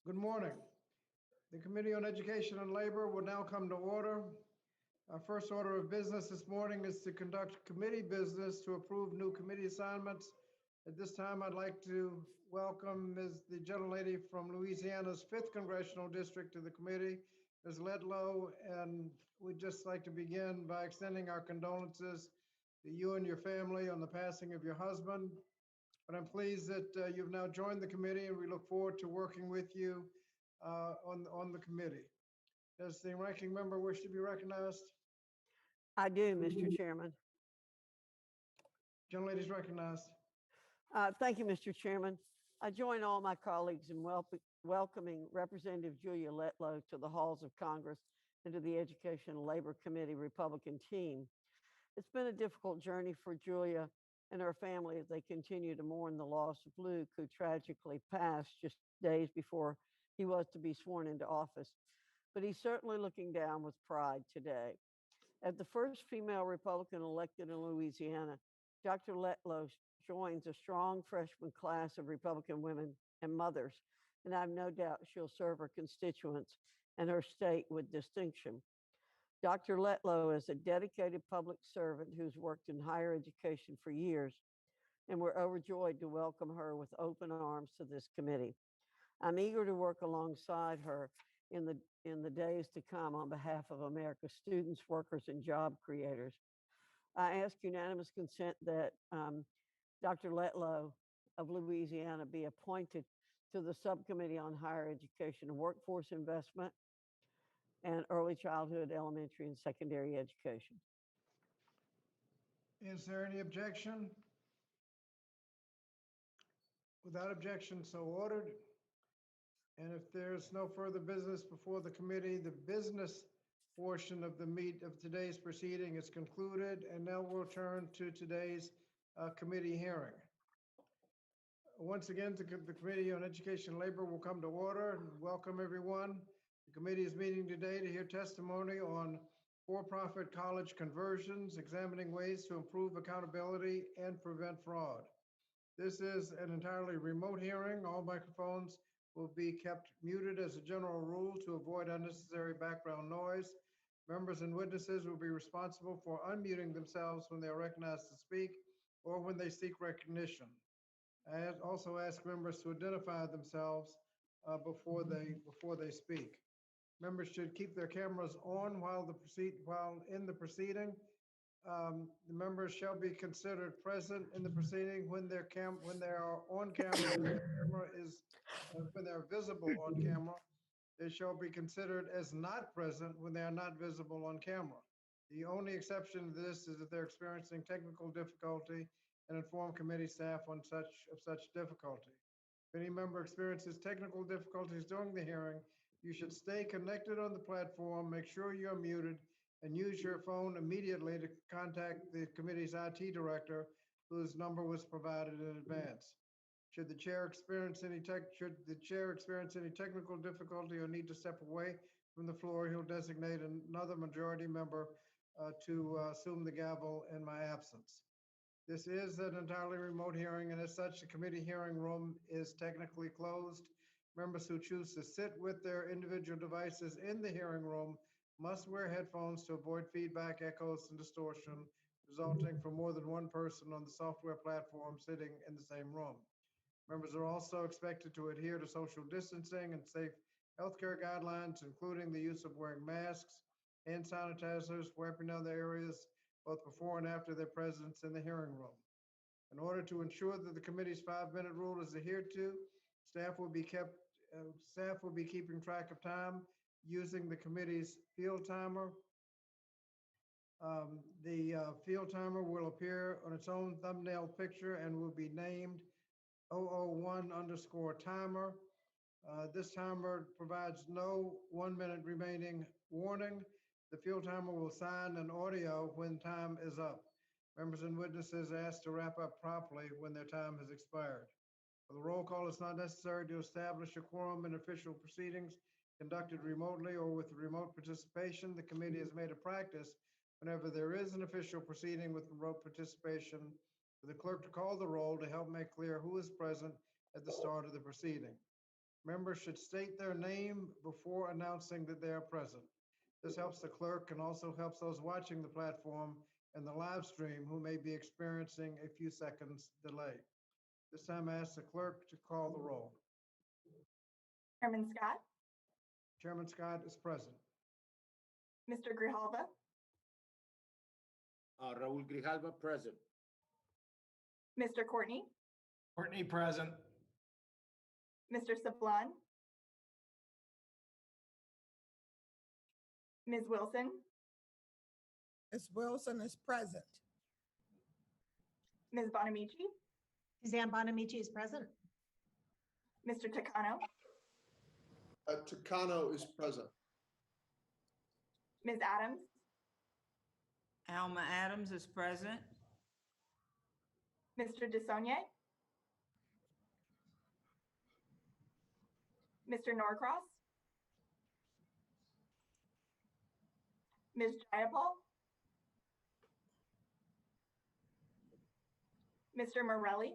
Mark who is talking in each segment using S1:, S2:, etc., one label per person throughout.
S1: Good morning. The Committee on Education and Labor will now come to order. Our first order of business this morning is to conduct committee business to approve new committee assignments. At this time, I'd like to welcome the gentlelady from Louisiana's 5th Congressional District to the committee, Ms. Letlow, and we'd just like to begin by extending our condolences to you and your family on the passing of your husband. But I'm pleased that you've now joined the committee, and we look forward to working with you on the committee. Does the ranking member wish to be recognized?
S2: I do, Mr. Chairman.
S1: Gentlelady is recognized.
S2: Thank you, Mr. Chairman. I join all my colleagues in welcoming Representative Julia Letlow to the halls of Congress and to the Education and Labor Committee Republican team. It's been a difficult journey for Julia and her family as they continue to mourn the loss of Luke, who tragically passed just days before he was to be sworn into office. But he's certainly looking down with pride today. As the first female Republican elected in Louisiana, Dr. Letlow joins a strong freshman class of Republican women and mothers, and I have no doubt she'll serve her constituents and her state with distinction. Dr. Letlow is a dedicated public servant who's worked in higher education for years, and we're overjoyed to welcome her with open arms to this committee. I'm eager to work alongside her in the days to come on behalf of America's students, workers, and job creators. I ask unanimous consent that Dr. Letlow of Louisiana be appointed to the Subcommittee on Higher Education and Workforce Investment and Early Childhood, Elementary, and Secondary Education.
S1: Is there any objection? Without objection, so ordered. And if there's no further business before the committee, the business portion of today's proceeding is concluded, and now we'll turn to today's committee hearing. Once again, the Committee on Education and Labor will come to order. Welcome, everyone. The committee is meeting today to hear testimony on for-profit college conversions, examining ways to improve accountability and prevent fraud. This is an entirely remote hearing. All microphones will be kept muted as a general rule to avoid unnecessary background noise. Members and witnesses will be responsible for unmuting themselves when they are recognized to speak or when they seek recognition. I also ask members to identify themselves before they speak. Members should keep their cameras on while in the proceeding. The members shall be considered present in the proceeding when they are on camera. When they're visible on camera. They shall be considered as not present when they are not visible on camera. The only exception to this is if they're experiencing technical difficulty, and inform committee staff of such difficulty. If any member experiences technical difficulties during the hearing, you should stay connected on the platform, make sure you're muted, and use your phone immediately to contact the committee's IT director, whose number was provided in advance. Should the chair experience any technical difficulty or need to step away from the floor, he'll designate another majority member to assume the gavel in my absence. This is an entirely remote hearing, and as such, the committee hearing room is technically closed. Members who choose to sit with their individual devices in the hearing room must wear headphones to avoid feedback, echoes, and distortion resulting from more than one person on the software platform sitting in the same room. Members are also expected to adhere to social distancing and safe healthcare guidelines, including the use of wearing masks, hand sanitizers, wiping down the areas both before and after their presence in the hearing room. In order to ensure that the committee's 5-minute rule is adhered to, staff will be keeping track of time using the committee's field timer. The field timer will appear on its own thumbnail picture and will be named 001_timer. This timer provides no 1 minute remaining warning. The field timer will sign an audio when time is up. Members and witnesses are asked to wrap up promptly when their time has expired. For the roll call, it's not necessary to establish a quorum in official proceedings conducted remotely or with remote participation. The committee has made a practice whenever there is an official proceeding with remote participation for the clerk to call the roll to help make clear who is present at the start of the proceeding. Members should state their name before announcing that they are present. This helps the clerk and also helps those watching the platform and the live stream who may be experiencing a few seconds delay. This time I ask the clerk to call the roll.
S3: Chairman Scott,
S1: Chairman Scott is present.
S3: Mr. Grijalva,
S4: Raul Grijalva, present.
S3: Mr. Courtney,
S5: Courtney present.
S3: Mr. Sablon, Ms. Wilson,
S6: Ms. Wilson is present.
S3: Ms. Bonamici,
S7: Suzanne Bonamici is present.
S3: Mr. Takano,
S8: Takano is present.
S3: Ms. Adams,
S9: Alma Adams is present.
S3: Mr. DeSaulnier, Mr. Norcross, Ms. Jayapal, Mr. Morelli,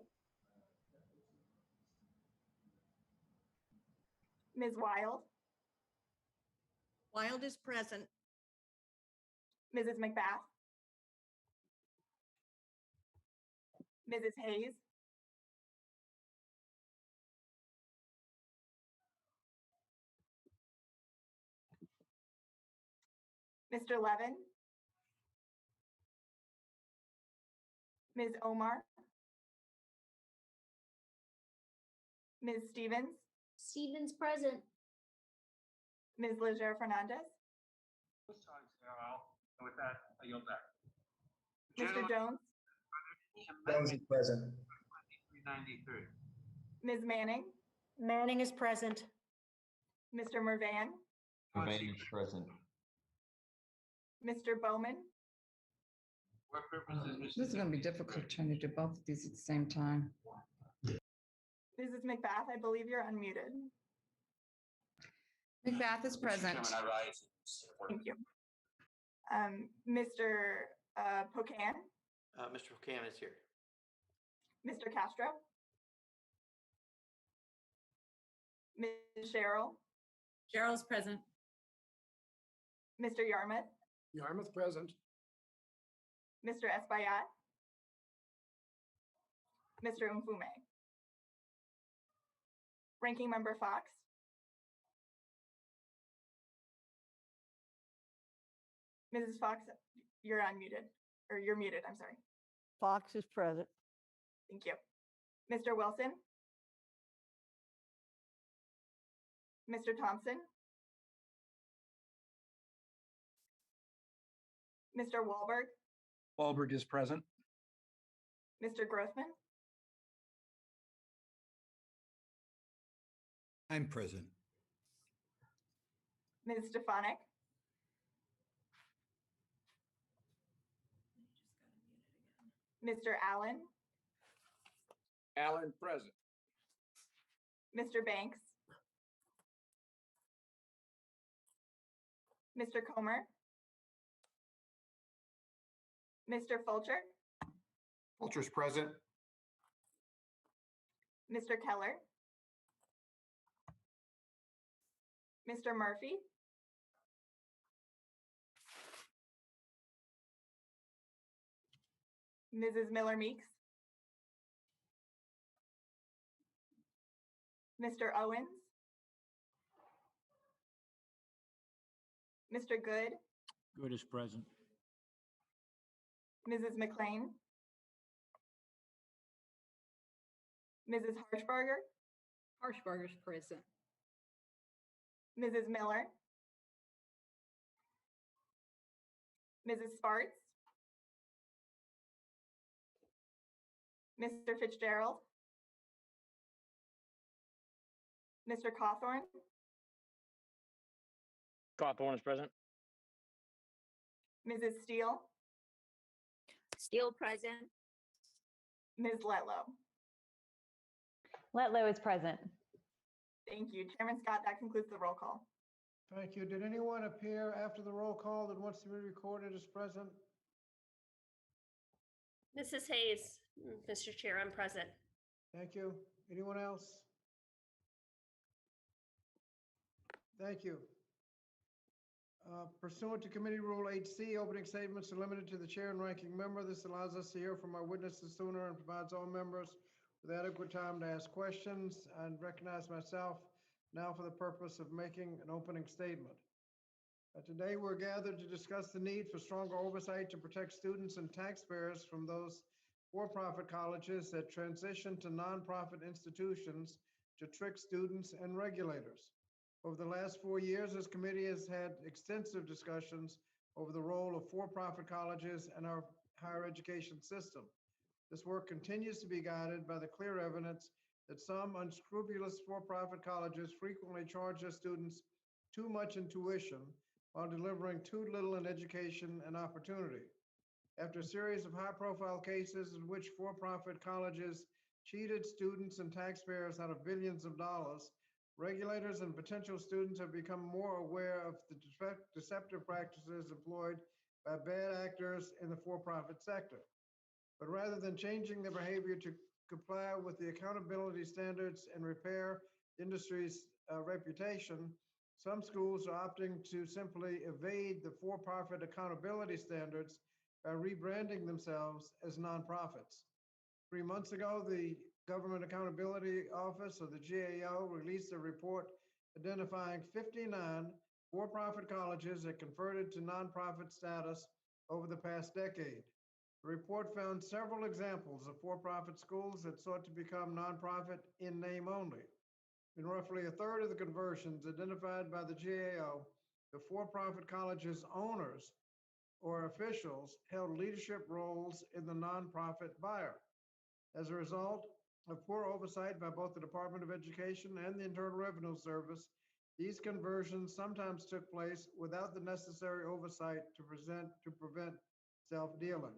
S3: Ms. Wild,
S7: Wild is present.
S3: Mrs. McBath, Mrs. Hayes, Mr. Levin, Ms. Omar, Ms. Stevens,
S10: Stevens present.
S3: Ms. Leger Fernandez,
S5: And with that, I yield back.
S3: Mr. Jones,
S8: Jones is present.
S5: 93.
S3: Ms. Manning,
S7: Manning is present.
S3: Mr. Mervan,
S11: Mervan is present.
S3: Mr. Bowman,
S5: What purpose is
S12: This is going to be difficult trying to do both of these at the same time.
S3: Mrs. McBath, I believe you're unmuted.
S12: McBath is present.
S5: Chairman, I rise.
S3: Thank you. Mr. Pocan,
S4: Mr. Buchanan is here.
S3: Mr. Castro, Ms. Cheryl,
S9: Cheryl's present.
S3: Mr. Yarmouth,
S5: Yarmouth present.
S3: Mr. Espaillat, Mr. Mfume. Ranking Member Fox, Mrs. Fox, you're unmuted, or you're muted, I'm sorry.
S2: Fox is present.
S3: Thank you. Mr. Wilson, Mr. Thompson, Mr. Wahlberg,
S5: Wahlberg is present.
S3: Mr. Grossman,
S11: I'm present.
S3: Ms. Stefanik, Mr. Allen,
S4: Allen, present.
S3: Mr. Banks, Mr. Comer, Mr. Fulcher,
S8: Fulcher's present.
S3: Mr. Keller, Mr. Murphy, Mrs. Miller Meeks, Mr. Owens, Mr. Good,
S5: Good is present.
S3: Mrs. McLean, Mrs. Harshbarger,
S9: Harshbarger's present.
S3: Mrs. Miller, Mrs. Sparts, Mr. Fitzgerald, Mr. Cawthorn,
S5: Cawthorn is present.
S3: Mrs. Steele,
S10: Steele present.
S3: Ms. Letlow.
S13: Letlow is present.
S3: Thank you. Chairman Scott, that concludes the roll call.
S1: Thank you. Did anyone appear after the roll call that wants to be recorded as present?
S10: Mrs. Hayes, Mr. Chair, I'm present.
S1: Thank you. Anyone else? Thank you. Pursuant to Committee Rule 8C, opening statements are limited to the chair and ranking member. This allows us to hear from our witnesses sooner and provides all members with adequate time to ask questions. I recognize myself now for the purpose of making an opening statement. Today, we're gathered to discuss the need for stronger oversight to protect students and taxpayers from those for-profit colleges that transition to nonprofit institutions to trick students and regulators. Over the last 4 years, this committee has had extensive discussions over the role of for-profit colleges and our higher education system. This work continues to be guided by the clear evidence that some unscrupulous for-profit colleges frequently charge their students too much in tuition while delivering too little in education and opportunity. After a series of high-profile cases in which for-profit colleges cheated students and taxpayers out of billions of dollars, regulators and potential students have become more aware of the deceptive practices employed by bad actors in the for-profit sector. But rather than changing their behavior to comply with the accountability standards and repair the industry's reputation, some schools are opting to simply evade the for-profit accountability standards by rebranding themselves as nonprofits. 3 months ago, the Government Accountability Office, or the GAO, released a report identifying 59 for-profit colleges that converted to nonprofit status over the past decade. The report found several examples of for-profit schools that sought to become nonprofit in name only. In roughly a third of the conversions identified by the GAO, the for-profit college's owners or officials held leadership roles in the nonprofit buyer. As a result of poor oversight by both the Department of Education and the Internal Revenue Service, these conversions sometimes took place without the necessary oversight to prevent self-dealing.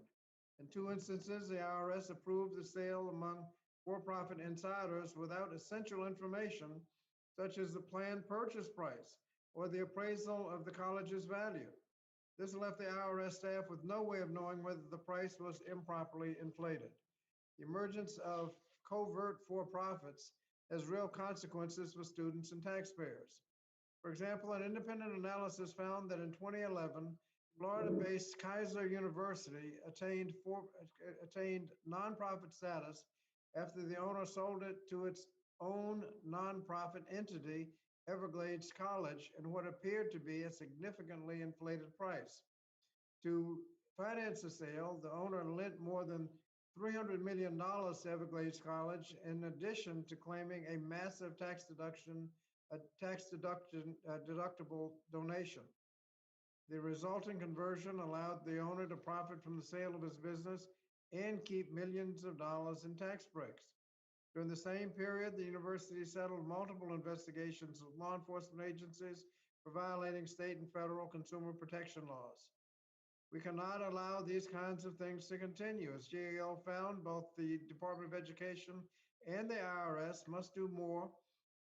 S1: In 2 instances, the IRS approved the sale among for-profit insiders without essential information, such as the planned purchase price or the appraisal of the college's value. This left the IRS staff with no way of knowing whether the price was improperly inflated. The emergence of covert for-profits has real consequences for students and taxpayers. For example, an independent analysis found that in 2011, Florida-based Kaiser University attained nonprofit status after the owner sold it to its own nonprofit entity, Everglades College, in what appeared to be a significantly inflated price. To finance the sale, the owner lent more than $300 million to Everglades College, in addition to claiming a massive deductible donation. The resulting conversion allowed the owner to profit from the sale of his business and keep millions of dollars in tax breaks. During the same period, the university settled multiple investigations with law enforcement agencies for violating state and federal consumer protection laws. We cannot allow these kinds of things to continue. As GAO found, both the Department of Education and the IRS must do more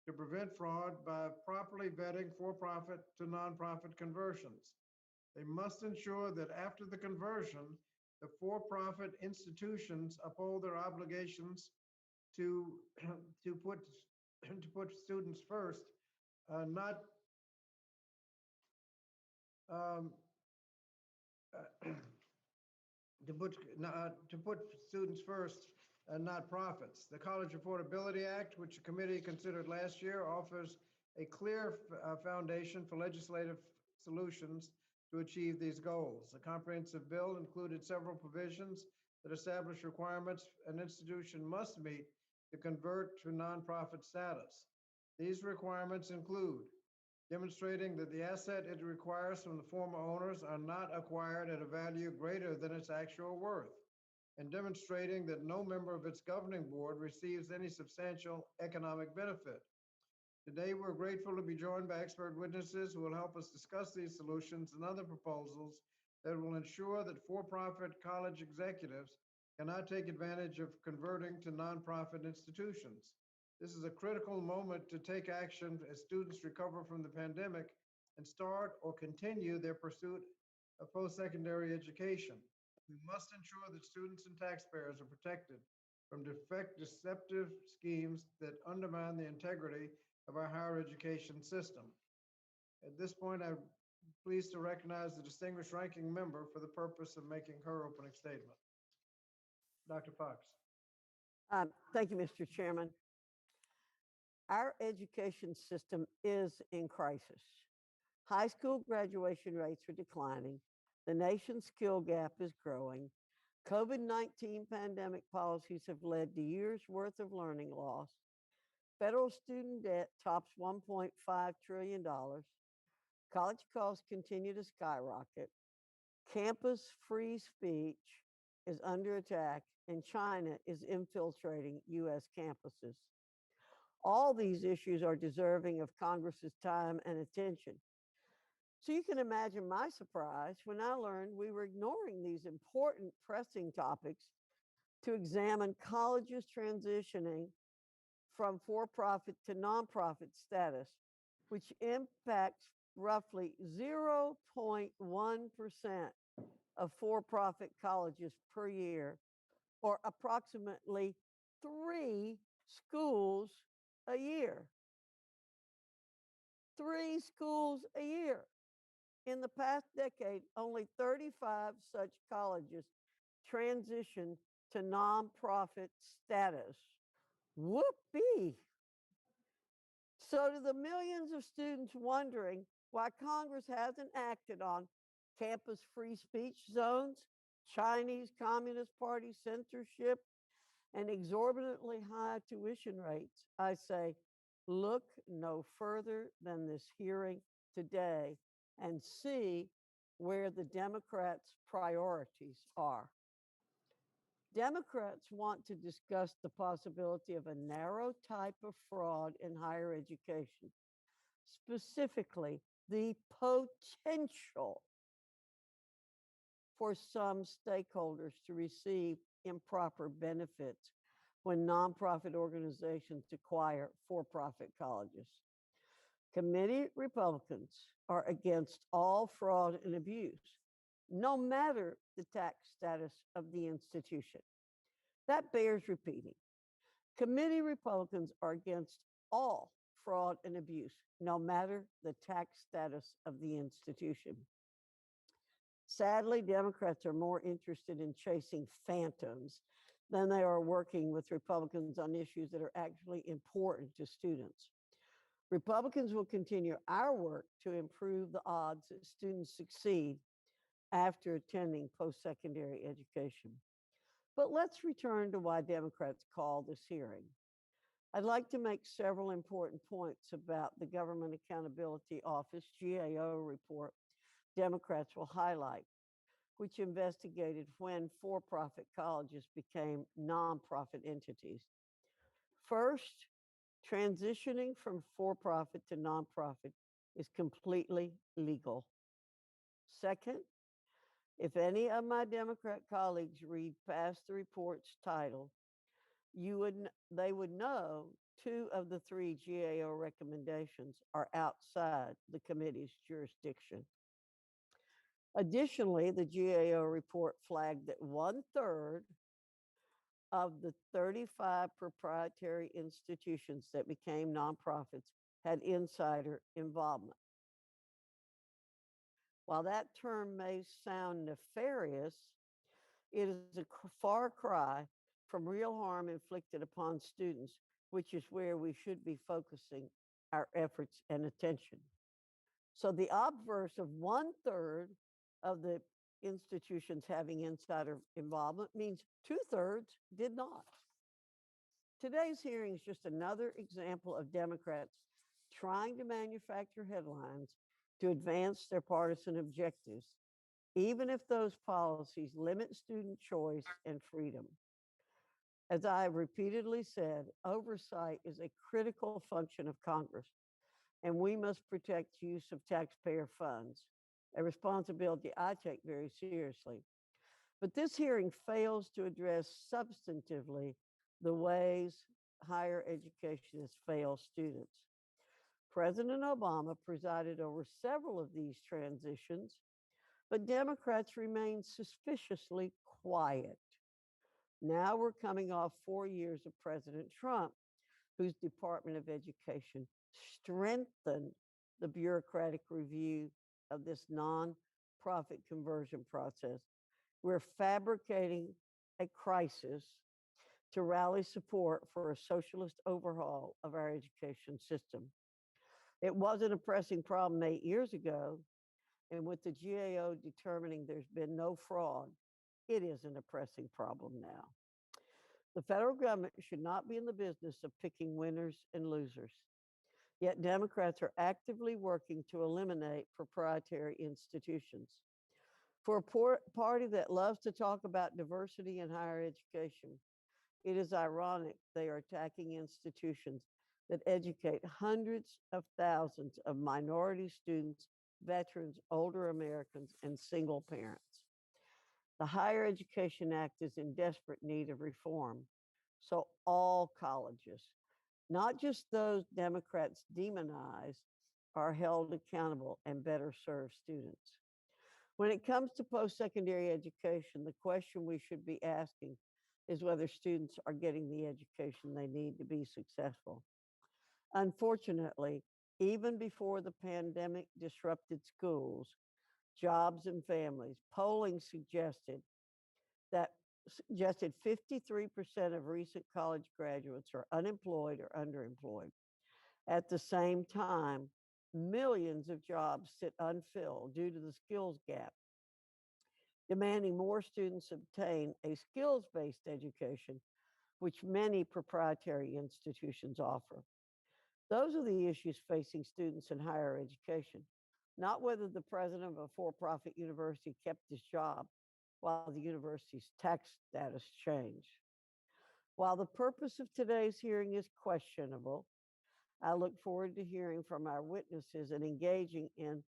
S1: to prevent fraud by properly vetting for-profit to nonprofit conversions. They must ensure that after the conversion, the for-profit institutions uphold their obligations to put students first, not to put students first and not profits. The College Affordability Act, which the committee considered last year, offers a clear foundation for legislative solutions to achieve these goals. The comprehensive bill included several provisions that establish requirements an institution must meet to convert to nonprofit status. These requirements include demonstrating that the asset it requires from the former owners are not acquired at a value greater than its actual worth, and demonstrating that no member of its governing board receives any substantial economic benefit. Today, we're grateful to be joined by expert witnesses who will help us discuss these solutions and other proposals that will ensure that for-profit college executives cannot take advantage of converting to nonprofit institutions. This is a critical moment to take action as students recover from the pandemic and start or continue their pursuit of post-secondary education. We must ensure that students and taxpayers are protected from deceptive schemes that undermine the integrity of our higher education system. At this point, I'm pleased to recognize the distinguished ranking member for the purpose of making her opening statement. Dr. Fox.
S2: Thank you, Mr. Chairman. Our education system is in crisis. High school graduation rates are declining. The nation's skill gap is growing. COVID-19 pandemic policies have led to years' worth of learning loss. Federal student debt tops $1.5 trillion. College costs continue to skyrocket. Campus free speech is under attack, and China is infiltrating U.S. campuses. All these issues are deserving of Congress's time and attention. So you can imagine my surprise when I learned we were ignoring these important pressing topics to examine colleges transitioning from for-profit to nonprofit status, which impacts roughly 0.1% of for-profit colleges per year, or approximately 3 schools a year. 3 schools a year. In the past decade, only 35 such colleges transitioned to nonprofit status. Whoopee! So to the millions of students wondering why Congress hasn't acted on campus free speech zones, Chinese Communist Party censorship, and exorbitantly high tuition rates, I say, look no further than this hearing today and see where the Democrats' priorities are. Democrats want to discuss the possibility of a narrow type of fraud in higher education, specifically the potential for some stakeholders to receive improper benefits when nonprofit organizations acquire for-profit colleges. Committee Republicans are against all fraud and abuse, no matter the tax status of the institution. That bears repeating. Committee Republicans are against all fraud and abuse, no matter the tax status of the institution. Sadly, Democrats are more interested in chasing phantoms than they are working with Republicans on issues that are actually important to students. Republicans will continue our work to improve the odds that students succeed after attending post-secondary education. But let's return to why Democrats called this hearing. I'd like to make several important points about the Government Accountability Office GAO report Democrats will highlight, which investigated when for-profit colleges became nonprofit entities. First, transitioning from for-profit to nonprofit is completely legal. Second, if any of my Democrat colleagues read past the report's title, they would know 2 of the 3 GAO recommendations are outside the committee's jurisdiction. Additionally, the GAO report flagged that 1/3 of the 35 proprietary institutions that became nonprofits had insider involvement. While that term may sound nefarious, it is a far cry from real harm inflicted upon students, which is where we should be focusing our efforts and attention. So the obverse of 1/3 of the institutions having insider involvement means 2/3 did not. Today's hearing is just another example of Democrats trying to manufacture headlines to advance their partisan objectives, even if those policies limit student choice and freedom. As I have repeatedly said, oversight is a critical function of Congress, and we must protect use of taxpayer funds, a responsibility I take very seriously. But this hearing fails to address substantively the ways higher education has failed students. President Obama presided over several of these transitions, but Democrats remain suspiciously quiet. Now we're coming off 4 years of President Trump, whose Department of Education strengthened the bureaucratic review of this non-profit conversion process. We're fabricating a crisis to rally support for a socialist overhaul of our education system. It wasn't a pressing problem 8 years ago, and with the GAO determining there's been no fraud, it isn't a pressing problem now. The federal government should not be in the business of picking winners and losers. Yet Democrats are actively working to eliminate proprietary institutions. For a party that loves to talk about diversity in higher education, it is ironic they are attacking institutions that educate hundreds of thousands of minority students, veterans, older Americans, and single parents. The Higher Education Act is in desperate need of reform. So all colleges, not just those Democrats demonize, are held accountable and better serve students. When it comes to post-secondary education, the question we should be asking is whether students are getting the education they need to be successful. Unfortunately, even before the pandemic disrupted schools, jobs, and families, polling suggested 53% of recent college graduates are unemployed or underemployed. At the same time, millions of jobs sit unfilled due to the skills gap, demanding more students obtain a skills-based education, which many proprietary institutions offer. Those are the issues facing students in higher education, not whether the president of a for-profit university kept his job while the university's tax status changed. While the purpose of today's hearing is questionable, I look forward to hearing from our witnesses and engaging in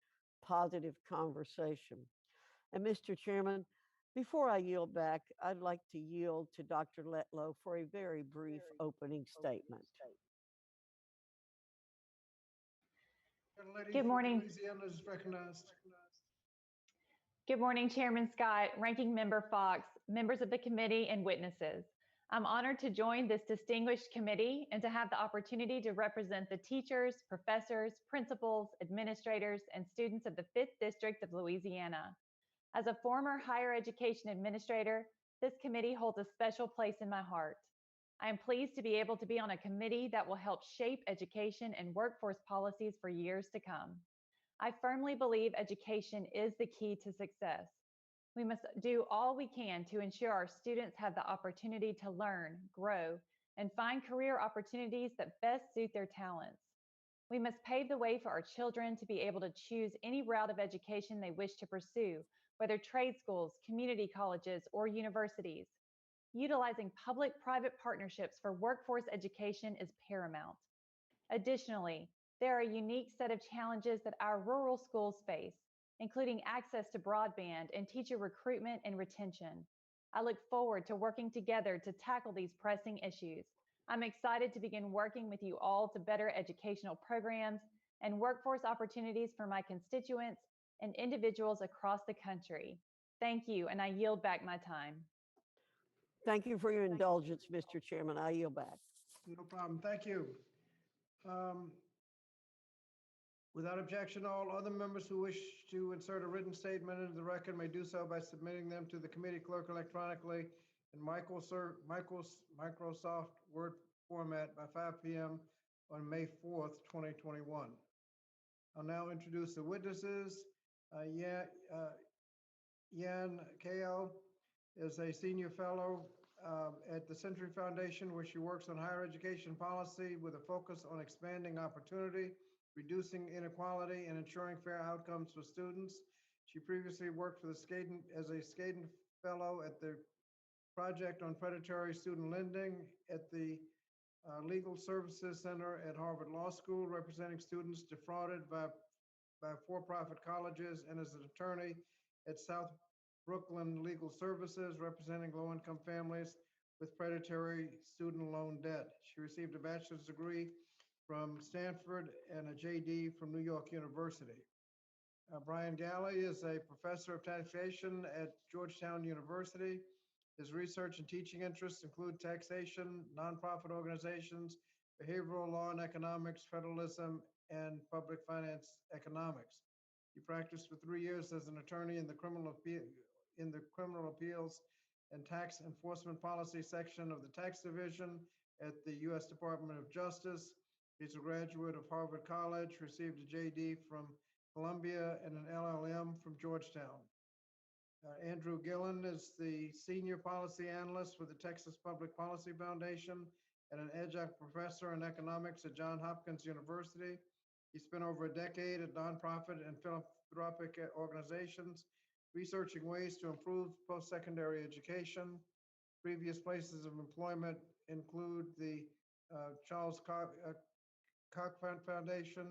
S2: positive conversation. And Mr. Chairman, before I yield back, I'd like to yield to Dr. Letlow for a very brief opening statement.
S1: Lady
S13: Good
S1: from
S13: morning.
S1: Louisiana is recognized.
S13: Good morning, Chairman Scott, Ranking Member Fox, members of the committee, and witnesses. I'm honored to join this distinguished committee and to have the opportunity to represent the teachers, professors, principals, administrators, and students of the 5th District of Louisiana. As a former higher education administrator, this committee holds a special place in my heart. I am pleased to be able to be on a committee that will help shape education and workforce policies for years to come. I firmly believe education is the key to success. We must do all we can to ensure our students have the opportunity to learn, grow, and find career opportunities that best suit their talents. We must pave the way for our children to be able to choose any route of education they wish to pursue, whether trade schools, community colleges, or universities. Utilizing public-private partnerships for workforce education is paramount. Additionally, there are a unique set of challenges that our rural schools face, including access to broadband and teacher recruitment and retention. I look forward to working together to tackle these pressing issues. I'm excited to begin working with you all to better educational programs and workforce opportunities for my constituents and individuals across the country. Thank you, and I yield back my time.
S2: Thank you for your indulgence, Mr. Chairman. I yield back.
S1: No problem. Thank you. Without objection, all other members who wish to insert a written statement into the record may do so by submitting them to the committee clerk electronically in Microsoft Word format by 5 p.m. on May 4th, 2021. I'll now introduce the witnesses. Yan Kao is a senior fellow at the Century Foundation, where she works on higher education policy with a focus on expanding opportunity, reducing inequality, and ensuring fair outcomes for students. She previously worked for the as a Skaden Fellow at the Project on Predatory Student Lending at the Legal Services Center at Harvard Law School, representing students defrauded by for-profit colleges, and as an attorney at South Brooklyn Legal Services, representing low-income families with predatory student loan debt. She received a bachelor's degree from Stanford and a JD from New York University. Brian Galley is a professor of taxation at Georgetown University. His research and teaching interests include taxation, nonprofit organizations, behavioral law and economics, federalism, and public finance economics. He practiced for 3 years as an attorney in the criminal appeals and tax enforcement policy section of the tax division at the U.S. Department of Justice. He's a graduate of Harvard College, received a JD from Columbia and an LLM from Georgetown. Andrew Gillen is the senior policy analyst with the Texas Public Policy Foundation and an adjunct professor in economics at Johns Hopkins University. He spent over a decade at nonprofit and philanthropic organizations, researching ways to improve post-secondary education. Previous places of employment include the Charles Koch Foundation,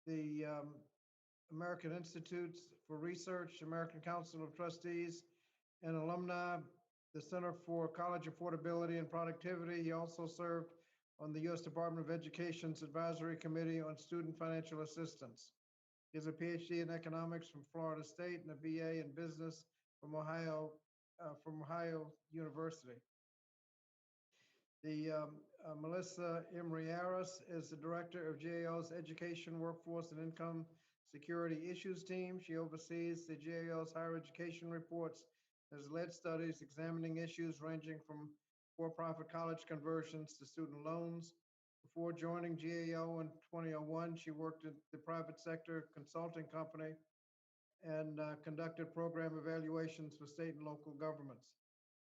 S1: the American Institutes for Research, American Council of Trustees, and alumni, the Center for College Affordability and Productivity. He also served on the U.S. Department of Education's Advisory Committee on Student Financial Assistance. He has a PhD in economics from Florida State and a BA in business from Ohio University. Melissa Imriaris is the director of GAO's Education, Workforce, and Income Security Issues Team. She oversees the GAO's higher education reports, has led studies examining issues ranging from for-profit college conversions to student loans. Before joining GAO in 2001, she worked at the private sector consulting company and conducted program evaluations for state and local governments.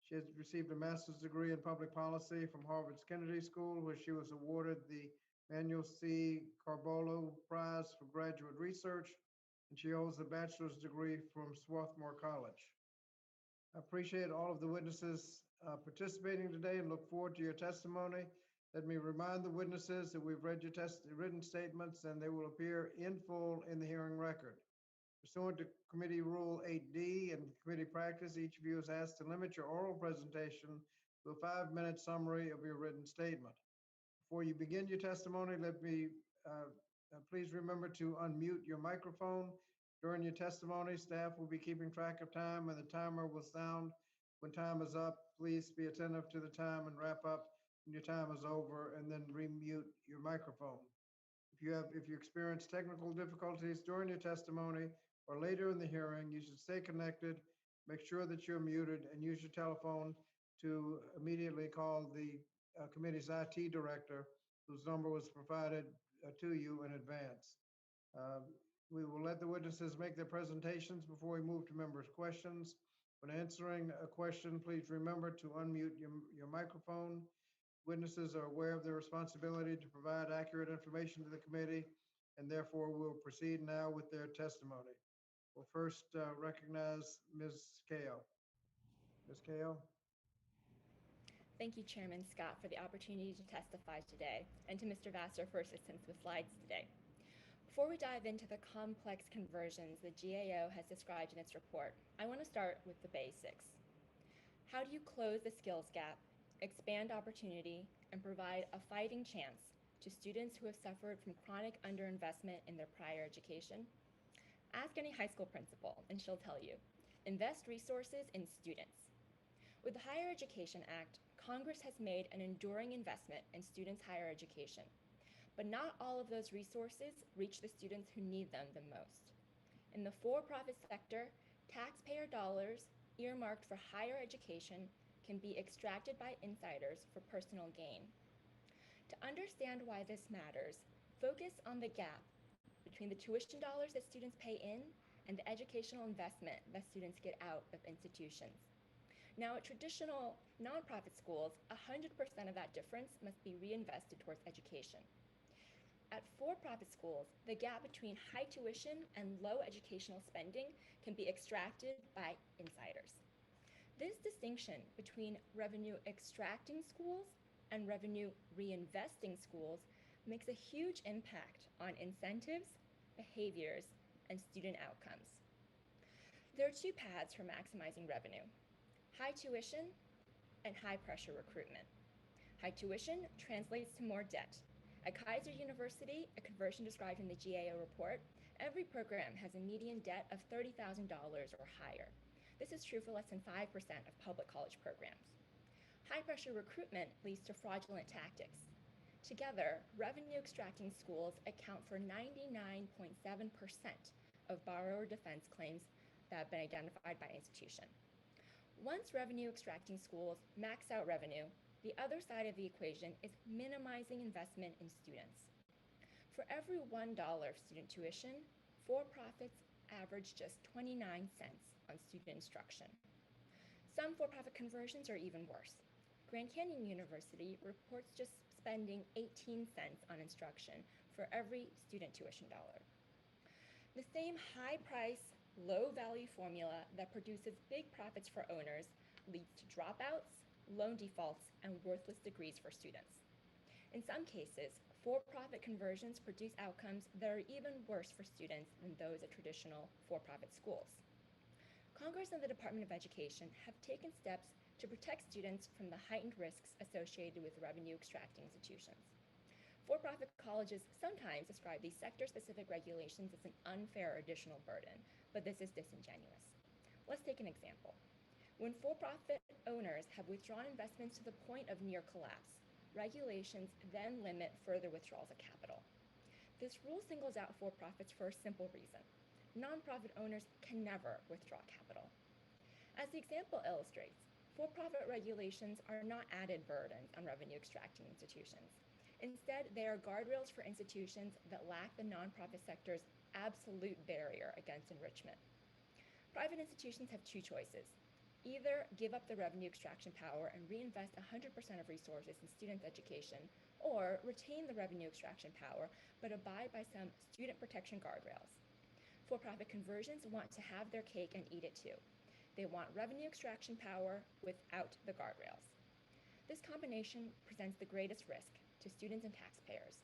S1: She has received a master's degree in public policy from Harvard's Kennedy School, where she was awarded the Manuel C. Carbolo Prize for Graduate Research, and she holds a bachelor's degree from Swarthmore College. I appreciate all of the witnesses participating today and look forward to your testimony. Let me remind the witnesses that we've read your written statements and they will appear in full in the hearing record. Pursuant to Committee Rule 8D and committee practice, each of you is asked to limit your oral presentation to a 5-minute summary of your written statement. Before you begin your testimony, let me please remember to unmute your microphone. During your testimony, staff will be keeping track of time and the timer will sound when time is up. Please be attentive to the time and wrap up when your time is over, and then remute your microphone. If you experience technical difficulties during your testimony or later in the hearing, you should stay connected, make sure that you're muted, and use your telephone to immediately call the committee's IT director, whose number was provided to you in advance. We will let the witnesses make their presentations before we move to members' questions. When answering a question, please remember to unmute your microphone. Witnesses are aware of their responsibility to provide accurate information to the committee, and therefore we'll proceed now with their testimony. We'll first recognize Ms. Kao. Ms. Kao.
S14: Thank you, Chairman Scott, for the opportunity to testify today, and to Mr. Vassar for assistance with slides today. Before we dive into the complex conversions the GAO has described in its report, I want to start with the basics. How do you close the skills gap, expand opportunity, and provide a fighting chance to students who have suffered from chronic underinvestment in their prior education? Ask any high school principal, and she'll tell you, invest resources in students. With the Higher Education Act, Congress has made an enduring investment in students' higher education, but not all of those resources reach the students who need them the most. In the for-profit sector, taxpayer dollars earmarked for higher education can be extracted by insiders for personal gain. To understand why this matters, focus on the gap between the tuition dollars that students pay in and the educational investment that students get out of institutions. Now, at traditional nonprofit schools, 100% of that difference must be reinvested towards education. At for-profit schools, the gap between high tuition and low educational spending can be extracted by insiders. This distinction between revenue extracting schools and revenue reinvesting schools makes a huge impact on incentives, behaviors, and student outcomes. There are two paths for maximizing revenue: high tuition and high pressure recruitment. High tuition translates to more debt. At Kaiser University, a conversion described in the GAO report, every program has a median debt of $30,000 or higher. This is true for less than 5% of public college programs. High pressure recruitment leads to fraudulent tactics. Together, revenue extracting schools account for 99.7% of borrower defense claims that have been identified by institution. Once revenue extracting schools max out revenue, the other side of the equation is minimizing investment in students. For every $1 of student tuition, for-profits average just 29 cents on student instruction. Some for-profit conversions are even worse. Grand Canyon University reports just spending 18 cents on instruction for every student tuition dollar. The same high-price, low-value formula that produces big profits for owners leads to dropouts, loan defaults, and worthless degrees for students. In some cases, for-profit conversions produce outcomes that are even worse for students than those at traditional for-profit schools. Congress and the Department of Education have taken steps to protect students from the heightened risks associated with revenue-extracting institutions. For-profit colleges sometimes describe these sector-specific regulations as an unfair additional burden, but this is disingenuous. Let's take an example. When for-profit owners have withdrawn investments to the point of near collapse, regulations then limit further withdrawals of capital. This rule singles out for-profits for a simple reason. Nonprofit owners can never withdraw capital. As the example illustrates, for-profit regulations are not added burdens on revenue-extracting institutions. Instead, they are guardrails for institutions that lack the nonprofit sector's absolute barrier against enrichment. Private institutions have two choices. Either give up the revenue extraction power and reinvest 100% of resources in student education, or retain the revenue extraction power but abide by some student protection guardrails. For-profit conversions want to have their cake and eat it too. They want revenue extraction power without the guardrails. This combination presents the greatest risk to students and taxpayers.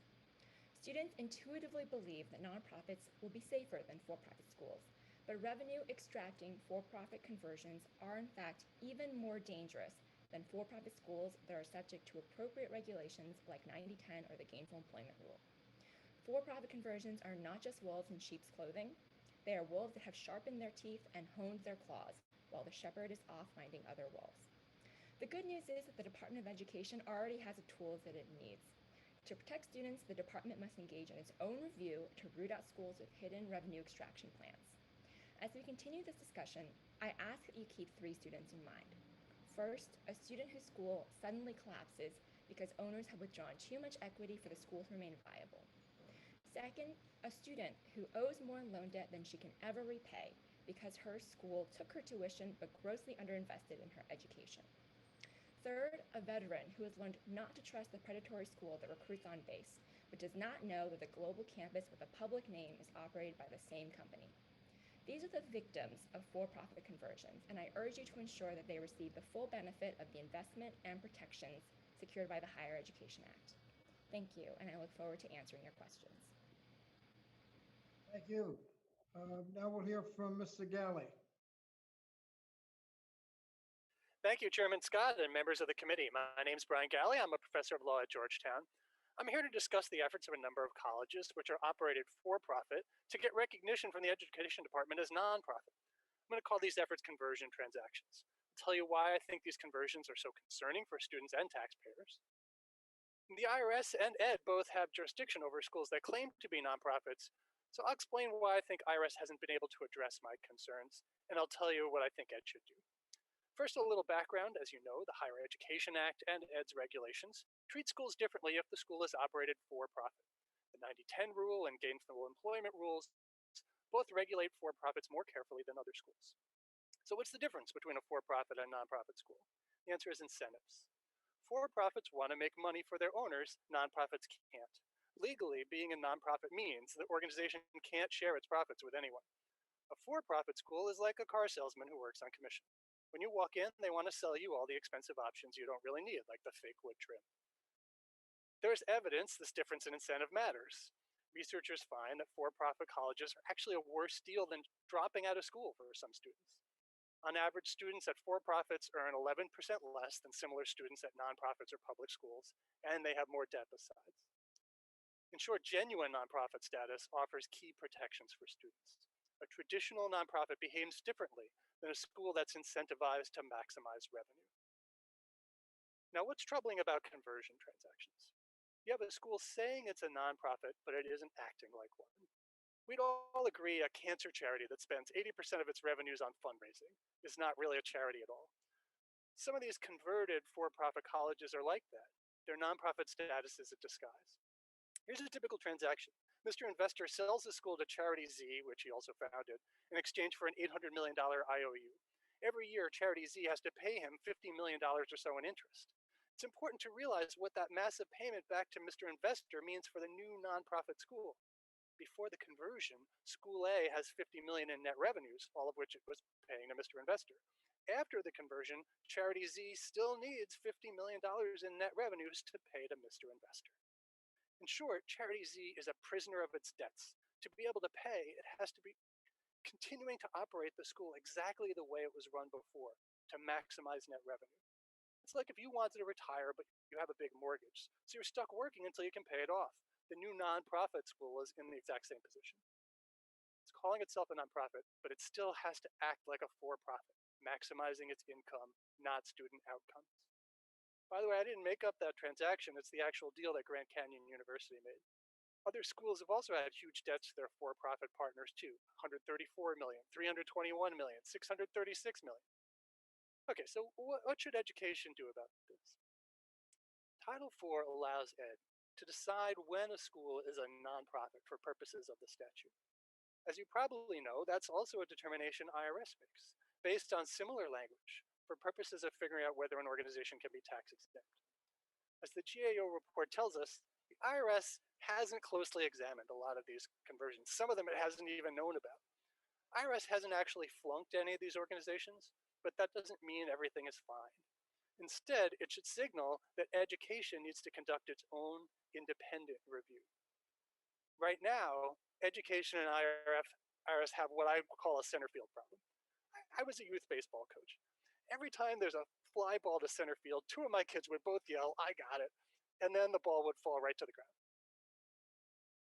S14: Students intuitively believe that nonprofits will be safer than for-profit schools, but revenue extracting for-profit conversions are in fact even more dangerous than for-profit schools that are subject to appropriate regulations like 9010 or the Gainful Employment Rule. For-profit conversions are not just wolves in sheep's clothing. They are wolves that have sharpened their teeth and honed their claws, while the shepherd is off finding other wolves. The good news is that the Department of Education already has the tools that it needs. To protect students, the department must engage in its own review to root out schools with hidden revenue extraction plans. As we continue this discussion, I ask that you keep 3 students in mind. First, a student whose school suddenly collapses because owners have withdrawn too much equity for the school to remain viable. Second, a student who owes more in loan debt than she can ever repay because her school took her tuition but grossly underinvested in her education. Third, a veteran who has learned not to trust the predatory school that recruits on base, but does not know that the global campus with a public name is operated by the same company. These are the victims of for-profit conversions, and I urge you to ensure that they receive the full benefit of the investment and protections secured by the Higher Education Act. Thank you, and I look forward to answering your questions.
S1: Thank you. Now we'll hear from Mr. Galley.
S5: Thank you, Chairman Scott and members of the committee. My name is Brian Galley. I'm a professor of law at Georgetown. I'm here to discuss the efforts of a number of colleges which are operated for profit to get recognition from the Education Department as nonprofit. I'm going to call these efforts conversion transactions. I'll tell you why I think these conversions are so concerning for students and taxpayers. The IRS and Ed both have jurisdiction over schools that claim to be nonprofits, so I'll explain why I think IRS hasn't been able to address my concerns, and I'll tell you what I think Ed should do. First, a little background. As you know, the Higher Education Act and Ed's regulations treat schools differently if the school is operated for profit. The 9010 rule and gainful employment rules both regulate for-profits more carefully than other schools. So what's the difference between a for-profit and nonprofit school? The answer is incentives. For-profits want to make money for their owners, nonprofits can't. Legally, being a nonprofit means the organization can't share its profits with anyone. A for-profit school is like a car salesman who works on commission. When you walk in, they want to sell you all the expensive options you don't really need, like the fake wood trim. There's evidence this difference in incentive matters. Researchers find that for-profit colleges are actually a worse deal than dropping out of school for some students. On average, students at for-profits earn 11% less than similar students at nonprofits or public schools, and they have more debt besides. In short, genuine nonprofit status offers key protections for students. A traditional nonprofit behaves differently than a school that's incentivized to maximize revenue. Now, what's troubling about conversion transactions? You have a school saying it's a nonprofit, but it isn't acting like one. We'd all agree a cancer charity that spends 80% of its revenues on fundraising is not really a charity at all. Some of these converted for-profit colleges are like that. Their nonprofit status is a disguise. Here's a typical transaction. Mr. Investor sells the school to Charity Z, which he also founded, in exchange for an $800 million IOU. Every year, Charity Z has to pay him $50 million or so in interest. It's important to realize what that massive payment back to Mr. Investor means for the new nonprofit school. Before the conversion, School A has $50 million in net revenues, all of which it was paying to Mr. Investor. After the conversion, Charity Z still needs $50 million in net revenues to pay to Mr. Investor. In short, Charity Z is a prisoner of its debts. To be able to pay, it has to be continuing to operate the school exactly the way it was run before to maximize net revenue. It's like if you wanted to retire, but you have a big mortgage, so you're stuck working until you can pay it off. The new nonprofit school is in the exact same position. It's calling itself a nonprofit, but it still has to act like a for-profit, maximizing its income, not student outcomes. By the way, I didn't make up that transaction. It's the actual deal that Grand Canyon University made. Other schools have also had huge debts to their for-profit partners too. 134 million, 321 million, 636 million. Okay, so what should education do about this? Title IV allows Ed to decide when a school is a nonprofit for purposes of the statute. As you probably know, that's also a determination IRS makes, based on similar language, for purposes of figuring out whether an organization can be tax exempt. As the GAO report tells us, the IRS hasn't closely examined a lot of these conversions. Some of them it hasn't even known about. IRS hasn't actually flunked any of these organizations, but that doesn't mean everything is fine. Instead, it should signal that education needs to conduct its own independent review. Right now, education and IRS have what I call a center field problem. I was a youth baseball coach. Every time there's a fly ball to center field, two of my kids would both yell, "I got it," and then the ball would fall right to the ground.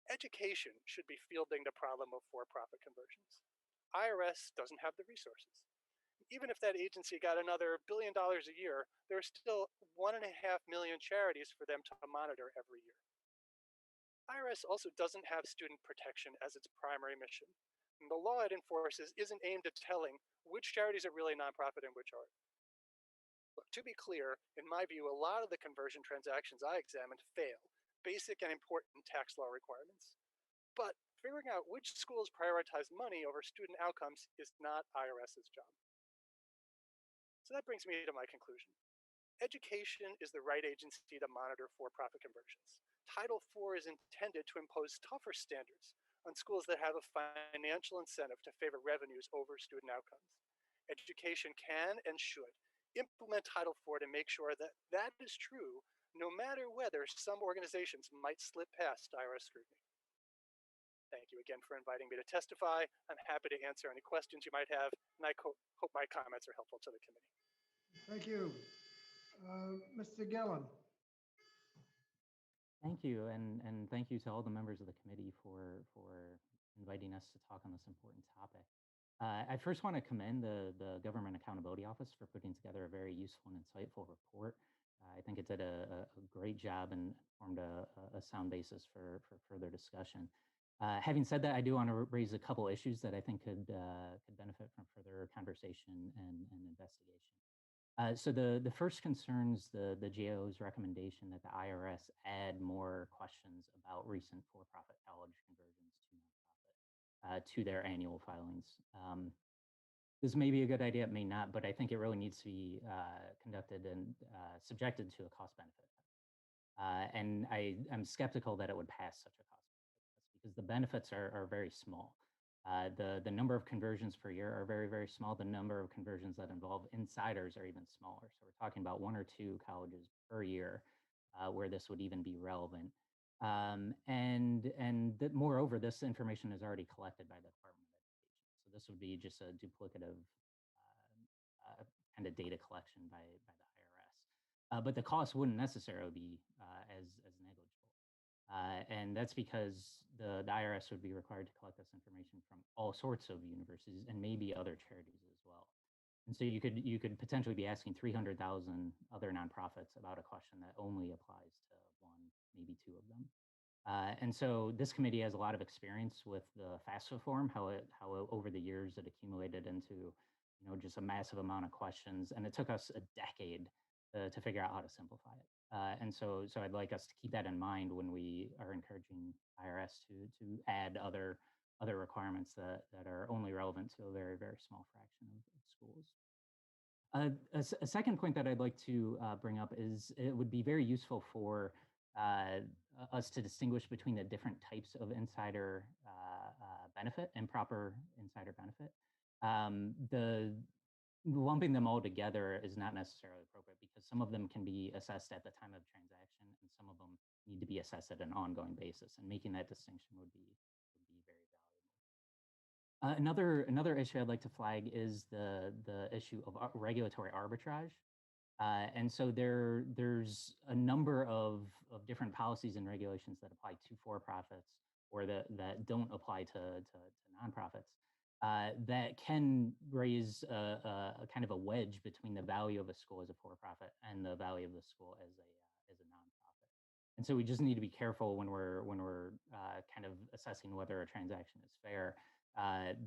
S5: Education should be fielding the problem of for-profit conversions. IRS doesn't have the resources. Even if that agency got another $1 billion a year, there are still 1.5 million charities for them to monitor every year. IRS also doesn't have student protection as its primary mission. And the law it enforces isn't aimed at telling which charities are really nonprofit and which aren't. Look, to be clear, in my view, a lot of the conversion transactions I examined fail basic and important tax law requirements. But figuring out which schools prioritize money over student outcomes is not IRS's job. So that brings me to my conclusion. Education is the right agency to monitor for-profit conversions. Title IV is intended to impose tougher standards on schools that have a financial incentive to favor revenues over student outcomes. Education can and should implement Title IV to make sure that that is true, no matter whether some organizations might slip past IRS scrutiny. Thank you again for inviting me to testify. I'm happy to answer any questions you might have, and I hope my comments are helpful to the committee.
S1: Thank you. Mr. Gillen.
S15: Thank you, and thank you to all the members of the committee for inviting us to talk on this important topic. I first want to commend the Government Accountability Office for putting together a very useful and insightful report. I think it did a great job and formed a sound basis for further discussion. Having said that, I do want to raise a couple issues that I think could benefit from further conversation and investigation. So the first concerns the GAO's recommendation that the IRS add more questions about recent for-profit college conversions to nonprofit to their annual filings. This may be a good idea, it may not, but I think it really needs to be conducted and subjected to a cost-benefit. And I'm skeptical that it would pass such a cost-benefit test because the benefits are very small. The number of conversions per year are very, very small. The number of conversions that involve insiders are even smaller. So we're talking about 1 or 2 colleges per year where this would even be relevant. Moreover, this information is already collected by the Department of Education. So this would be just a duplicative kind of data collection by the IRS. But the cost wouldn't necessarily be as negligible. And that's because the IRS would be required to collect this information from all sorts of universities and maybe other charities as well. And so you could potentially be asking 300,000 other nonprofits about a question that only applies to one maybe two of them. And so this committee has a lot of experience with the FAFSA form, how over the years it accumulated into, just a massive amount of questions, and it took us a decade to figure out how to simplify it. And so I'd like us to keep that in mind when we are encouraging IRS to add other requirements that are only relevant to a very, very small fraction of schools. A second point that I'd like to bring up is it would be very useful for us to distinguish between the different types of insider benefit, improper insider benefit. The lumping them all together is not necessarily appropriate because some of them can be assessed at the time of transaction and some of them need to be assessed at an ongoing basis, and making that distinction would be very valuable. Another issue I'd like to flag is the issue of regulatory arbitrage. And so there's a number of different policies and regulations that apply to for-profits or that don't apply to nonprofits. That can raise a kind of a wedge between the value of a school as a for-profit and the value of the school as a nonprofit. And so we just need to be careful when we're kind of assessing whether a transaction is fair.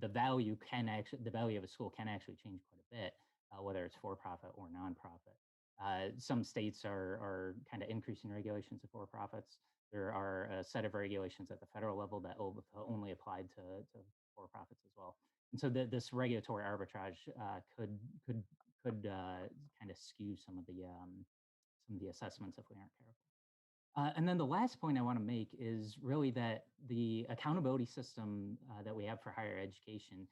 S15: The value of a school can actually change quite a bit, whether it's for-profit or nonprofit. Some states are kind of increasing regulations of for-profits. There are a set of regulations at the federal level that only applied to for-profits as well. And so this regulatory arbitrage could kind of skew some of the assessments if we aren't careful. And then the last point I want to make is really that the accountability system that we have for higher education,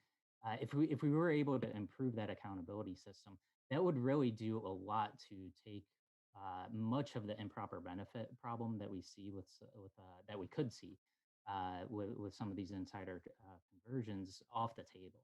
S15: if we were able to improve that accountability system, that would really do a lot to take much of the improper benefit problem that we see that we could see with some of these insider conversions off the table.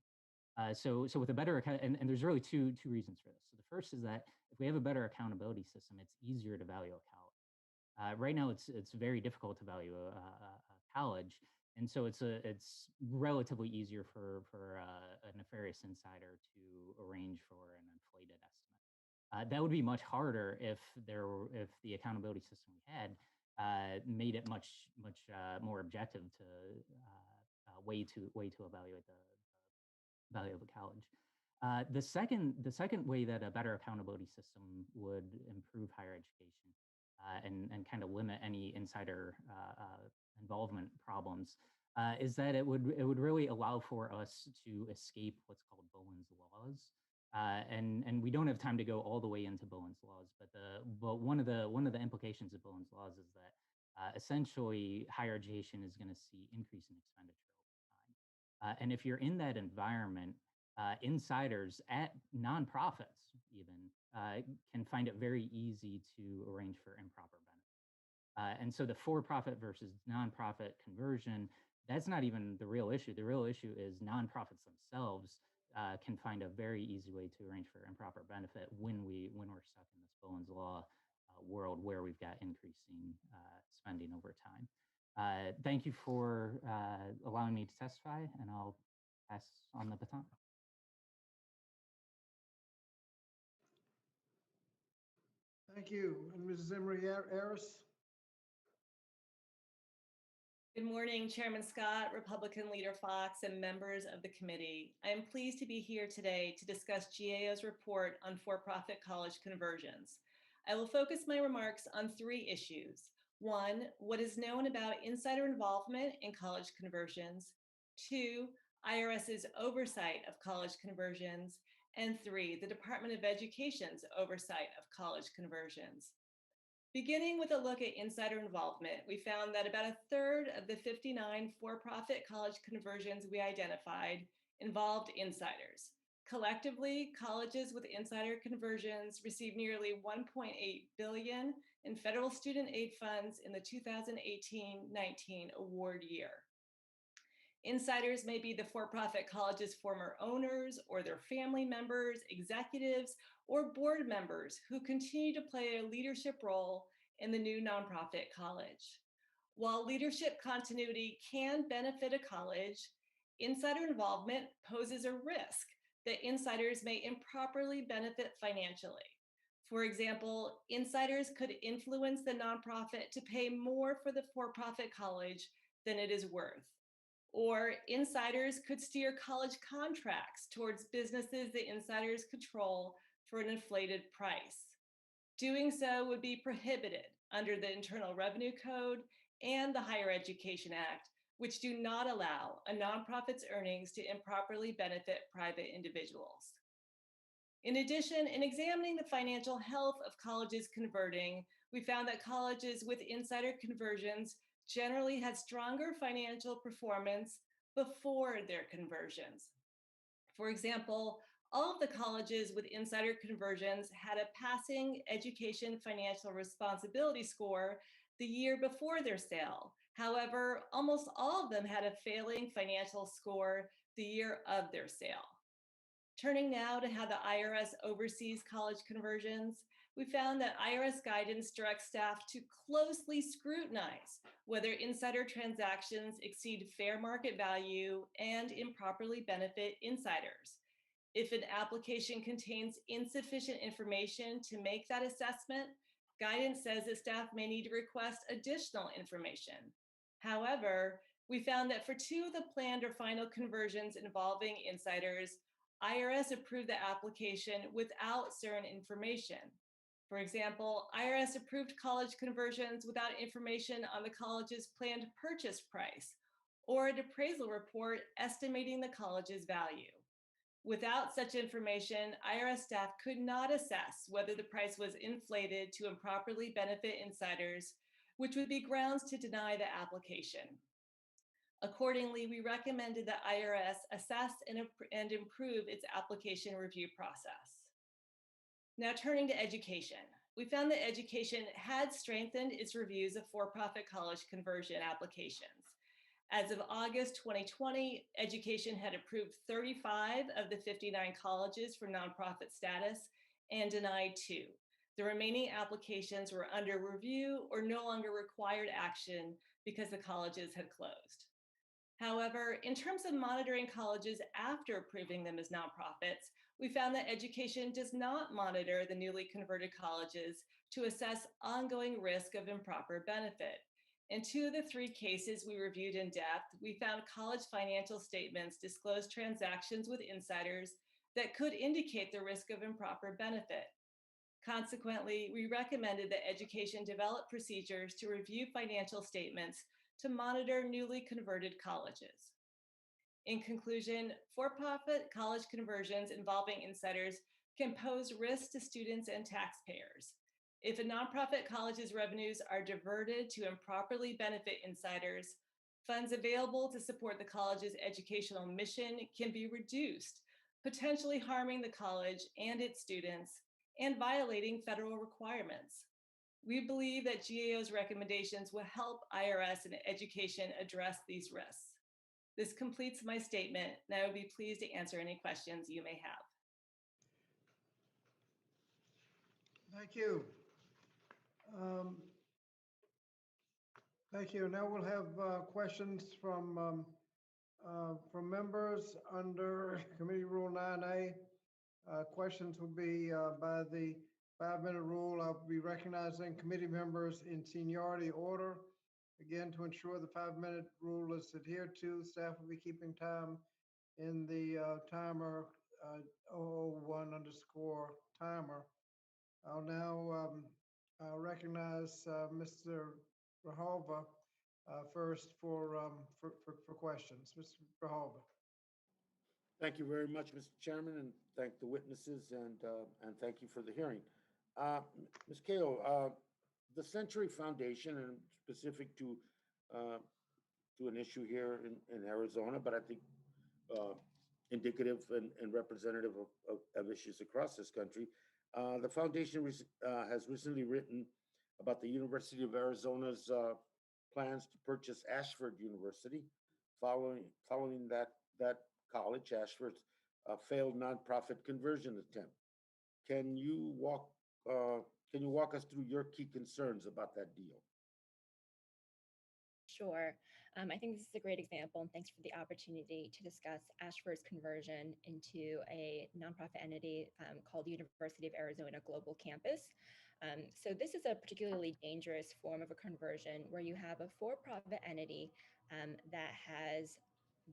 S15: So with a better account, and there's really two reasons for this. So the first is that if we have a better accountability system, it's easier to value a college. Right now, it's very difficult to value a college, and so it's relatively easier for a nefarious insider to arrange for an inflated estimate. That would be much harder if the accountability system we had made it much more objective to way to evaluate the value of a college. The second way that a better accountability system would improve higher education and kind of limit any insider involvement problems is that it would really allow for us to escape what's called Bowen's Laws. And we don't have time to go all the way into Bowen's Laws, but one of the implications of Bowen's Laws is that essentially higher education is going to see increase in expenditure over time. And if you're in that environment, insiders at nonprofits even can find it very easy to arrange for improper benefit. And so the for-profit versus nonprofit conversion, that's not even the real issue. The real issue is nonprofits themselves can find a very easy way to arrange for improper benefit when we're stuck in this Bowen's Law world where we've got increasing spending over time. Thank you for allowing me to testify, and I'll pass on the baton.
S1: Thank you. And Mrs. Emery Harris?
S16: Good morning, Chairman Scott, Republican Leader Fox, and members of the committee. I am pleased to be here today to discuss GAO's report on for-profit college conversions. I will focus my remarks on three issues. One, what is known about insider involvement in college conversions. Two, IRS's oversight of college conversions. And three, the Department of Education's oversight of college conversions. Beginning with a look at insider involvement, we found that about a third of the 59 for-profit college conversions we identified involved insiders. Collectively, colleges with insider conversions received nearly $1.8 billion in federal student aid funds in the 2018-19 award year. Insiders may be the for-profit college's former owners or their family members, executives, or board members who continue to play a leadership role in the new nonprofit college. While leadership continuity can benefit a college, insider involvement poses a risk that insiders may improperly benefit financially. For example, insiders could influence the nonprofit to pay more for the for-profit college than it is worth. Or insiders could steer college contracts towards businesses the insiders control for an inflated price. Doing so would be prohibited under the Internal Revenue Code and the Higher Education Act, which do not allow a nonprofit's earnings to improperly benefit private individuals. In addition, in examining the financial health of colleges converting, we found that colleges with insider conversions generally had stronger financial performance before their conversions. For example, all of the colleges with insider conversions had a passing education financial responsibility score the year before their sale. However, almost all of them had a failing financial score the year of their sale. Turning now to how the IRS oversees college conversions, we found that IRS guidance directs staff to closely scrutinize whether insider transactions exceed fair market value and improperly benefit insiders. If an application contains insufficient information to make that assessment, guidance says that staff may need to request additional information. However, we found that for 2 of the planned or final conversions involving insiders, IRS approved the application without certain information. For example, IRS approved college conversions without information on the college's planned purchase price or an appraisal report estimating the college's value. Without such information, IRS staff could not assess whether the price was inflated to improperly benefit insiders, which would be grounds to deny the application. Accordingly, we recommended that IRS assess and improve its application review process. Now turning to education. We found that education had strengthened its reviews of for-profit college conversion applications. As of August 2020, education had approved 35 of the 59 colleges for nonprofit status and denied 2. The remaining applications were under review or no longer required action because the colleges had closed. However, in terms of monitoring colleges after approving them as nonprofits, we found that education does not monitor the newly converted colleges to assess ongoing risk of improper benefit. In 2 of the 3 cases we reviewed in depth, we found college financial statements disclosed transactions with insiders that could indicate the risk of improper benefit. Consequently, we recommended that education develop procedures to review financial statements to monitor newly converted colleges. In conclusion, for-profit college conversions involving insiders can pose risks to students and taxpayers. If a nonprofit college's revenues are diverted to improperly benefit insiders, funds available to support the college's educational mission can be reduced, potentially harming the college and its students and violating federal requirements. We believe that GAO's recommendations will help IRS and education address these risks. This completes my statement, and I would be pleased to answer any questions you may have.
S1: Thank you. Thank you. Now we'll have questions from members under Committee Rule 9A. Questions will be by the 5-minute rule. I'll be recognizing committee members in seniority order. Again, to ensure the 5-minute rule is adhered to, staff will be keeping time in the timer 001_timer. I'll now recognize Mr. Rahalva first for questions. Mr. Rahalva.
S4: Thank you very much, Mr. Chairman, and thank the witnesses and thank you for the hearing. Ms. Kao, the Century Foundation, and specific to an issue here in Arizona, but I think indicative and representative of issues across this country. The foundation has recently written about the University of Arizona's plans to purchase Ashford University, following that college, Ashford's failed nonprofit conversion attempt. Can you walk us through your key concerns about that deal?
S14: Sure. I think this is a great example, and thanks for the opportunity to discuss Ashford's conversion into a nonprofit entity called University of Arizona Global Campus. So this is a particularly dangerous form of a conversion where you have a for-profit entity that has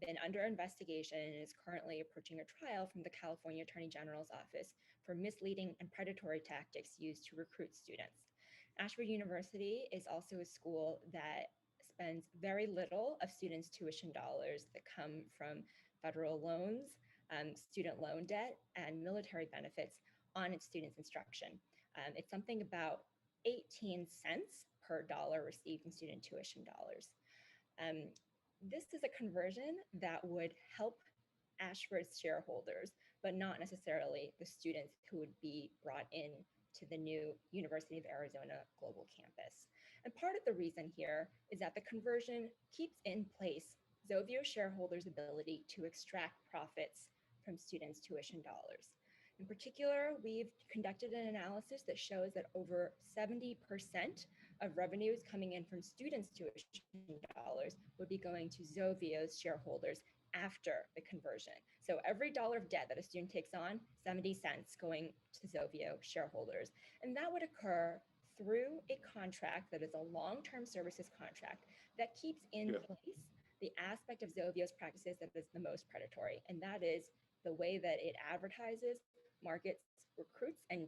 S14: been under investigation and is currently approaching a trial from the California Attorney General's office for misleading and predatory tactics used to recruit students. Ashford University is also a school that spends very little of students' tuition dollars that come from federal loans, student loan debt, and military benefits on its students' instruction. It's something about 18 cents per dollar received in student tuition dollars. This is a conversion that would help Ashford's shareholders, but not necessarily the students who would be brought in to the new University of Arizona Global Campus. And part of the reason here is that the conversion keeps in place Zovio shareholders' ability to extract profits from students' tuition dollars. In particular, we've conducted an analysis that shows that over 70% of revenues coming in from students' tuition dollars would be going to Zovio's shareholders after the conversion. So every dollar of debt that a student takes on, 70 cents going to Zovio shareholders. And that would occur through a contract that is a long-term services contract that keeps in place the aspect of Zovio's practices that is the most predatory. And that is the way that it advertises, markets, recruits, and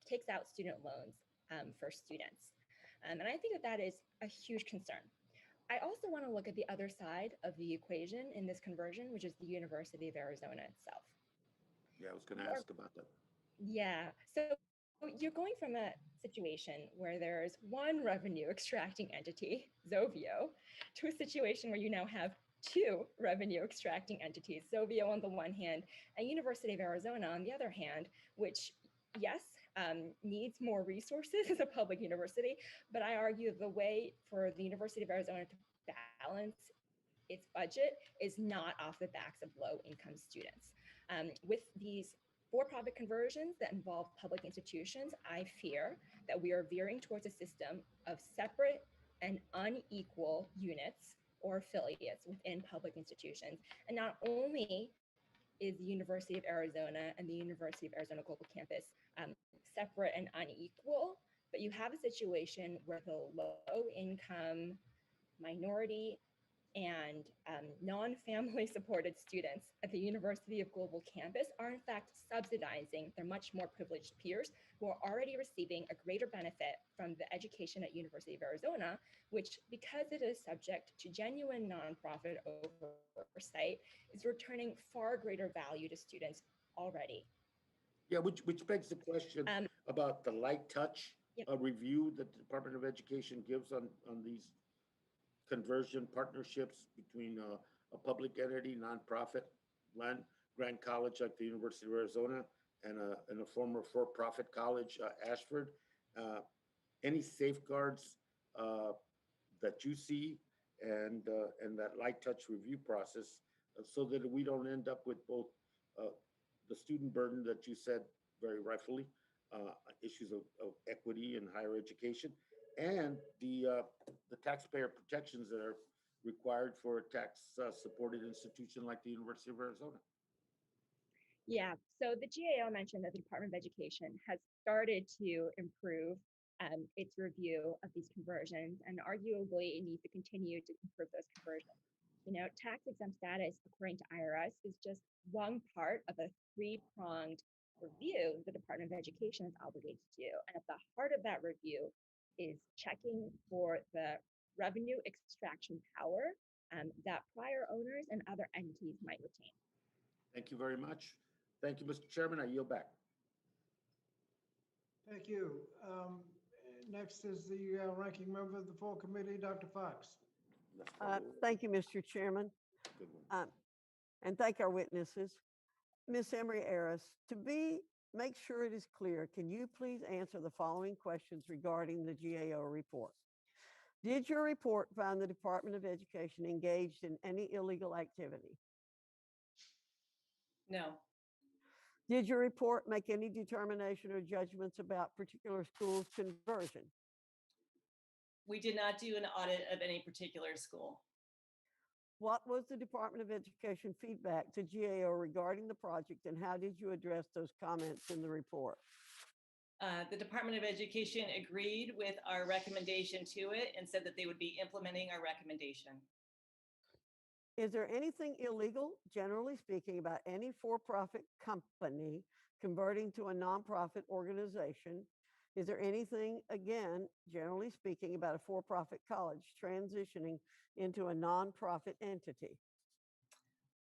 S14: takes out student loans for students. And I think that that is a huge concern. I also want to look at the other side of the equation in this conversion, which is the University of Arizona itself.
S4: Yeah, I was going to ask about that.
S14: Yeah, so you're going from a situation where there's one revenue extracting entity, Zovio, to a situation where you now have two revenue extracting entities, Zovio on the one hand, and University of Arizona on the other hand, which, yes, needs more resources as a public university, but I argue the way for the University of Arizona to balance its budget is not off the backs of low-income students. With these for-profit conversions that involve public institutions, I fear that we are veering towards a system of separate and unequal units or affiliates within public institutions. And not only is the University of Arizona and the University of Arizona Global Campus separate and unequal, but you have a situation where the low-income, minority, and non-family supported students at the University of Global Campus are in fact subsidizing their much more privileged peers who are already receiving a greater benefit from the education at University of Arizona, which, because it is subject to genuine nonprofit oversight, is returning far greater value to students already.
S4: Yeah, which begs the question about the light touch review that the Department of Education gives on these conversion partnerships between a public entity, nonprofit, grant college like the University of Arizona, and a former for-profit college, Ashford. Any safeguards that you see and that light touch review process so that we don't end up with both the student burden that you said very rightfully, issues of equity in higher education, and the taxpayer protections that are required for a tax-supported institution like the University of Arizona.
S14: Yeah, so the GAO mentioned that the Department of Education has started to improve its review of these conversions, and arguably it needs to continue to improve those conversions. You know, tax-exempt status, according to IRS, is just one part of a three-pronged review the Department of Education is obligated to do. And at the heart of that review is checking for the revenue extraction power that prior owners and other entities might retain.
S4: Thank you very much. Thank you, Mr. Chairman. I yield back.
S1: Thank you. Next is the ranking member of the full committee, Dr. Fox.
S2: Thank you, Mr. Chairman.
S4: Good one.
S2: And thank our witnesses. Ms. Emery-Aris, make sure it is clear, can you please answer the following questions regarding the GAO report? Did your report find the Department of Education engaged in any illegal activity?
S16: No.
S2: Did your report make any determination or judgments about particular schools' conversion?
S16: We did not do an audit of any particular school.
S2: What was the Department of Education feedback to GAO regarding the project, and how did you address those comments in the report?
S16: The Department of Education agreed with our recommendation to it and said that they would be implementing our recommendation.
S2: Is there anything illegal, generally speaking, about any for-profit company converting to a nonprofit organization? Is there anything, again, generally speaking, about a for-profit college transitioning into a nonprofit entity?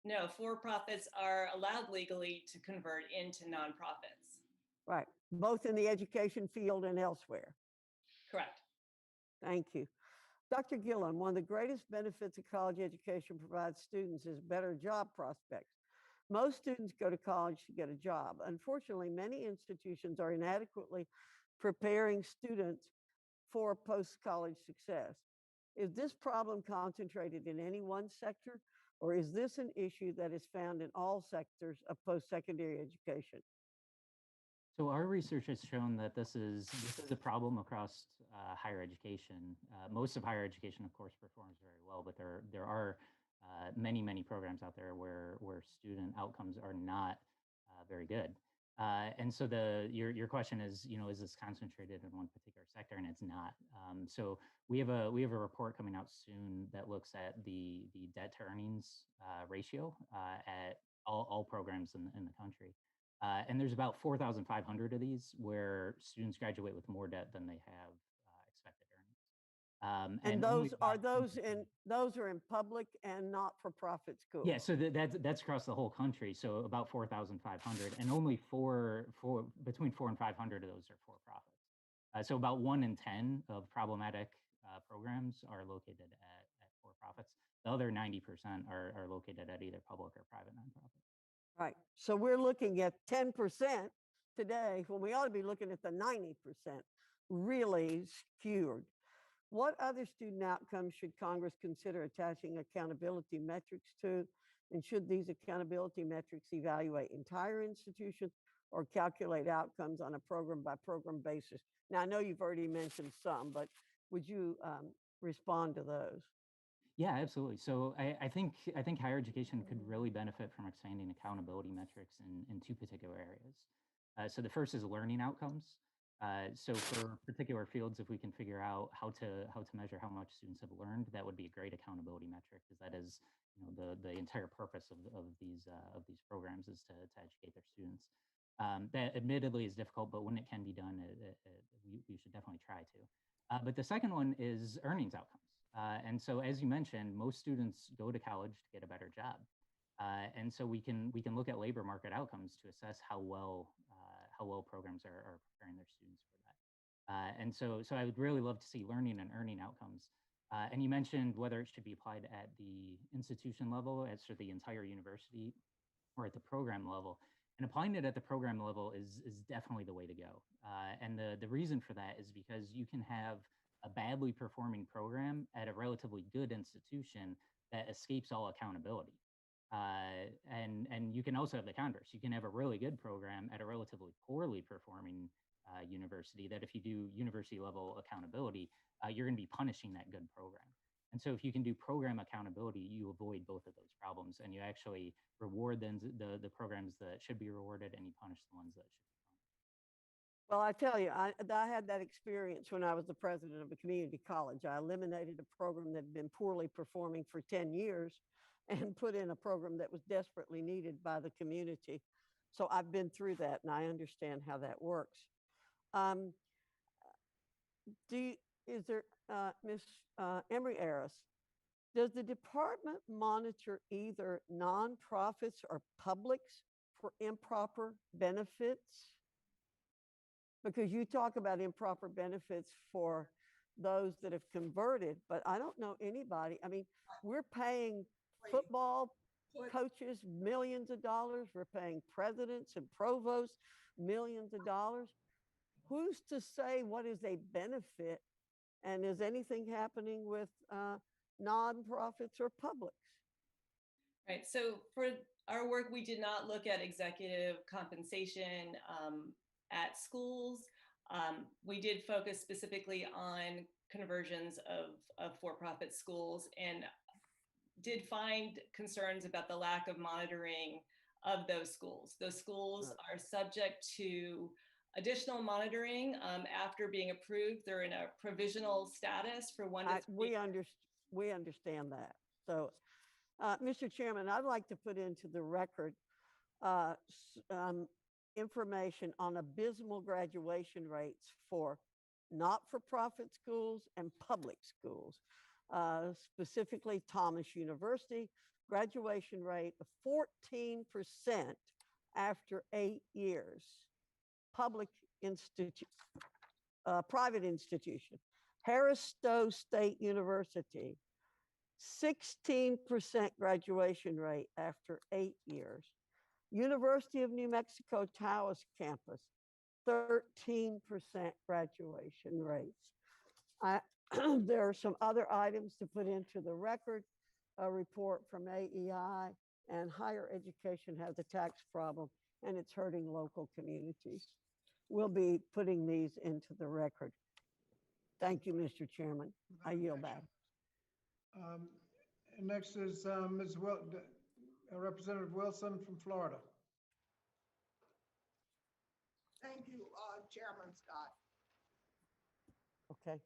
S16: No, for-profits are allowed legally to convert into nonprofits.
S2: Right, both in the education field and elsewhere.
S16: Correct.
S2: Thank you. Dr. Gillen, one of the greatest benefits of college education provides students is better job prospects. Most students go to college to get a job. Unfortunately, many institutions are inadequately preparing students for post-college success. Is this problem concentrated in any one sector, or is this an issue that is found in all sectors of post-secondary education?
S15: So our research has shown that this is a problem across higher education. Most of higher education, of course, performs very well, but there are many programs out there where student outcomes are not very good. And so your question is, is this concentrated in one particular sector? And it's not. So we have a report coming out soon that looks at the debt to earnings ratio at all programs in the country. And there's about 4,500 of these where students graduate with more debt than they have expected earnings.
S2: And those are in public and not-for-profit schools.
S15: Yeah, so that's across the whole country. So about 4,500, and only between 4 and 500 of those are for-profits. So about 1 in 10 of problematic programs are located at for-profits. The other 90% are located at either public or private nonprofits.
S2: Right. So we're looking at 10% today when we ought to be looking at the 90%, really skewed. What other student outcomes should Congress consider attaching accountability metrics to? And should these accountability metrics evaluate entire institutions or calculate outcomes on a program by program basis? Now, I know you've already mentioned some, but would you respond to those?
S15: Yeah, absolutely. So I think higher education could really benefit from expanding accountability metrics in 2 particular areas. So the first is learning outcomes. So for particular fields, if we can figure out how to measure how much students have learned, that would be a great accountability metric, because that is the entire purpose of these programs is to educate their students. That admittedly is difficult, but when it can be done, we should definitely try to. But the second one is earnings outcomes. And so, as you mentioned, most students go to college to get a better job. And so we can look at labor market outcomes to assess how well programs are preparing their students for that. And so I would really love to see learning and earning outcomes. And you mentioned whether it should be applied at the institution level, as for the entire university, or at the program level. And applying it at the program level is definitely the way to go. And the reason for that is because you can have a badly performing program at a relatively good institution that escapes all accountability. And you can also have the converse. You can have a really good program at a relatively poorly performing university that, if you do university level accountability, you're going to be punishing that good program. And so if you can do program accountability, you avoid both of those problems, and you actually reward the programs that should be rewarded, and you punish the ones that should be.
S2: Well, I tell you, I had that experience when I was the president of a community college. I eliminated a program that had been poorly performing for 10 years and put in a program that was desperately needed by the community. So I've been through that, and I understand how that works. Is there, Ms. Emery-Aris, does the department monitor either nonprofits or publics for improper benefits? Because you talk about improper benefits for those that have converted, but I don't know anybody. I mean, we're paying football coaches millions of dollars. We're paying presidents and provosts millions of dollars. Who's to say what is a benefit? And is anything happening with nonprofits or publics?
S16: Right. So for our work, we did not look at executive compensation at schools. We did focus specifically on conversions of for-profit schools, and did find concerns about the lack of monitoring of those schools. Those schools are subject to additional monitoring after being approved. They're in a provisional status for 1 to 3.
S2: We understand that. So, Mr. Chairman, I'd like to put into the record information on abysmal graduation rates for not-for-profit schools and public schools. Specifically Thomas University, graduation rate of 14% after 8 years. Private institution. Harris Stowe State University, 16% graduation rate after 8 years. University of New Mexico Taos campus, 13% graduation rates. There are some other items to put into the record. A report from AEI, and higher education has a tax problem and it's hurting local communities. We'll be putting these into the record. Thank you, Mr. Chairman. I yield back.
S1: Next is Representative Wilson from Florida.
S6: Thank you, Chairman Scott.
S2: Okay.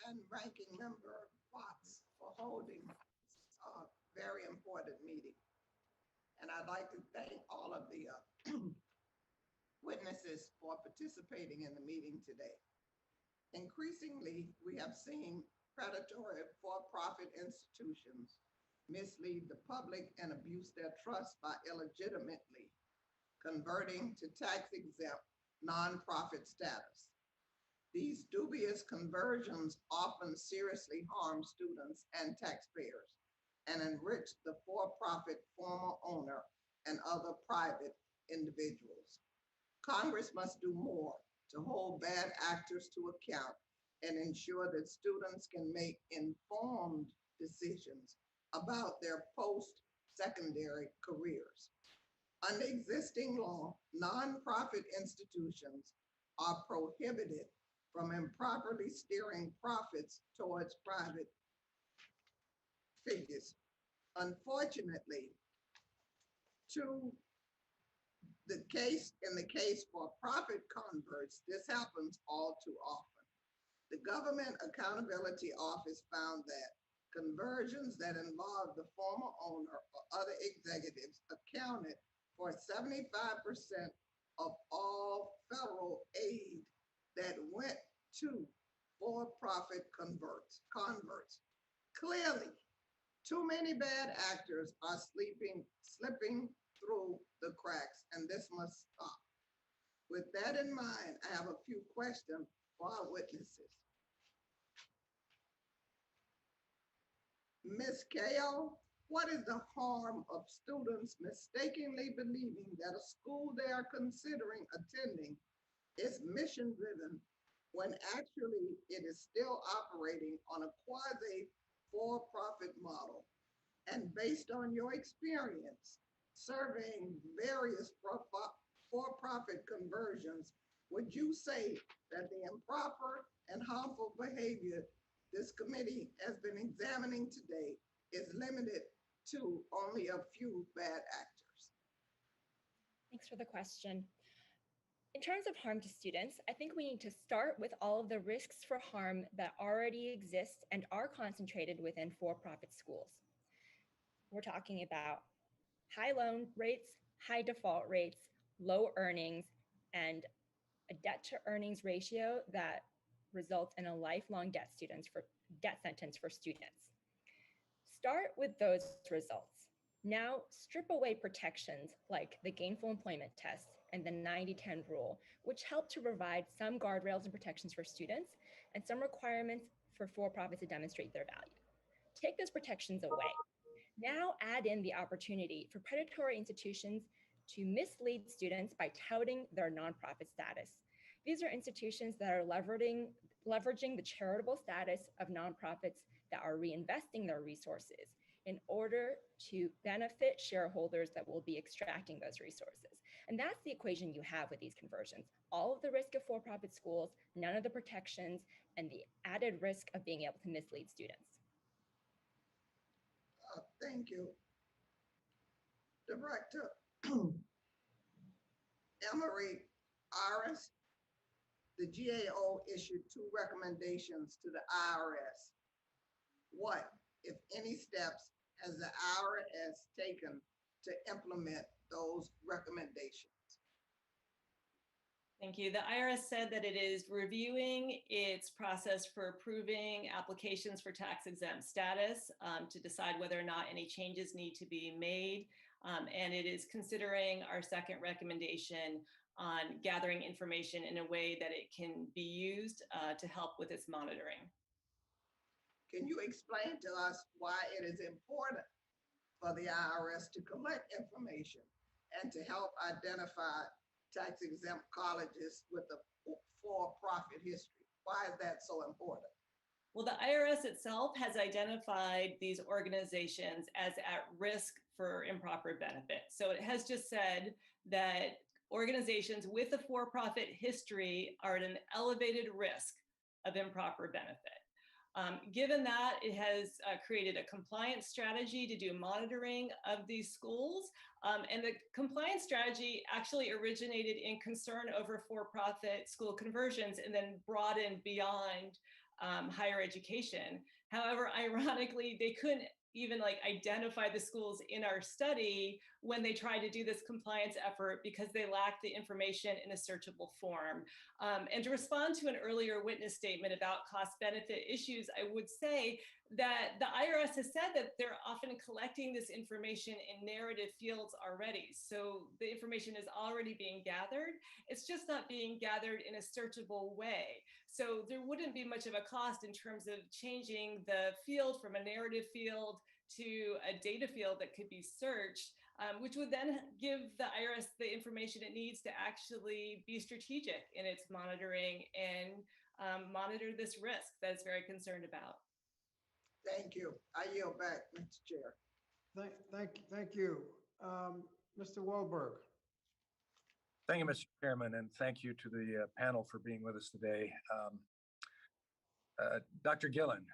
S6: And Ranking Member Fox for holding a very important meeting. And I'd like to thank all of the witnesses for participating in the meeting today. Increasingly, we have seen predatory for-profit institutions mislead the public and abuse their trust by illegitimately converting to tax-exempt nonprofit status. These dubious conversions often seriously harm students and taxpayers and enrich the for-profit former owner and other private individuals. Congress must do more to hold bad actors to account and ensure that students can make informed decisions about their post-secondary careers. Under existing law, nonprofit institutions are prohibited from improperly steering profits towards private figures. Unfortunately, in the case for profit converts, this happens all too often. The Government Accountability Office found that conversions that involve the former owner or other executives accounted for 75% of all federal aid that went to for-profit converts. Clearly, too many bad actors are slipping through the cracks, and this must stop. With that in mind, I have a few questions for our witnesses. Ms. Kao, what is the harm of students mistakenly believing that a school they are considering attending is mission-driven when actually it is still operating on a quasi for-profit model? And based on your experience surveying various for-profit conversions, would you say that the improper and harmful behavior this committee has been examining today is limited to only a few bad actors?
S14: Thanks for the question. In terms of harm to students, I think we need to start with all of the risks for harm that already exist and are concentrated within for-profit schools. We're talking about high loan rates, high default rates, low earnings, and a debt to earnings ratio that results in a lifelong debt sentence for students. Start with those results. Now strip away protections like the gainful employment test and the 90-10 rule, which help to provide some guardrails and protections for students and some requirements for for-profits to demonstrate their value. Take those protections away. Now add in the opportunity for predatory institutions to mislead students by touting their nonprofit status. These are institutions that are leveraging the charitable status of nonprofits that are reinvesting their resources in order to benefit shareholders that will be extracting those resources. And that's the equation you have with these conversions. All of the risk of for-profit schools, none of the protections, and the added risk of being able to mislead students.
S6: Thank you. Director Emery Iris, the GAO issued 2 recommendations to the IRS. What, if any, steps has the IRS taken to implement those recommendations?
S16: Thank you. The IRS said that it is reviewing its process for approving applications for tax exempt status to decide whether or not any changes need to be made. And it is considering our second recommendation on gathering information in a way that it can be used to help with its monitoring.
S6: Can you explain to us why it is important for the IRS to collect information and to help identify tax exempt colleges with a for-profit history? Why is that so important?
S16: Well, the IRS itself has identified these organizations as at risk for improper benefit. So it has just said that organizations with a for-profit history are at an elevated risk of improper benefit. Given that, it has created a compliance strategy to do monitoring of these schools. And the compliance strategy actually originated in concern over for-profit school conversions and then broadened beyond higher education. However, ironically, they couldn't even identify the schools in our study when they tried to do this compliance effort because they lacked the information in a searchable form. And to respond to an earlier witness statement about cost benefit issues, I would say that the IRS has said that they're often collecting this information in narrative fields already. So the information is already being gathered. It's just not being gathered in a searchable way. So there wouldn't be much of a cost in terms of changing the field from a narrative field to a data field that could be searched, which would then give the IRS the information it needs to actually be strategic in its monitoring and monitor this risk that it's very concerned about.
S6: Thank you. I yield back, Mr. Chair.
S1: Thank you. Mr. Wahlberg.
S17: Thank you, Mr. Chairman, and thank you to the panel for being with us today. Dr. Gillen,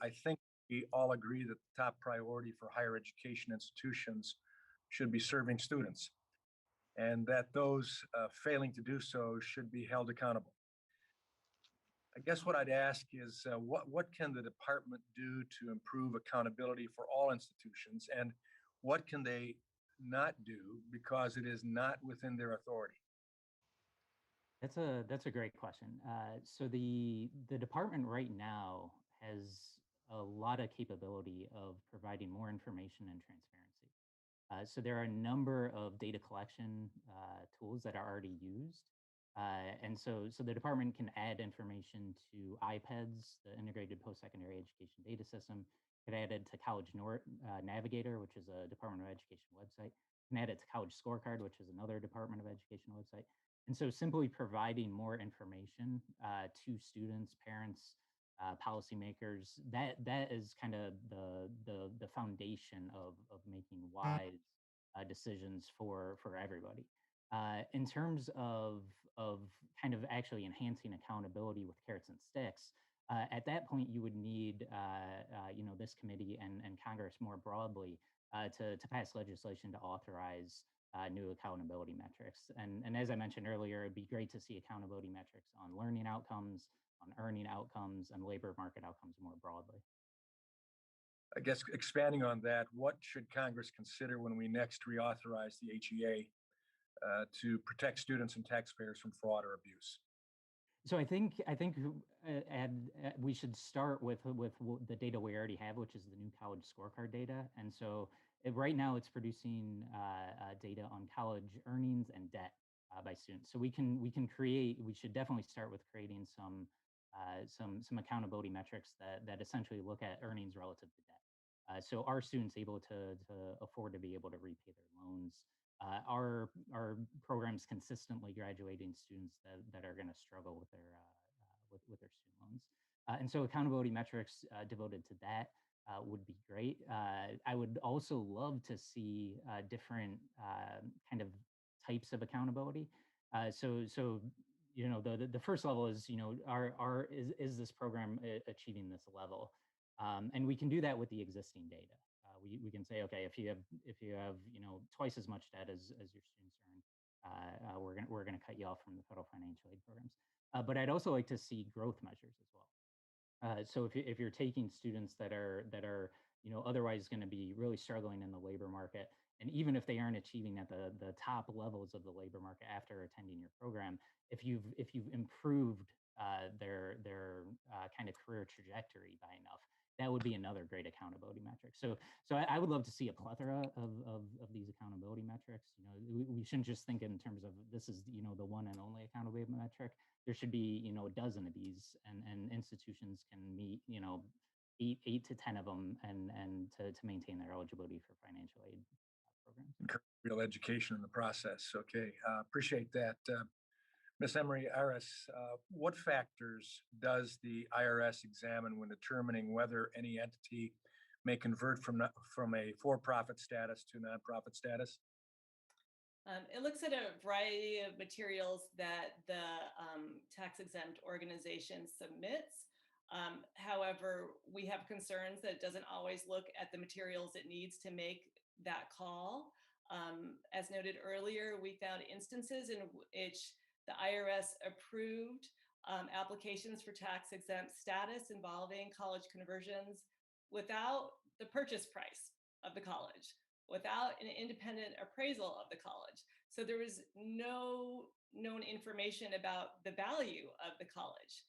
S17: I think we all agree that the top priority for higher education institutions should be serving students, and that those failing to do so should be held accountable. I guess what I'd ask is what can the department do to improve accountability for all institutions, and what can they not do because it is not within their authority?
S15: That's a great question. So the department right now has a lot of capability of providing more information and transparency. So there are a number of data collection tools that are already used. And so the department can add information to iPads, the Integrated Post-Secondary Education Data System, can add it to College Navigator, which is a Department of Education website, can add it to College Scorecard, which is another Department of Education website. And so simply providing more information to students, parents, policymakers, that is kind of the foundation of making wise decisions for everybody. In terms of kind of actually enhancing accountability with carrots and sticks, at that point you would need this committee and Congress more broadly to pass legislation to authorize new accountability metrics. And as I mentioned earlier, it'd be great to see accountability metrics on learning outcomes, on earning outcomes, and labor market outcomes more broadly.
S17: I guess expanding on that, what should Congress consider when we next reauthorize the HEA to protect students and taxpayers from fraud or abuse?
S15: So I think we should start with the data we already have, which is the new college scorecard data. And so right now it's producing data on college earnings and debt by students. So we should definitely start with creating some accountability metrics that essentially look at earnings relative to debt. So are students able to afford to be able to repay their loans? Are programs consistently graduating students that are going to struggle with their student loans? And so accountability metrics devoted to that would be great. I would also love to see different kind of types of accountability. So the first level is is this program achieving this level? And we can do that with the existing data. We can say, okay, if you have twice as much debt as your students earn, we're gonna cut you off from the federal financial aid programs. But I'd also like to see growth measures as well. So if you're taking students that are otherwise going to be really struggling in the labor market, and even if they aren't achieving at the top levels of the labor market after attending your program, if you've improved their kind of career trajectory by enough, that would be another great accountability metric. So I would love to see a plethora of these accountability metrics. We shouldn't just think in terms of this is the one and only accountability metric. There should be a dozen of these, and institutions can meet eight to 10 of them, and to maintain their eligibility for financial aid programs.
S17: Real education in the process. Okay, appreciate that. Ms. Emery Iris, what factors does the IRS examine when determining whether any entity may convert from a for-profit status to nonprofit status?
S16: It looks at a variety of materials that the tax-exempt organization submits. However, we have concerns that it doesn't always look at the materials it needs to make that call. As noted earlier, we found instances in which the IRS approved applications for tax-exempt status involving college conversions without the purchase price of the college, without an independent appraisal of the college. So there was no known information about the value of the college.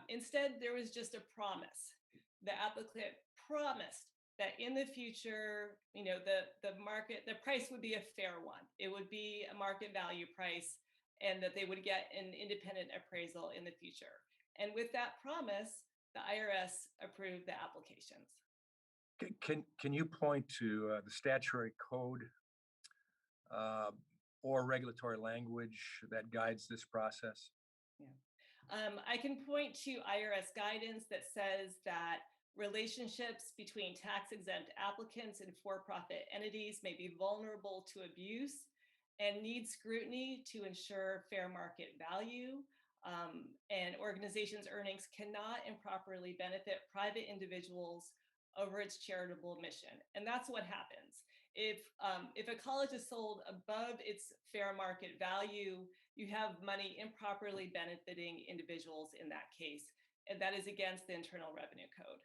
S16: Instead, there was just a promise. The applicant promised that in the future, the price would be a fair one. It would be a market value price, and that they would get an independent appraisal in the future. And with that promise, the IRS approved the applications.
S17: Can you point to the statutory code or regulatory language that guides this process?
S16: Yeah. I can point to IRS guidance that says that relationships between tax-exempt applicants and for-profit entities may be vulnerable to abuse and need scrutiny to ensure fair market value. And organizations' earnings cannot improperly benefit private individuals over its charitable mission. And that's what happens. If a college is sold above its fair market value, you have money improperly benefiting individuals in that case. And that is against the Internal Revenue Code.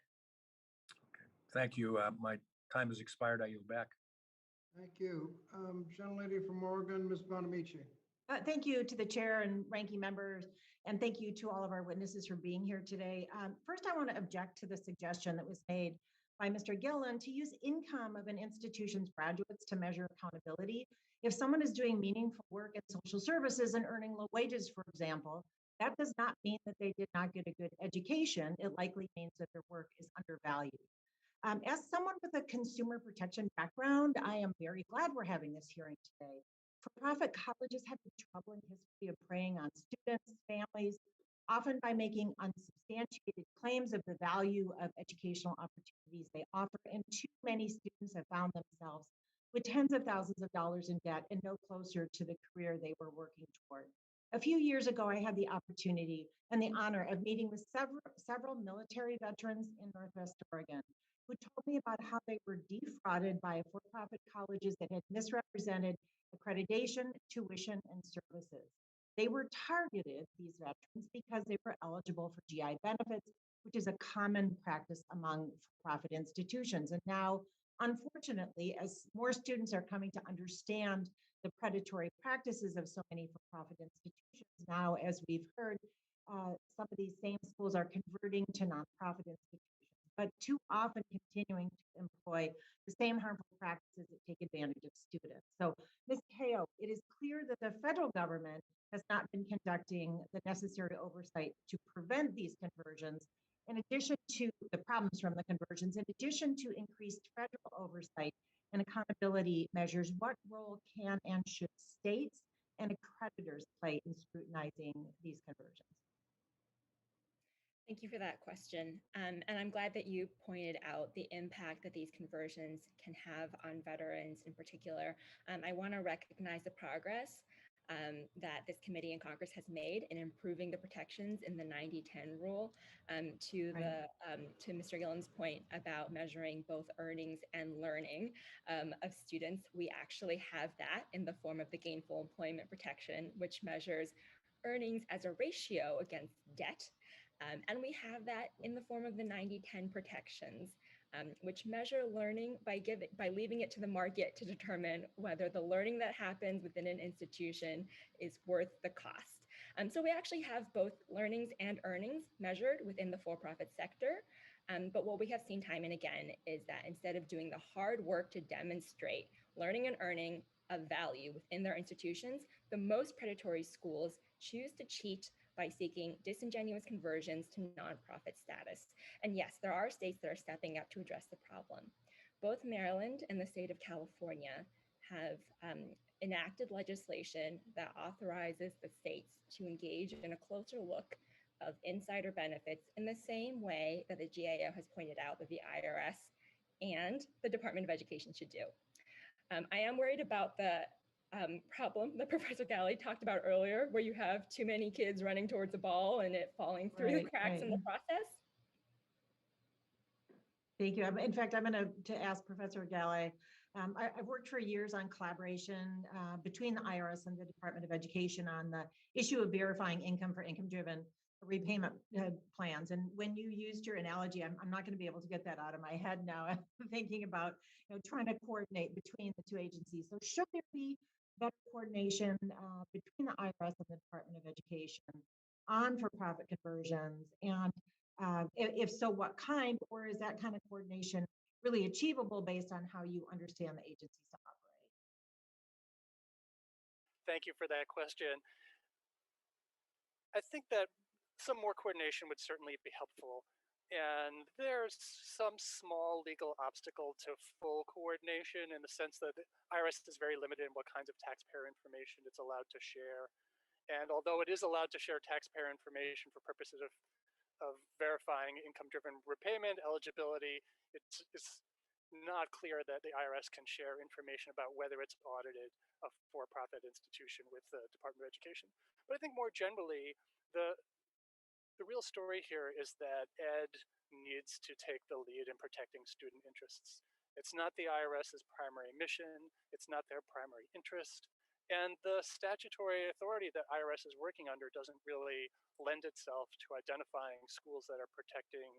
S17: Okay, thank you. My time has expired. I yield back.
S1: Thank you. Gentlelady from Oregon, Ms. Bonamici.
S7: Thank you to the chair and ranking members, and thank you to all of our witnesses for being here today. First, I want to object to the suggestion that was made by Mr. Gillen to use income of an institution's graduates to measure accountability. If someone is doing meaningful work in social services and earning low wages, for example, that does not mean that they did not get a good education. It likely means that their work is undervalued. As someone with a consumer protection background, I am very glad we're having this hearing today. For-profit colleges have a troubling history of preying on students, families, often by making unsubstantiated claims of the value of educational opportunities they offer, and too many students have found themselves with tens of thousands of dollars in debt and no closer to the career they were working toward. A few years ago, I had the opportunity and the honor of meeting with several military veterans in Northwest Oregon who told me about how they were defrauded by for-profit colleges that had misrepresented accreditation, tuition, and services. They were targeted, these veterans, because they were eligible for GI benefits, which is a common practice among for-profit institutions. And now, unfortunately, as more students are coming to understand the predatory practices of so many for-profit institutions, now, as we've heard, some of these same schools are converting to nonprofit institutions, but too often continuing to employ the same harmful practices that take advantage of students. So, Ms. Kao, it is clear that the federal government has not been conducting the necessary oversight to prevent these conversions. In addition to the problems from the conversions, in addition to increased federal oversight and accountability measures, what role can and should states and accreditors play in scrutinizing these conversions?
S14: Thank you for that question. And I'm glad that you pointed out the impact that these conversions can have on veterans in particular. I want to recognize the progress that this committee in Congress has made in improving the protections in the 90-10 rule. To Mr. Gillen's point about measuring both earnings and learning of students, we actually have that in the form of the gainful employment protection, which measures earnings as a ratio against debt. And we have that in the form of the 90-10 protections, which measure learning by leaving it to the market to determine whether the learning that happens within an institution is worth the cost. So we actually have both learnings and earnings measured within the for-profit sector. But what we have seen time and again is that instead of doing the hard work to demonstrate learning and earning of value within their institutions, the most predatory schools choose to cheat by seeking disingenuous conversions to nonprofit status. And yes, there are states that are stepping up to address the problem. Both Maryland and the state of California have enacted legislation that authorizes the states to engage in a closer look of insider benefits in the same way that the GAO has pointed out that the IRS and the Department of Education should do. I am worried about the problem that Professor Galley talked about earlier, where you have too many kids running towards a ball and it falling through the cracks in the process.
S7: Thank you. In fact, I'm going to ask Professor Galley. I've worked for years on collaboration between the IRS and the Department of Education on the issue of verifying income for income-driven repayment plans. And when you used your analogy, I'm not going to be able to get that out of my head now. I'm thinking about trying to coordinate between the two agencies. So should there be better coordination between the IRS and the Department of Education on for-profit conversions? And if so, what kind? Or is that kind of coordination really achievable based on how you understand the agencies to operate?
S5: Thank you for that question. I think that some more coordination would certainly be helpful. And there's some small legal obstacle to full coordination in the sense that the IRS is very limited in what kinds of taxpayer information it's allowed to share. And although it is allowed to share taxpayer information for purposes of verifying income-driven repayment eligibility, it's not clear that the IRS can share information about whether it's audited a for-profit institution with the Department of Education. But I think more generally, the real story here is that Ed needs to take the lead in protecting student interests. It's not the IRS's primary mission, it's not their primary interest, and the statutory authority that IRS is working under doesn't really lend itself to identifying schools that are protecting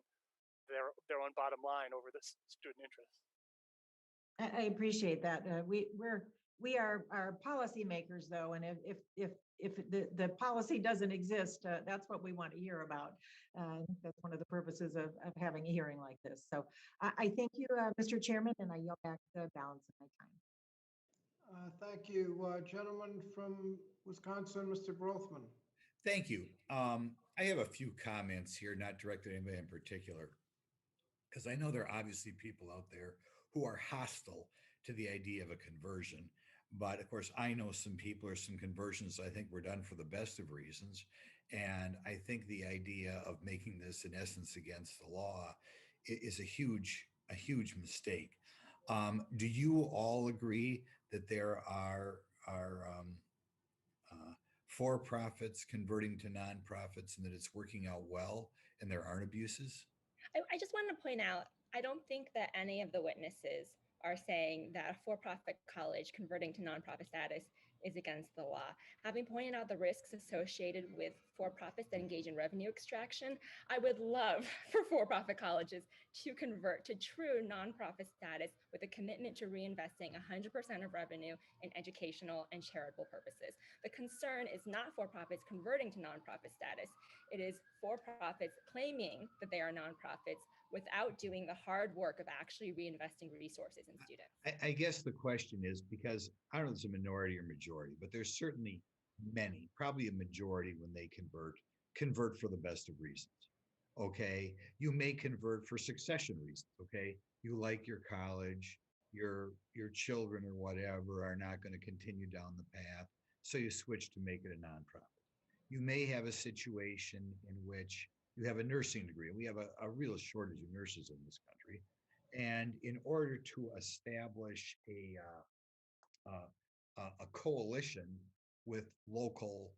S5: their own bottom line over the student interest.
S7: I appreciate that. We are policymakers, though, and if the policy doesn't exist, that's what we want to hear about. That's one of the purposes of having a hearing like this. So I thank you, Mr. Chairman, and I yield back the balance of my time.
S1: Thank you, gentleman from Wisconsin, Mr. Brothman.
S11: Thank you. I have a few comments here, not directed at anybody in particular, because I know there are obviously people out there who are hostile to the idea of a conversion. But of course, I know some people or some conversions I think were done for the best of reasons. And I think the idea of making this in essence against the law is a huge mistake. Do you all agree that there are for-profits converting to nonprofits and that it's working out well and there aren't abuses?
S14: I just wanted to point out, I don't think that any of the witnesses are saying that a for-profit college converting to nonprofit status is against the law. Having pointed out the risks associated with for-profits that engage in revenue extraction, I would love for for-profit colleges to convert to true nonprofit status with a commitment to reinvesting 100% of revenue in educational and charitable purposes. The concern is not for-profits converting to nonprofit status. It is for-profits claiming that they are nonprofits without doing the hard work of actually reinvesting resources in students.
S11: I guess the question is, because I don't know if it's a minority or majority, but there's certainly many, probably a majority when they convert for the best of reasons. Okay. You may convert for succession reasons. Okay. You like your college, your children or whatever are not going to continue down the path. So you switch to make it a nonprofit. You may have a situation in which you have a nursing degree. We have a real shortage of nurses in this country. And in order to establish a coalition with local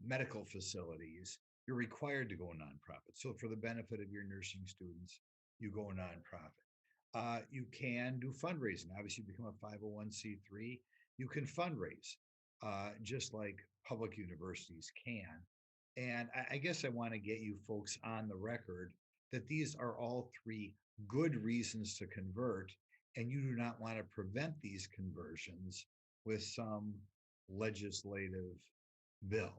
S11: medical facilities, you're required to go nonprofit. So for the benefit of your nursing students, you go nonprofit. You can do fundraising. Obviously, you become a 501c3. You can fundraise, just like public universities can. And I guess I want to get you folks on the record that these are all three good reasons to convert, and you do not want to prevent these conversions with some legislative bill.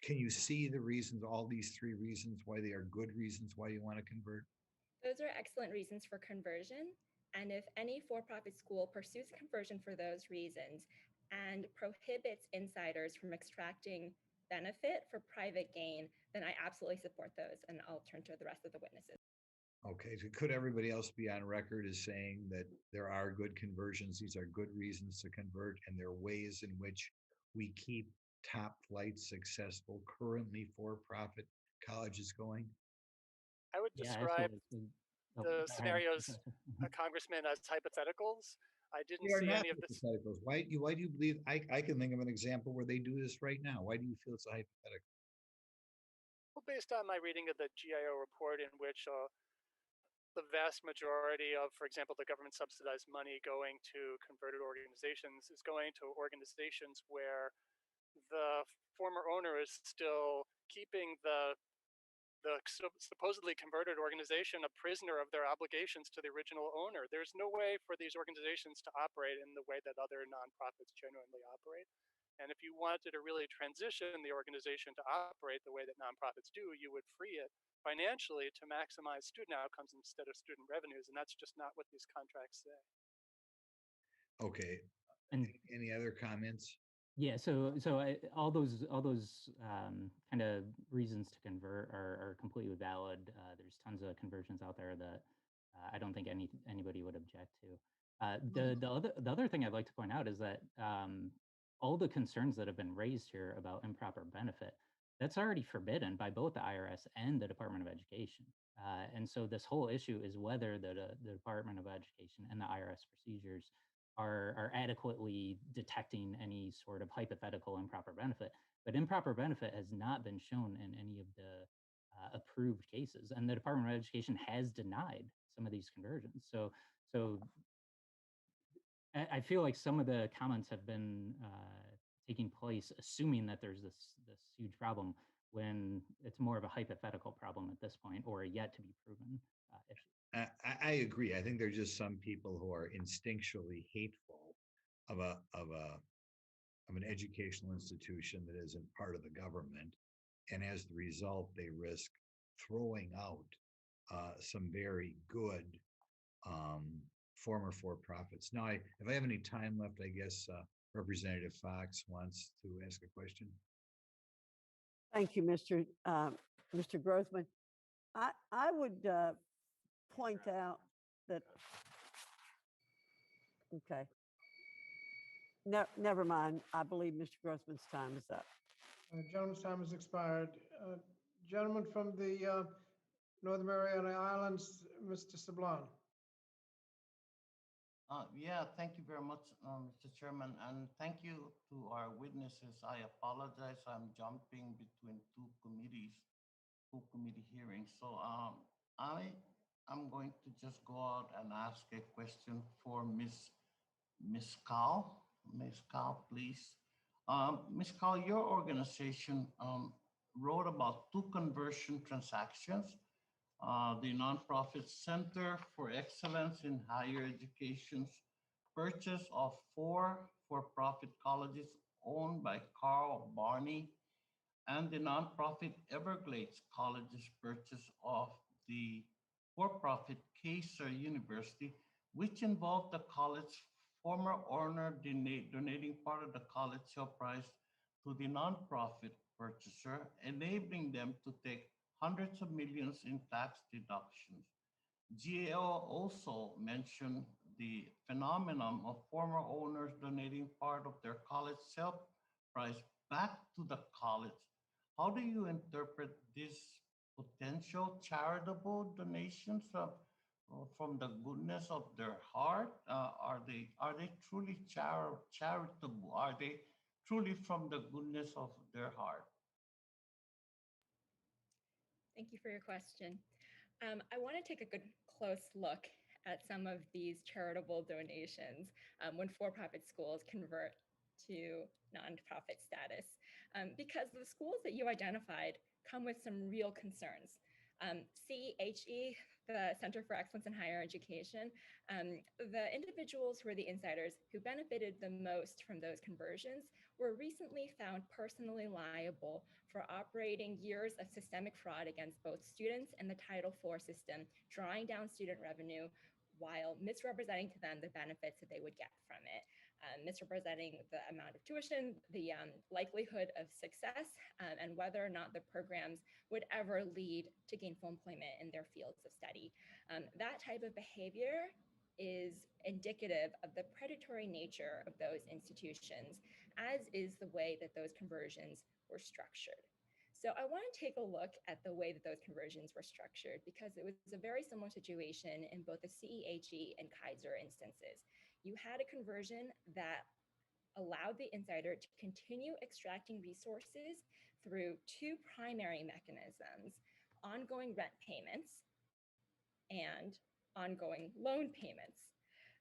S11: Can you see the reasons, all these three reasons, why they are good reasons why you want to convert?
S14: Those are excellent reasons for conversion. And if any for-profit school pursues conversion for those reasons and prohibits insiders from extracting benefit for private gain, then I absolutely support those. And I'll turn to the rest of the witnesses.
S11: Okay, so could everybody else be on record as saying that there are good conversions? These are good reasons to convert, and there are ways in which we keep top flight successful currently for-profit colleges going?
S5: I would
S15: Yeah,
S5: describe
S15: absolutely.
S5: the
S15: Go ahead,
S5: scenarios,
S15: Professor.
S5: Congressman, as hypotheticals. I didn't
S11: They are
S5: see
S11: not
S5: any of this.
S11: hypotheticals. Why do you believe, I can think of an example where they do this right now. Why do you feel it's a hypothetical?
S5: Well, based on my reading of the GIO report, in which the vast majority of, for example, the government subsidized money going to converted organizations is going to organizations where the former owner is still keeping the supposedly converted organization a prisoner of their obligations to the original owner. There's no way for these organizations to operate in the way that other nonprofits genuinely operate. And if you wanted to really transition the organization to operate the way that nonprofits do, you would free it financially to maximize student outcomes instead of student revenues. And that's just not what these contracts say.
S11: Okay,
S15: And
S11: any other comments?
S15: yeah, all those kind of reasons to convert are completely valid. There's tons of conversions out there that I don't think anybody would object to. The other thing I'd like to point out is that all the concerns that have been raised here about improper benefit, that's already forbidden by both the IRS and the Department of Education. And so this whole issue is whether the Department of Education and the IRS procedures are adequately detecting any sort of hypothetical improper benefit. But improper benefit has not been shown in any of the approved cases. And the Department of Education has denied some of these conversions. So I feel like some of the comments have been taking place assuming that there's this huge problem when it's more of a hypothetical problem at this point, or a yet to be proven issue.
S11: I agree. I think there's just some people who are instinctually hateful of an educational institution that isn't part of the government, and as the result, they risk throwing out some very good former for-profits. Now, if I have any time left, I guess Representative Fox wants to ask a question.
S2: Thank you, Mr. Grothman. I would point out that, okay. No, never mind. I believe Mr. Grothman's time is up.
S1: Gentleman's time has expired. Gentleman from the Northern Mariana Islands, Mr. Sablon.
S18: Yeah, thank you very much, Mr. Chairman, and thank you to our witnesses. I apologize, I'm jumping between two committee hearings. So I am going to just go out and ask a question for Ms. Cow. Ms. Cow, please. Ms. Cow, your organization wrote about two conversion transactions. The Nonprofit Center for Excellence in Higher Education's purchase of 4 for-profit colleges owned by Carl Barney, and the nonprofit Everglades College's purchase of the for-profit Kaiser University, which involved the college's former owner donating part of the college sale price to the nonprofit purchaser, enabling them to take hundreds of millions in tax deductions. GAO also mentioned the phenomenon of former owners donating part of their college sale price back to the college. How do you interpret these potential charitable donations from the goodness of their heart? Are they truly charitable? Are they truly from the goodness of their heart?
S14: Thank you for your question. I want to take a good close look at some of these charitable donations when for-profit schools convert to nonprofit status, because the schools that you identified come with some real concerns. CEHE, the Center for Excellence in Higher Education, the individuals who are the insiders who benefited the most from those conversions were recently found personally liable for operating years of systemic fraud against both students and the Title IV system, drawing down student revenue while misrepresenting to them the benefits that they would get from it. Misrepresenting the amount of tuition, the likelihood of success, and whether or not the programs would ever lead to gainful employment in their fields of study. That type of behavior is indicative of the predatory nature of those institutions, as is the way that those conversions were structured. So I want to take a look at the way that those conversions were structured, because it was a very similar situation in both the CEHE and Kaiser instances. You had a conversion that allowed the insider to continue extracting resources through two primary mechanisms: ongoing rent payments and ongoing loan payments.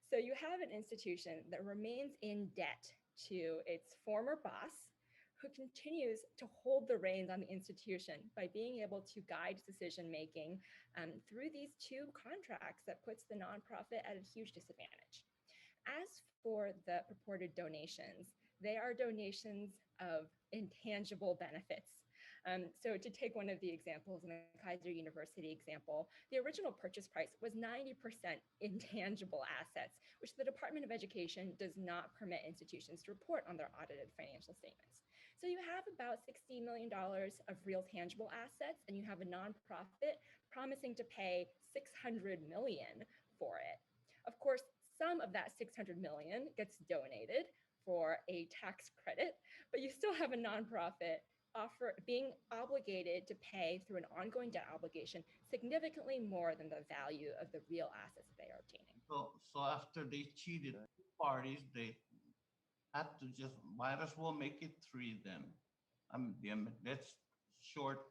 S14: So you have an institution that remains in debt to its former boss, who continues to hold the reins on the institution by being able to guide decision-making through these two contracts that puts the nonprofit at a huge disadvantage. As for the purported donations, they are donations of intangible benefits. So to take one of the examples in the Kaiser University example, the original purchase price was 90% intangible assets, which the Department of Education does not permit institutions to report on their audited financial statements. So you have about $60 million of real tangible assets, and you have a nonprofit promising to pay $600 million for it. Of course, some of that $600 million gets donated for a tax credit, but you still have a nonprofit being obligated to pay through an ongoing debt obligation significantly more than the value of the real assets that they are obtaining.
S18: So after they cheated two parties, they had to just might as well make it three then. Let's short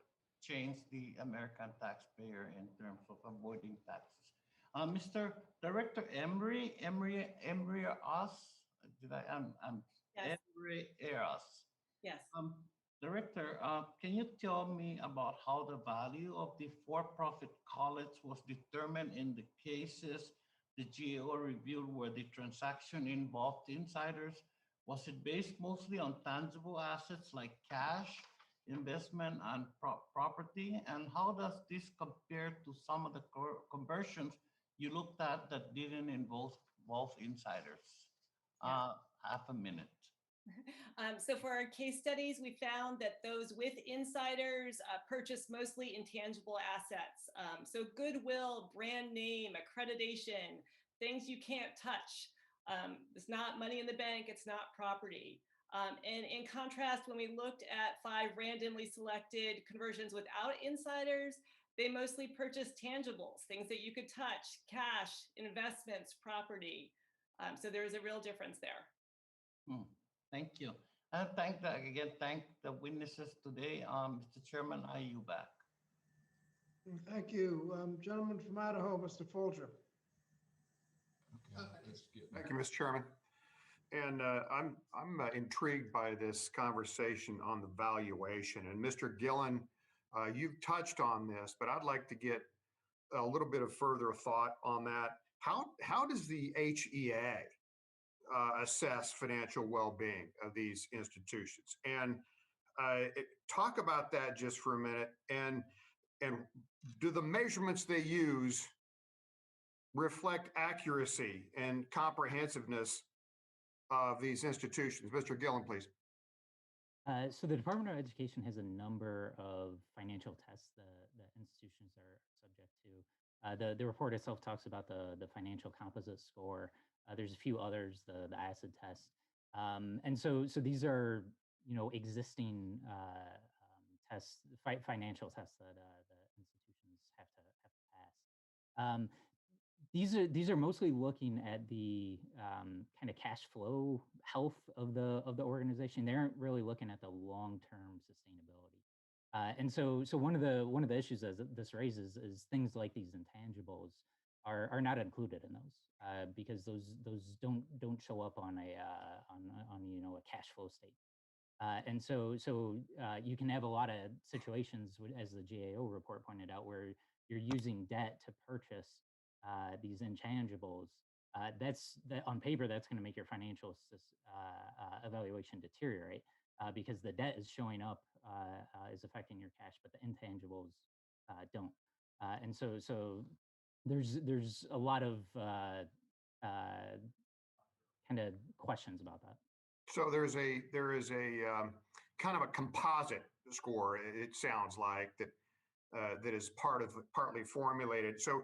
S18: change the American taxpayer in terms of avoiding taxes. Mr. Director Emery Us,
S16: Yes.
S18: Emery Eras.
S16: Yes.
S18: Director, can you tell me about how the value of the for-profit college was determined in the cases the GAO reviewed where the transaction involved insiders? Was it based mostly on tangible assets like cash, investment, and property? And how does this compare to some of the conversions you looked at that didn't involve insiders? Half a minute.
S16: So for our case studies, we found that those with insiders purchased mostly intangible assets. So goodwill, brand name, accreditation, things you can't touch. It's not money in the bank, it's not property. And in contrast, when we looked at 5 randomly selected conversions without insiders, they mostly purchased tangibles, things that you could touch, cash, investments, property. So there is a real difference there.
S18: Thank you. And thank the witnesses today. Mr. Chairman, I yield back.
S1: Thank you. Gentleman from Idaho, Mr. Folger.
S8: Thank you, Mr. Chairman. And I'm intrigued by this conversation on the valuation. And Mr. Gillen, you've touched on this, but I'd like to get a little bit of further thought on that. How does the HEA assess financial well-being of these institutions? And talk about that just for a minute. And do the measurements they use reflect accuracy and comprehensiveness of these institutions? Mr. Gillen, please.
S15: So the Department of Education has a number of financial tests that institutions are subject to. The report itself talks about the financial composite score. There's a few others, the acid test. And so these are, existing tests, financial tests that institutions have to pass. these are mostly looking at the kind of cash flow health of the organization. They aren't really looking at the long-term sustainability. And so one of the issues that this raises is things like these intangibles are not included in those because those don't show up on a a cash flow statement. And so you can have a lot of situations, as the GAO report pointed out, where you're using debt to purchase these intangibles. That on paper, that's going to make your financial evaluation deteriorate because the debt is showing up, is affecting your cash, but the intangibles don't. And so there's a lot of kind of questions about that.
S8: So there is a kind of a composite score. It sounds like that is partly formulated. So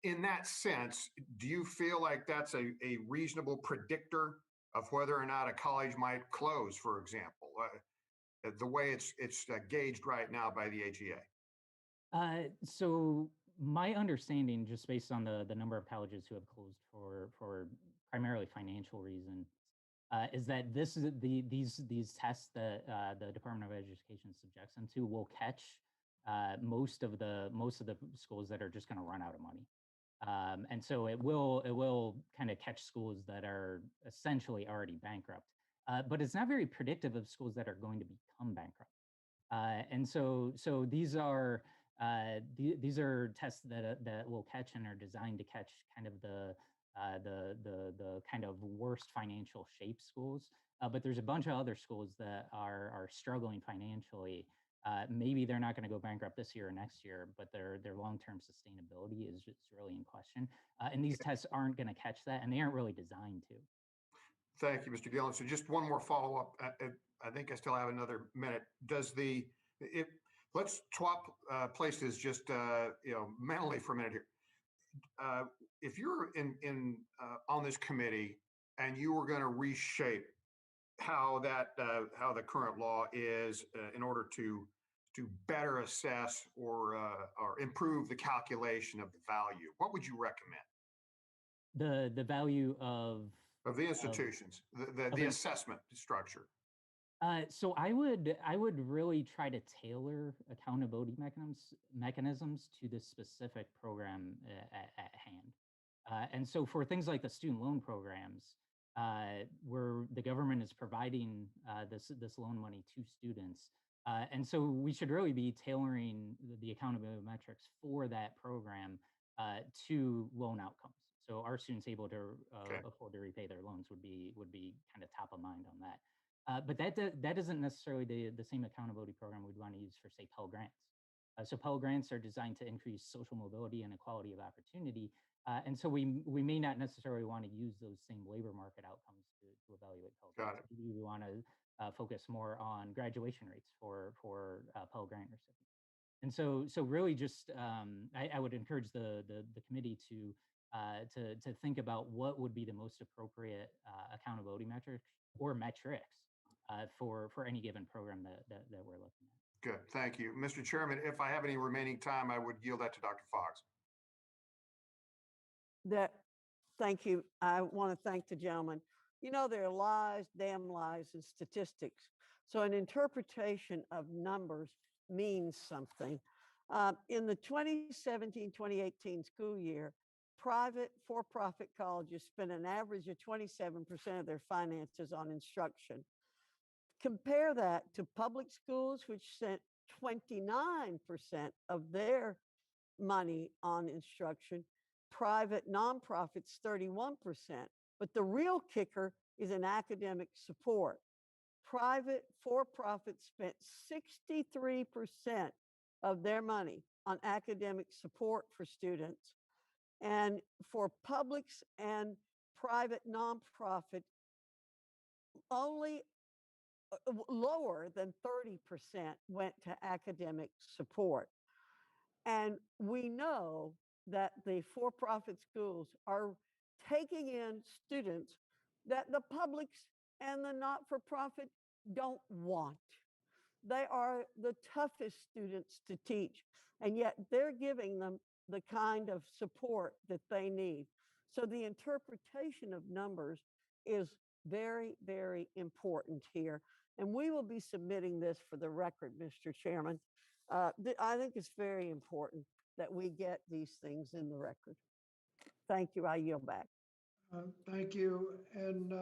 S8: in that sense, do you feel like that's a reasonable predictor of whether or not a college might close, for example, the way it's gauged right now by the AGA?
S15: So my understanding, just based on the number of colleges who have closed for primarily financial reasons, is that these tests that the Department of Education subjects them to will catch most of the schools that are just going to run out of money. And so it will kind of catch schools that are essentially already bankrupt, but it's not very predictive of schools that are going to become bankrupt. And so these are tests that will catch and are designed to catch kind of the kind of worst financial shape schools. But there's a bunch of other schools that are struggling financially. Maybe they're not going to go bankrupt this year or next year, but their long-term sustainability is just really in question. And these tests aren't going to catch that, and they aren't really designed to.
S8: Thank you, Mr. Gillen. So just one more follow-up. I think I still have another minute. Let's swap places just mentally for a minute here. If you're on this committee and you were going to reshape how the current law is in order to better assess or improve the calculation of the value, what would you recommend?
S15: The value of
S8: the institutions, the assessment structure.
S15: So I would really try to tailor accountability mechanisms to the specific program at hand. And so for things like the student loan programs, where the government is providing this loan money to students, and so we should really be tailoring the accountability metrics for that program to loan outcomes. So are students able to afford to repay their loans would be kind of top of mind on that. But that isn't necessarily the same accountability program we'd want to use for, say, Pell Grants. So Pell Grants are designed to increase social mobility and equality of opportunity. And so we may not necessarily want to use those same labor market outcomes to evaluate Pell Grants. We want to focus more on graduation rates for Pell Grant recipients. And so really just I would encourage the committee to think about what would be the most appropriate accountability metrics for any given program that we're looking at.
S8: Good, thank you. Mr. Chairman, if I have any remaining time, I would yield that to Dr. Fox.
S2: Thank you. I want to thank the gentleman. There are lies, damn lies, and statistics. So an interpretation of numbers means something. In the 2017-2018 school year, private for-profit colleges spent an average of 27% of their finances on instruction. Compare that to public schools, which spent 29% of their money on instruction, private nonprofits 31%. But the real kicker is in academic support. Private for-profit spent 63% of their money on academic support for students. And for publics and private nonprofit, only lower than 30% went to academic support. And we know that the for-profit schools are taking in students that the publics and the not-for-profit don't want. They are the toughest students to teach, and yet they're giving them the kind of support that they need. So the interpretation of numbers is very, very important here. And we will be submitting this for the record, Mr. Chairman. I think it's very important that we get these things in the record. Thank you. I yield back.
S1: Thank you. And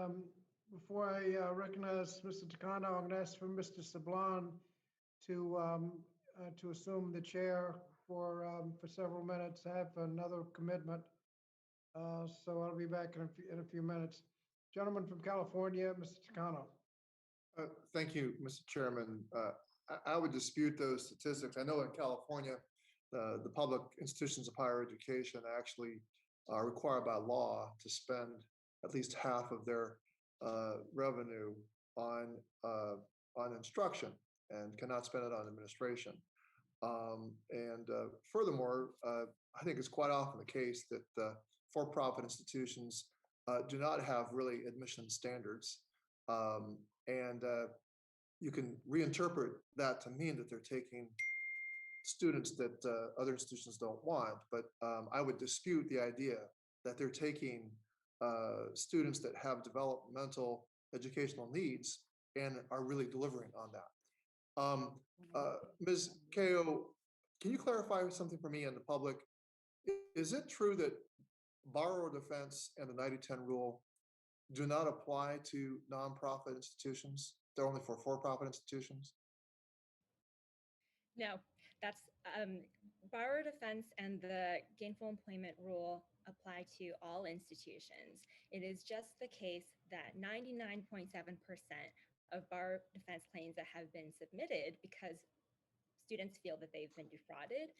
S1: before I recognize Mr. Takano, I'm going to ask for Mr. Sablon to assume the chair for several minutes. I have another commitment, so I'll be back in a few minutes. Gentleman from California, Mr. Takano.
S19: Thank you, Mr. Chairman. I would dispute those statistics. I know in California, the public institutions of higher education actually are required by law to spend at least half of their revenue on instruction and cannot spend it on administration. Furthermore, I think it's quite often the case that for-profit institutions do not have really admission standards. You can reinterpret that to mean that they're taking students that other institutions don't want, but I would dispute the idea that they're taking students that have developmental educational needs and are really delivering on that. Ms. Kao, can you clarify something for me and the public? Is it true that borrower defense and the 90-10 rule do not apply to nonprofit institutions? They're only for for-profit institutions?
S14: No, that's borrower defense and the gainful employment rule apply to all institutions. It is just the case that 99.7% of borrower defense claims that have been submitted because students feel that they've been defrauded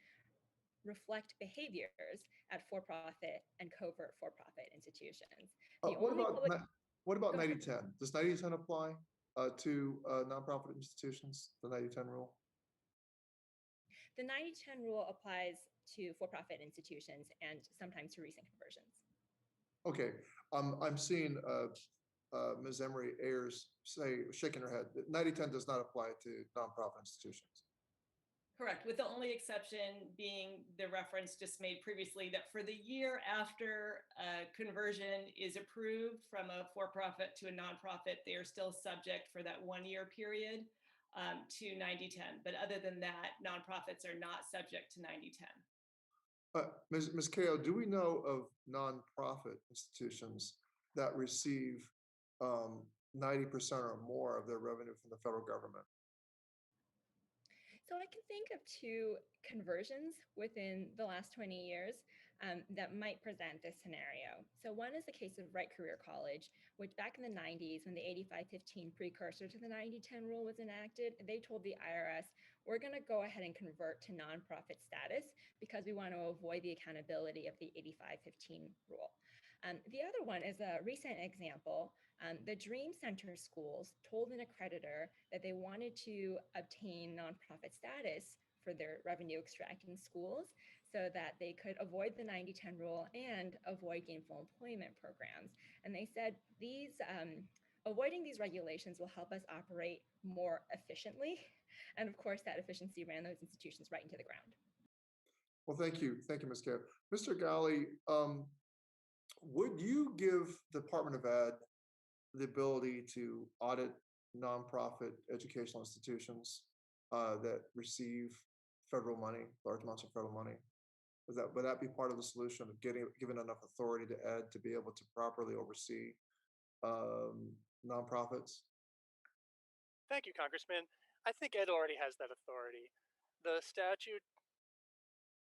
S14: reflect behaviors at for-profit and covert for-profit institutions.
S19: What about 90-10? Does 90-10 apply to nonprofit institutions, the 90-10 rule?
S14: The 90-10 rule applies to for-profit institutions and sometimes to recent conversions.
S19: Okay, I'm seeing Ms. Emery Ayers shaking her head. 90-10 does not apply to nonprofit institutions.
S16: Correct, with the only exception being the reference just made previously that for the year after conversion is approved from a for-profit to a nonprofit, they are still subject for that 1-year period to 90-10. But other than that, nonprofits are not subject to 90-10.
S19: Ms. Kao, do we know of nonprofit institutions that receive 90% or more of their revenue from the federal government?
S14: So I can think of 2 conversions within the last 20 years that might present this scenario. So one is the case of Wright Career College, which back in the 90s, when the 8515 precursor to the 90-10 rule was enacted, they told the IRS, we're going to go ahead and convert to nonprofit status because we want to avoid the accountability of the 8515 rule. The other one is a recent example. The Dream Center schools told an accreditor that they wanted to obtain nonprofit status for their revenue extracting schools so that they could avoid the 90-10 rule and avoid gainful employment programs. And they said avoiding these regulations will help us operate more efficiently. And of course, that efficiency ran those institutions right into the ground.
S19: Well, thank you. Thank you, Ms. Kao. Mr. Galley, would you give the Department of Ed the ability to audit nonprofit educational institutions that receive federal money, large amounts of federal money? Would that be part of the solution of given enough authority to Ed to be able to properly oversee nonprofits?
S5: Thank you, Congressman. I think Ed already has that authority. The statute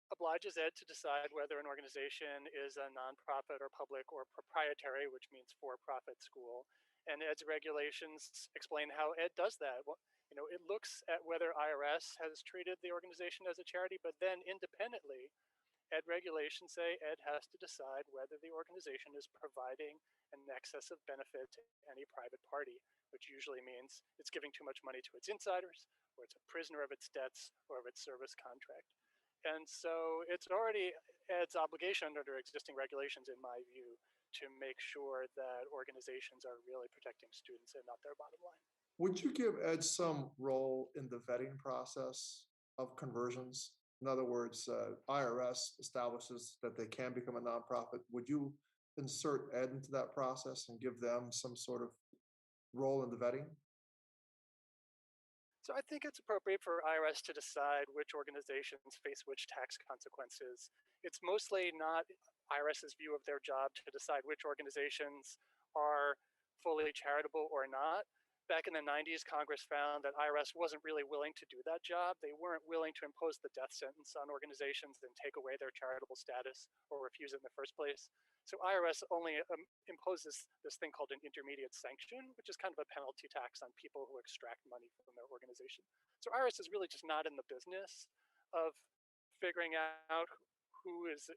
S5: obliges Ed to decide whether an organization is a nonprofit or public or proprietary, which means for-profit school. And Ed's regulations explain how Ed does that. Well, it looks at whether IRS has treated the organization as a charity, but then independently, Ed regulations say Ed has to decide whether the organization is providing an excess of benefit to any private party, which usually means it's giving too much money to its insiders, or it's a prisoner of its debts, or of its service contract. And so it's already Ed's obligation under existing regulations, in my view, to make sure that organizations are really protecting students and not their bottom line.
S19: Would you give Ed some role in the vetting process of conversions? In other words, IRS establishes that they can become a nonprofit. Would you insert Ed into that process and give them some sort of role in the vetting?
S5: So I think it's appropriate for IRS to decide which organizations face which tax consequences. It's mostly not IRS's view of their job to decide which organizations are fully charitable or not. Back in the 90s, Congress found that IRS wasn't really willing to do that job. They weren't willing to impose the death sentence on organizations and take away their charitable status or refuse it in the first place. So IRS only imposes this thing called an intermediate sanction, which is kind of a penalty tax on people who extract money from their organization. So IRS is really just not in the business of figuring out who has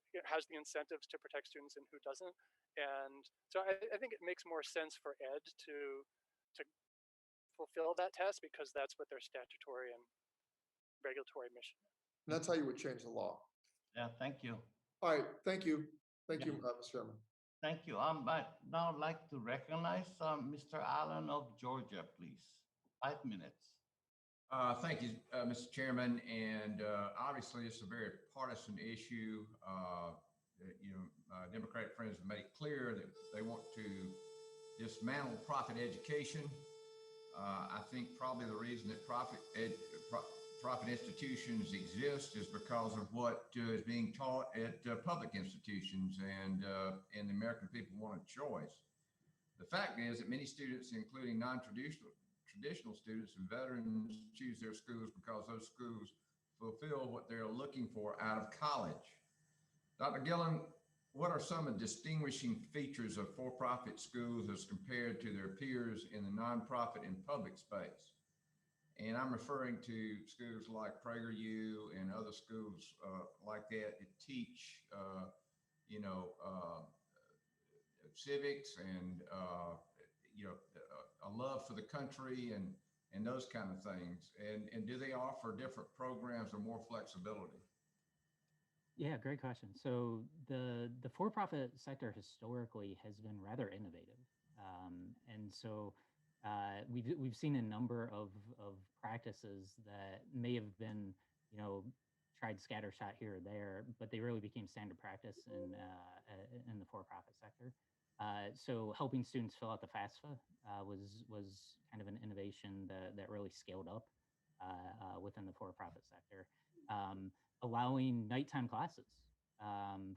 S5: the incentives to protect students and who doesn't. And so I think it makes more sense for Ed to fulfill that task because that's what their statutory and regulatory mission is.
S19: And that's how you would change the law.
S18: Yeah, thank you.
S19: All right, thank you. Thank you, Mr. Chairman.
S18: Thank you. I'd now like to recognize Mr. Allen of Georgia, please. 5 minutes.
S20: Thank you, Mr. Chairman. And obviously, it's a very partisan issue. Democratic friends have made clear that they want to dismantle profit education. I think probably the reason that profit institutions exist is because of what is being taught at public institutions, and the American people want a choice. The fact is that many students, including traditional students and veterans, choose their schools because those schools fulfill what they're looking for out of college. Dr. Gillen, what are some of the distinguishing features of for-profit schools as compared to their peers in the nonprofit and public space? And I'm referring to schools like PragerU and other schools like that teach, civics and, a love for the country and those kind of things. And do they offer different programs or more flexibility?
S15: Yeah, great question. So the for-profit sector historically has been rather innovative. And so we've seen a number of practices that may have been, tried scattershot here or there, but they really became standard practice in the for-profit sector. So helping students fill out the FAFSA was kind of an innovation that really scaled up within the for-profit sector. Allowing nighttime classes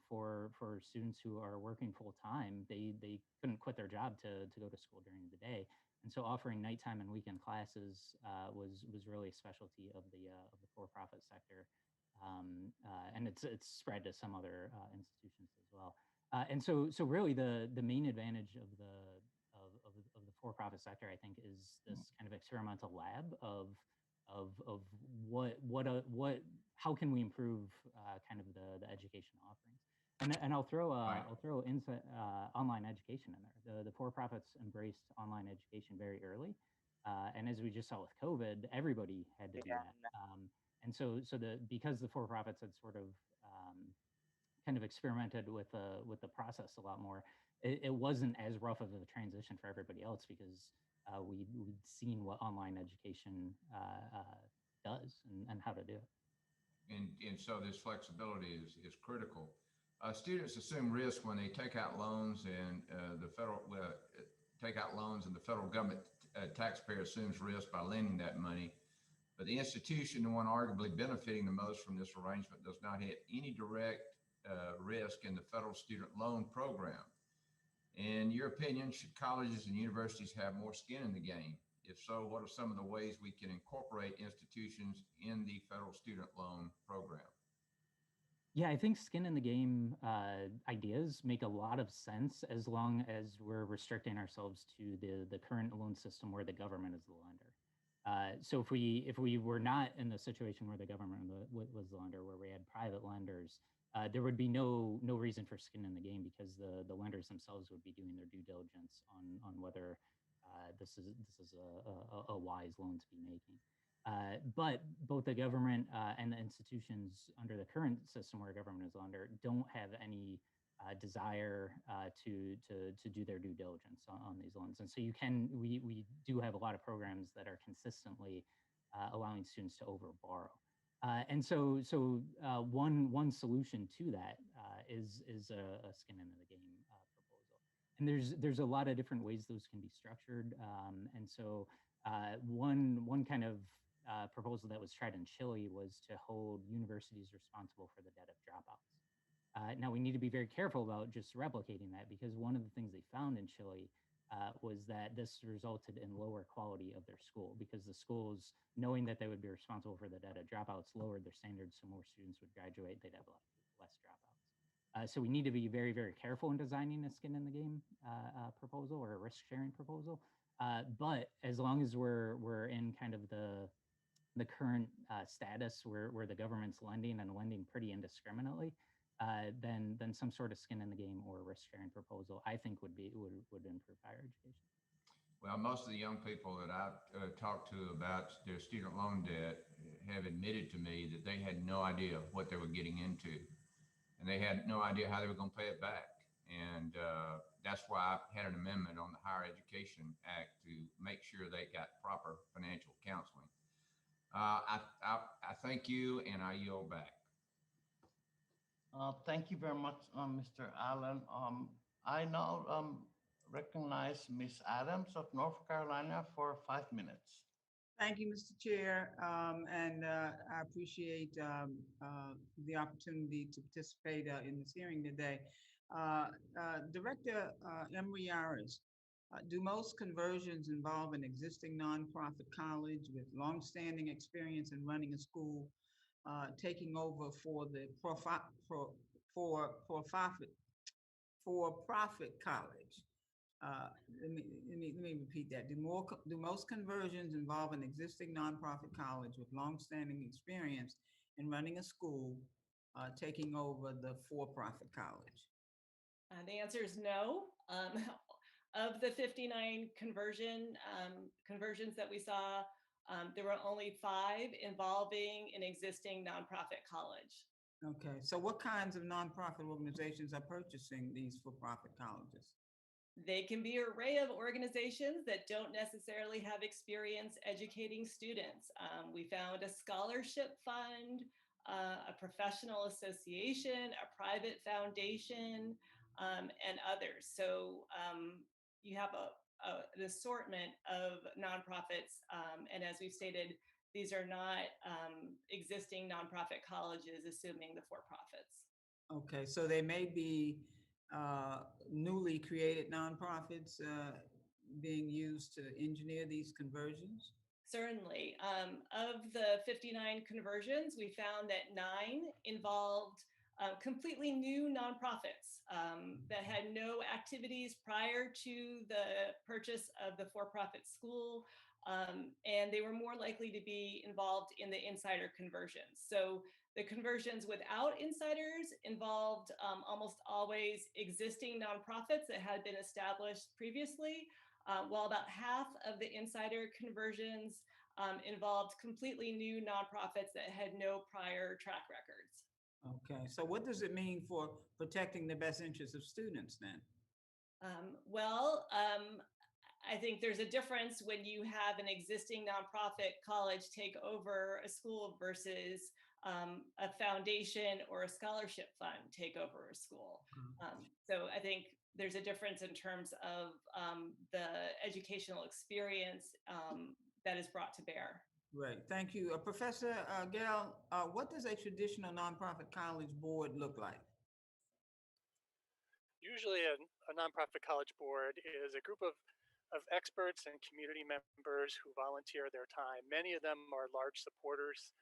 S15: for students who are working full time. They couldn't quit their job to go to school during the day, and so offering nighttime and weekend classes was really a specialty of the for-profit sector, and it's spread to some other institutions as well. And so really the main advantage of the for-profit sector, I think, is this kind of experimental lab of how can we improve kind of the education offerings. And I'll throw online education in there. The for-profits embraced online education very early, and as we just saw with COVID, everybody had to do that. And so because the for-profits had sort of kind of experimented with the process a lot more, it wasn't as rough of a transition for everybody else because we'd seen what online education does and how to do it.
S20: And so this flexibility is critical. Students assume risk when they take out loans, and the federal government taxpayer assumes risk by lending that money. But the institution, the one arguably benefiting the most from this arrangement, does not have any direct risk in the federal student loan program. In your opinion, should colleges and universities have more skin in the game? If so, what are some of the ways we can incorporate institutions in the federal student loan program?
S15: Yeah, I think skin in the game ideas make a lot of sense as long as we're restricting ourselves to the current loan system where the government is the lender. So if we were not in the situation where the government was the lender, where we had private lenders, there would be no reason for skin in the game because the lenders themselves would be doing their due diligence on whether this is a wise loan to be making. But both the government and the institutions under the current system where government is lender don't have any desire to do their due diligence on these loans. And so we do have a lot of programs that are consistently allowing students to overborrow. One solution to that is a skin in the game proposal, and there's a lot of different ways those can be structured. One kind of proposal that was tried in Chile was to hold universities responsible for the debt of dropouts. Now we need to be very careful about just replicating that, because one of the things they found in Chile was that this resulted in lower quality of their school, because the schools, knowing that they would be responsible for the debt of dropouts, lowered their standards, so more students would graduate, they'd have less dropouts. So we need to be very, very careful in designing a skin in the game proposal or a risk sharing proposal. But as long as we're in kind of the current status where the government's lending and lending pretty indiscriminately, then some sort of skin in the game or risk sharing proposal, I think would improve higher education.
S20: Well, most of the young people that I've talked to about their student loan debt have admitted to me that they had no idea what they were getting into, and they had no idea how they were going to pay it back. And that's why I had an amendment on the Higher Education Act to make sure they got proper financial counseling. I thank you, and I yield back.
S18: Thank you very much, Mr. Allen. I now recognize Ms. Adams of North Carolina for 5 minutes.
S21: Thank you, Mr. Chair, and I appreciate the opportunity to participate in this hearing today. Director Emery Yaris, do most conversions involve an existing nonprofit college with longstanding experience in running a school taking over for the for-profit college? Let me repeat that. Do most conversions involve an existing nonprofit college with longstanding experience in running a school taking over the for-profit college?
S16: The answer is no. Of the 59 conversions that we saw, there were only 5 involving an existing nonprofit college.
S21: Okay, so what kinds of nonprofit organizations are purchasing these for-profit colleges?
S16: They can be an array of organizations that don't necessarily have experience educating students. We found a scholarship fund, a professional association, a private foundation, and others. So you have an assortment of nonprofits, and as we've stated, these are not existing nonprofit colleges assuming the for-profits.
S21: Okay, so they may be newly created nonprofits being used to engineer these conversions?
S16: Certainly. Of the 59 conversions, we found that 9 involved completely new nonprofits that had no activities prior to the purchase of the for-profit school, and they were more likely to be involved in the insider conversions. So the conversions without insiders involved almost always existing nonprofits that had been established previously, while about half of the insider conversions involved completely new nonprofits that had no prior track records.
S21: Okay, so what does it mean for protecting the best interests of students then?
S16: I think there's a difference when you have an existing nonprofit college take over a school versus a foundation or a scholarship fund take over a school. So I think there's a difference in terms of the educational experience that is brought to bear.
S21: Right, thank you. Professor Gale, what does a traditional nonprofit college board look like?
S5: Usually a nonprofit college board is a group of experts and community members who volunteer their time. Many of them are large supporters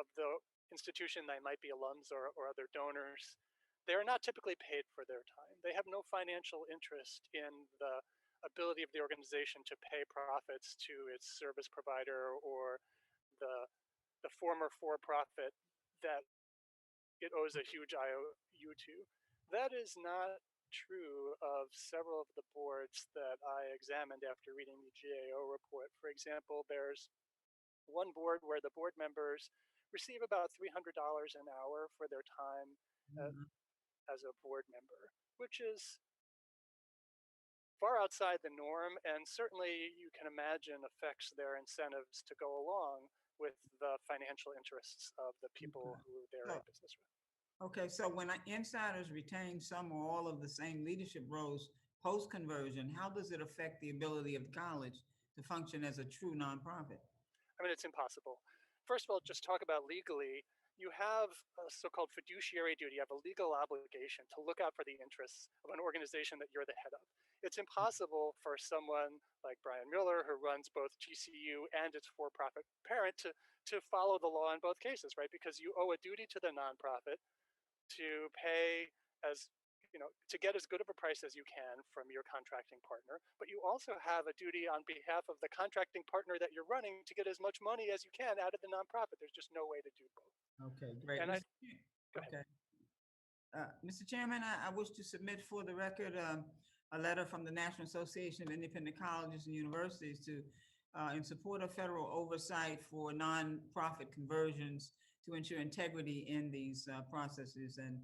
S5: of the institution. They might be alums or other donors. They are not typically paid for their time. They have no financial interest in the ability of the organization to pay profits to its service provider or the former for-profit that it owes a huge IOU to. That is not true of several of the boards that I examined after reading the GAO report. For example, there's one board where the board members receive about $300 an hour for their time as a board member, which is far outside the norm and certainly you can imagine affects their incentives to go along with the financial interests of the people who they're in business with.
S21: Okay, so when insiders retain some or all of the same leadership roles post-conversion, how does it affect the ability of the college to function as a true nonprofit?
S5: I mean, it's impossible. First of all, just talk about legally. You have a so-called fiduciary duty. You have a legal obligation to look out for the interests of an organization that you're the head of. It's impossible for someone like Brian Miller, who runs both GCU and its for-profit parent, to follow the law in both cases, right? Because you owe a duty to the nonprofit to pay as, to get as good of a price as you can from your contracting partner, but you also have a duty on behalf of the contracting partner that you're running to get as much money as you can out of the nonprofit. There's just no way to do both.
S21: Okay, great.
S5: And
S21: Mr. Chairman, I wish to submit for the record a letter from the National Association of Independent Colleges and Universities in support of federal oversight for nonprofit conversions to ensure integrity in these processes. And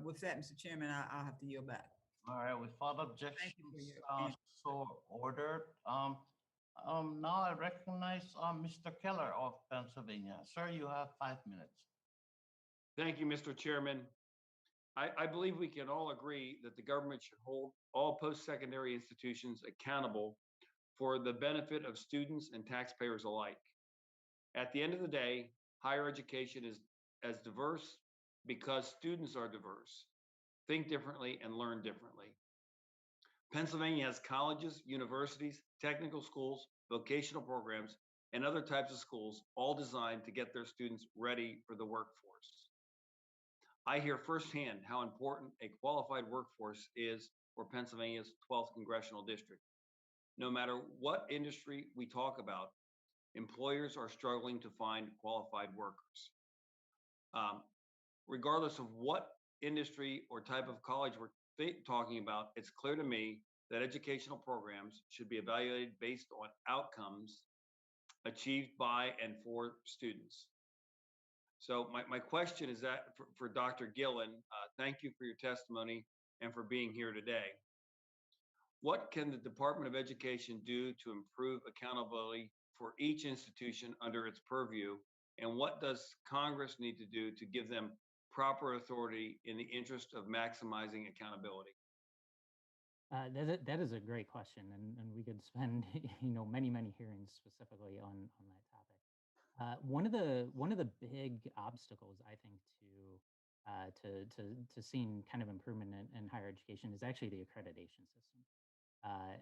S21: with that, Mr. Chairman, I'll have to yield back.
S18: All right, without objections, so ordered. Now I recognize Mr. Keller of Pennsylvania. Sir, you have 5 minutes.
S12: Thank you, Mr. Chairman. I believe we can all agree that the government should hold all post-secondary institutions accountable for the benefit of students and taxpayers alike. At the end of the day, higher education is as diverse because students are diverse, think differently, and learn differently. Pennsylvania has colleges, universities, technical schools, vocational programs, and other types of schools, all designed to get their students ready for the workforce. I hear firsthand how important a qualified workforce is for Pennsylvania's 12th congressional district. No matter what industry we talk about, employers are struggling to find qualified workers. Regardless of what industry or type of college we're talking about, it's clear to me that educational programs should be evaluated based on outcomes achieved by and for students. So my question is that for Dr. Gillen, thank you for your testimony and for being here today. What can the Department of Education do to improve accountability for each institution under its purview? And what does Congress need to do to give them proper authority in the interest of maximizing accountability?
S15: That is a great question, and we could spend many hearings specifically on that topic. One of the big obstacles, I think, to seeing kind of improvement in higher education is actually the accreditation system.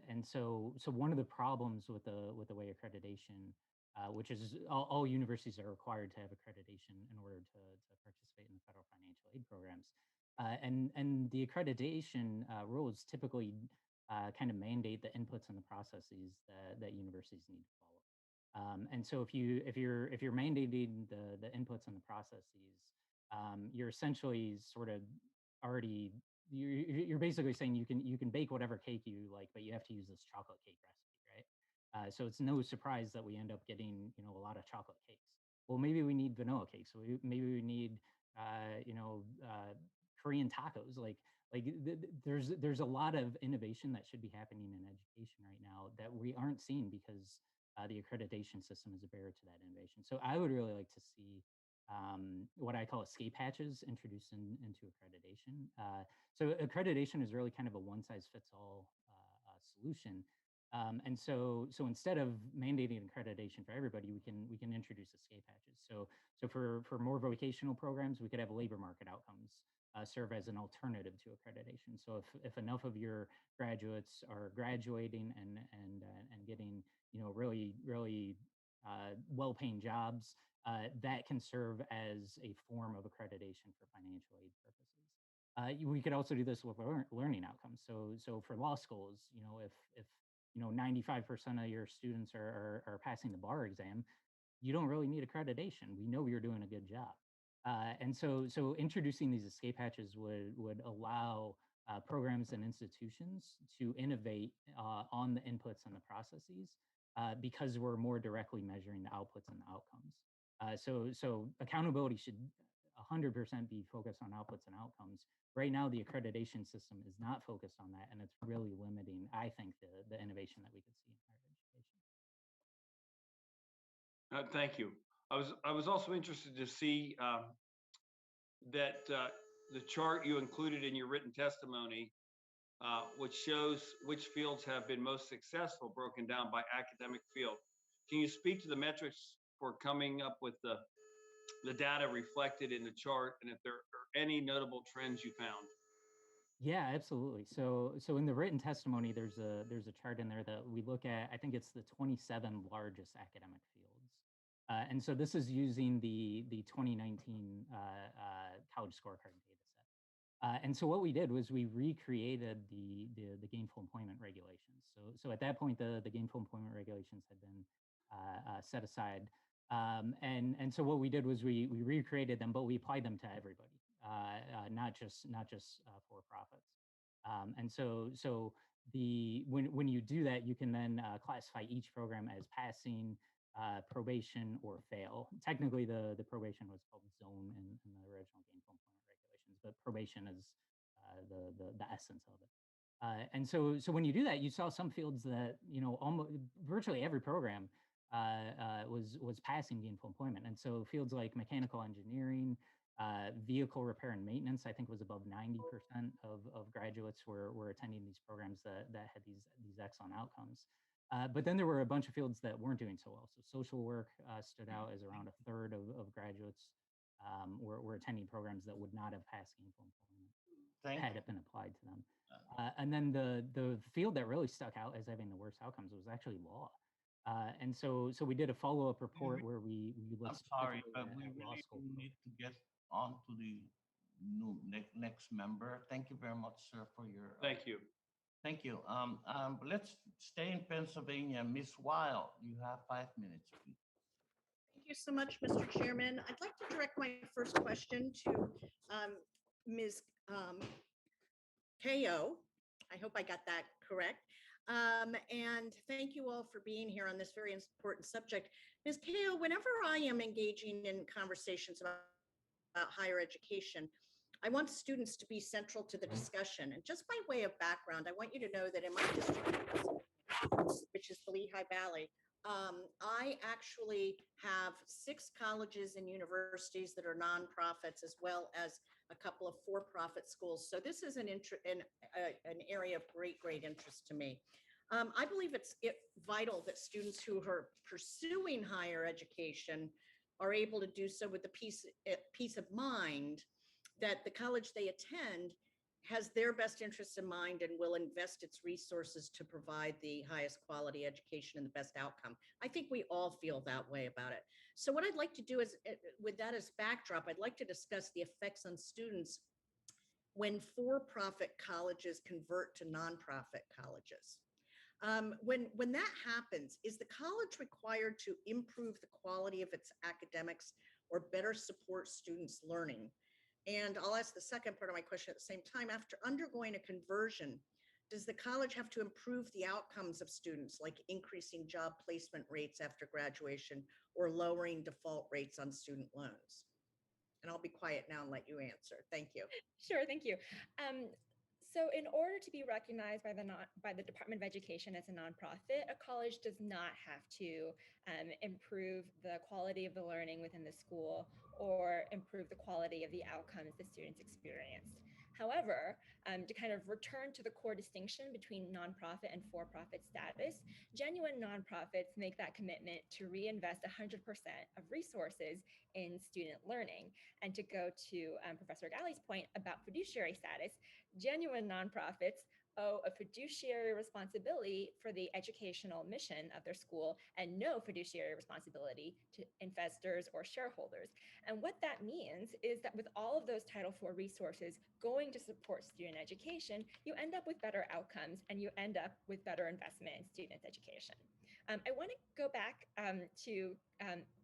S15: And so one of the problems with the way accreditation, which is all universities are required to have accreditation in order to participate in the federal financial aid programs. And the accreditation rules typically kind of mandate the inputs and the processes that universities need to follow. And so if you're mandating the inputs and the processes, you're essentially sort of already you're basically saying you can bake whatever cake you like, but you have to use this chocolate cake recipe, right? So it's no surprise that we end up getting a lot of chocolate cakes. Well, maybe we need vanilla cakes. Maybe we need Korean tacos. There's a lot of innovation that should be happening in education right now that we aren't seeing because the accreditation system is a barrier to that innovation. So I would really like to see what I call escape hatches introduced into accreditation. So accreditation is really kind of a one-size-fits-all solution. And so instead of mandating accreditation for everybody, we can introduce escape hatches. So for more vocational programs, we could have labor market outcomes serve as an alternative to accreditation. So if enough of your graduates are graduating and getting really well-paying jobs, that can serve as a form of accreditation for financial aid purposes. We could also do this with learning outcomes. So for law schools, if 95% of your students are passing the bar exam, you don't really need accreditation. We know you're doing a good job. And so introducing these escape hatches would allow programs and institutions to innovate on the inputs and the processes because we're more directly measuring the outputs and the outcomes. So accountability should 100% be focused on outputs and outcomes. Right now, the accreditation system is not focused on that, and it's really limiting, I think, the innovation that we could see in higher education.
S12: Thank you. I was also interested to see that the chart you included in your written testimony, which shows which fields have been most successful, broken down by academic field. Can you speak to the metrics for coming up with the data reflected in the chart, and if there are any notable trends you found?
S15: Yeah, absolutely. So in the written testimony, there's a chart in there that we look at. I think it's the 27 largest academic fields, and so this is using the 2019 college scorecard data set. And so what we did was we recreated the gainful employment regulations. So at that point, the gainful employment regulations had been set aside. And so what we did was we recreated them, but we applied them to everybody, not just for profits. And so when you do that, you can then classify each program as passing, probation, or fail. Technically, the probation was called zone in the original gainful employment regulations, but probation is the essence of it. And so when you do that, you saw some fields that almost virtually every program was passing gainful employment. And so fields like mechanical engineering, vehicle repair and maintenance, I think was above 90% of graduates were attending these programs that had these excellent outcomes. But then there were a bunch of fields that weren't doing so well. So social work stood out as around a third of graduates were attending programs that would not have passed gainful employment had it been applied to them. And then the field that really stuck out as having the worst outcomes was actually law. And so we did a follow-up report where we looked.
S18: I'm sorry,
S15: specifically
S18: but
S15: at
S18: we
S15: law
S18: really
S15: school
S18: need to get on to the next member. Thank you very much, sir, for your.
S12: Thank you.
S18: Thank you. Let's stay in Pennsylvania. Ms. Weil, you have 5 minutes, please.
S9: Thank you so much, Mr. Chairman. I'd like to direct my first question to Ms. Ko. I hope I got that correct. And thank you all for being here on this very important subject. Ms. Ko, whenever I am engaging in conversations about higher education, I want students to be central to the discussion. And just by way of background, I want you to know that in my district, which is the Lehigh Valley, I actually have 6 colleges and universities that are nonprofits, as well as a couple of for-profit schools. So this is an area of great interest to me. I believe it's vital that students who are pursuing higher education are able to do so with the peace of mind that the college they attend has their best interests in mind and will invest its resources to provide the highest quality education and the best outcome. I think we all feel that way about it. So what I'd like to do is, with that as backdrop, I'd like to discuss the effects on students when for-profit colleges convert to nonprofit colleges. When that happens, is the college required to improve the quality of its academics or better support students' learning? And I'll ask the second part of my question at the same time. After undergoing a conversion, does the college have to improve the outcomes of students, like increasing job placement rates after graduation or lowering default rates on student loans? And I'll be quiet now and let you answer. Thank you.
S14: Sure, thank you. So in order to be recognized by the Department of Education as a nonprofit, a college does not have to improve the quality of the learning within the school or improve the quality of the outcomes the students experienced. However, to kind of return to the core distinction between nonprofit and for-profit status, genuine nonprofits make that commitment to reinvest 100% of resources in student learning. And to go to Professor Galley's point about fiduciary status, genuine nonprofits owe a fiduciary responsibility for the educational mission of their school and no fiduciary responsibility to investors or shareholders. And what that means is that with all of those Title IV resources going to support student education, you end up with better outcomes and you end up with better investment in student education. I want to go back to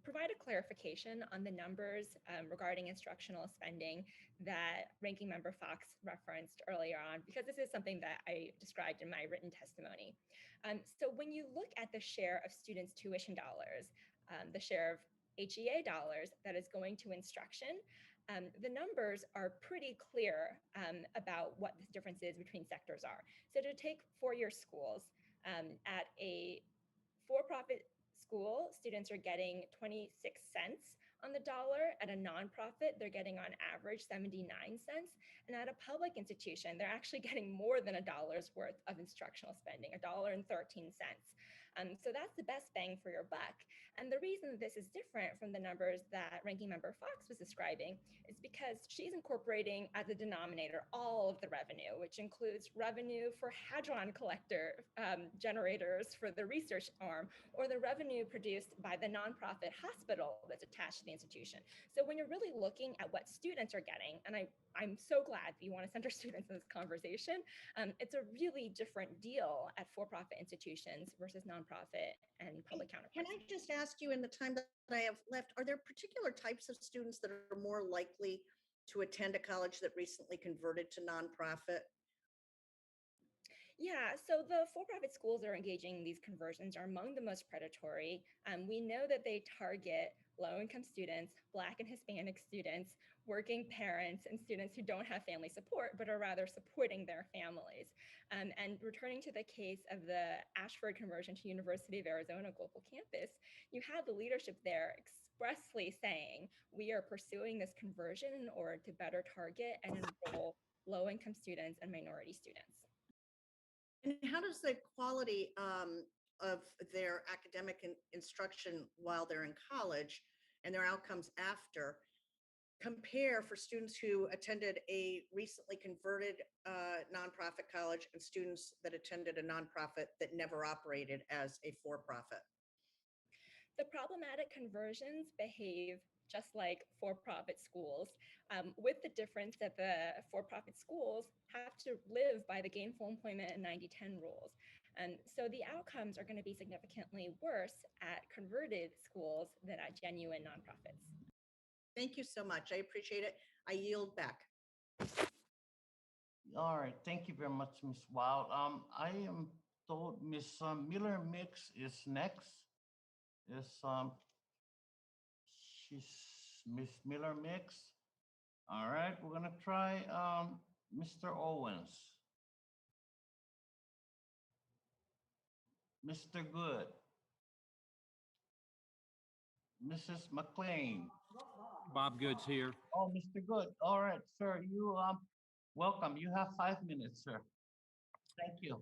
S14: provide a clarification on the numbers regarding instructional spending that Ranking Member Fox referenced earlier on, because this is something that I described in my written testimony. So when you look at the share of students' tuition dollars, the share of HEA dollars that is going to instruction, the numbers are pretty clear about what the differences between sectors are. So to take four-year schools at a for-profit school, students are getting 26 cents on the dollar. At a nonprofit, they're getting on average 79 cents. And at a public institution, they're actually getting more than $1 worth of instructional spending, $1.13. So that's the best bang for your buck. And the reason this is different from the numbers that Ranking Member Fox was describing is because she's incorporating as a denominator all of the revenue, which includes revenue for hadron collector generators for the research arm, or the revenue produced by the nonprofit hospital that's attached to the institution. So when you're really looking at what students are getting, and I'm so glad that you want to center students in this conversation, it's a really different deal at for-profit institutions versus nonprofit and public counterparts.
S9: Can I just ask you, in the time that I have left, are there particular types of students that are more likely to attend a college that recently converted to nonprofit?
S14: Yeah, so the for-profit schools that are engaging in these conversions are among the most predatory. We know that they target low-income students, Black and Hispanic students, working parents, and students who don't have family support, but are rather supporting their families. And returning to the case of the Ashford conversion to University of Arizona Global Campus, you have the leadership there expressly saying, we are pursuing this conversion in order to better target and enroll low-income students and minority students.
S9: And how does the quality of their academic instruction while they're in college and their outcomes after compare for students who attended a recently converted nonprofit college and students that attended a nonprofit that never operated as a for-profit?
S14: The problematic conversions behave just like for-profit schools, with the difference that the for-profit schools have to live by the gainful employment and 90-10 rules. And so the outcomes are going to be significantly worse at converted schools than at genuine nonprofits.
S9: Thank you so much. I appreciate it. I yield back.
S18: All right, thank you very much, Ms. Wild. I am told Ms. Miller Mix is next. She's Miss Miller Mix. All right, we're gonna try Mr. Owens. Mr. Good. Mrs. McLean.
S3: Bob Good's here.
S18: Oh, Mr. Good. All right, sir. You welcome. You have 5 minutes, sir. Thank you.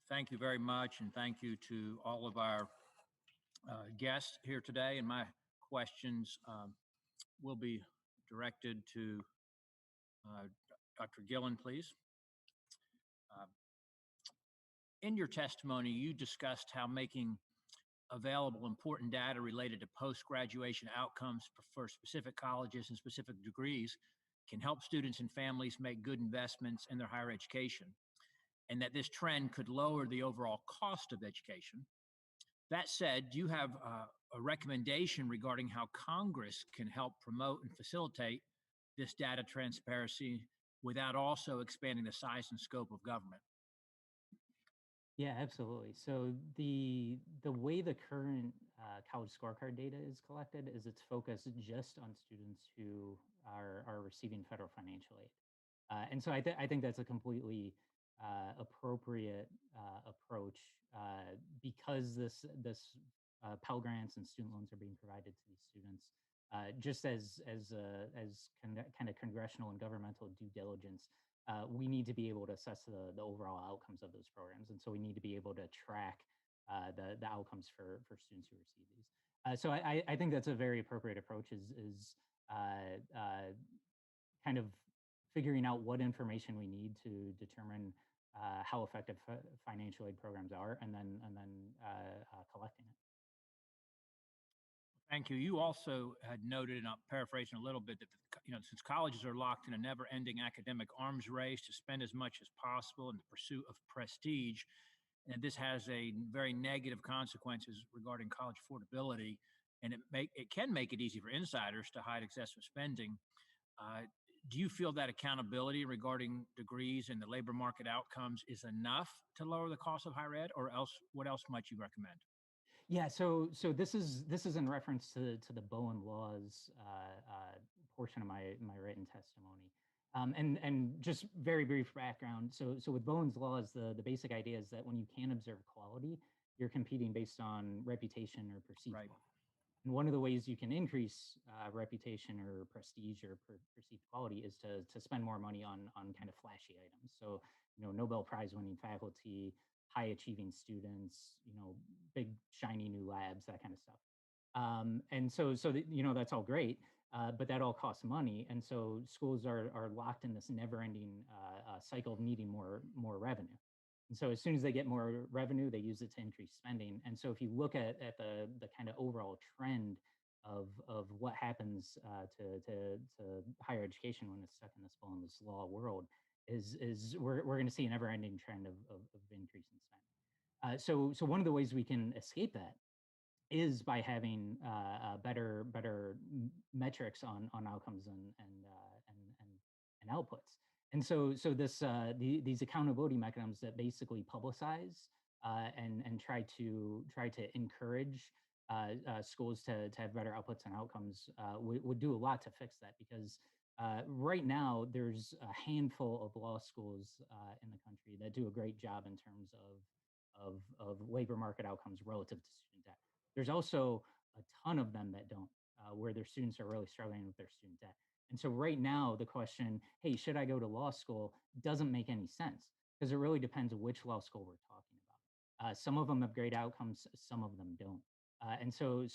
S3: Thank you very much, and thank you to all of our guests here today. And my questions will be directed to Dr. Gillen, please. In your testimony, you discussed how making available important data related to post-graduation outcomes for specific colleges and specific degrees can help students and families make good investments in their higher education, and that this trend could lower the overall cost of education. That said, do you have a recommendation regarding how Congress can help promote and facilitate this data transparency without also expanding the size and scope of government?
S15: Yeah, absolutely. So the way the current college scorecard data is collected is it's focused just on students who are receiving federal financial aid. And so I think that's a completely appropriate approach because this Pell Grants and student loans are being provided to these students just as kind of congressional and governmental due diligence. We need to be able to assess the overall outcomes of those programs. And so we need to be able to track the outcomes for students who receive these. So I think that's a very appropriate approach is kind of figuring out what information we need to determine how effective financial aid programs are and then collecting it.
S3: Thank you. You also had noted, and I'm paraphrasing a little bit, that since colleges are locked in a never-ending academic arms race to spend as much as possible in the pursuit of prestige, and this has a very negative consequences regarding college affordability, and it can make it easy for insiders to hide excessive spending. Do you feel that accountability regarding degrees and the labor market outcomes is enough to lower the cost of higher ed, or what else might you recommend?
S15: Yeah, so this is in reference to the Bowen Laws portion of my written testimony, and just very brief background. So with Bowen's Laws, the basic idea is that when you can observe quality, you're competing based on reputation or perceived
S3: Right.
S15: quality. And one of the ways you can increase reputation or prestige or perceived quality is to spend more money on kind of flashy items. So, Nobel Prize winning faculty, high achieving students, big shiny new labs, that kind of stuff. And so that's all great, but that all costs money. And so schools are locked in this never ending cycle of needing more revenue. And so as soon as they get more revenue, they use it to increase spending. And so if you look at the kind of overall trend of what happens to higher education when it's stuck in this Bowen's law world, is we're going to see an ever-ending trend of increasing spending. So one of the ways we can escape that is by having better metrics on outcomes and outputs. And so these accountability mechanisms that basically publicize and try to encourage schools to have better outputs and outcomes would do a lot to fix that, because right now there's a handful of law schools in the country that do a great job in terms of labor market outcomes relative to student debt. There's also a ton of them that don't, where their students are really struggling with their student debt. And so right now, the question, hey, should I go to law school, doesn't make any sense, because it really depends on which law school we're talking about. Some of them have great outcomes, some of them don't. And so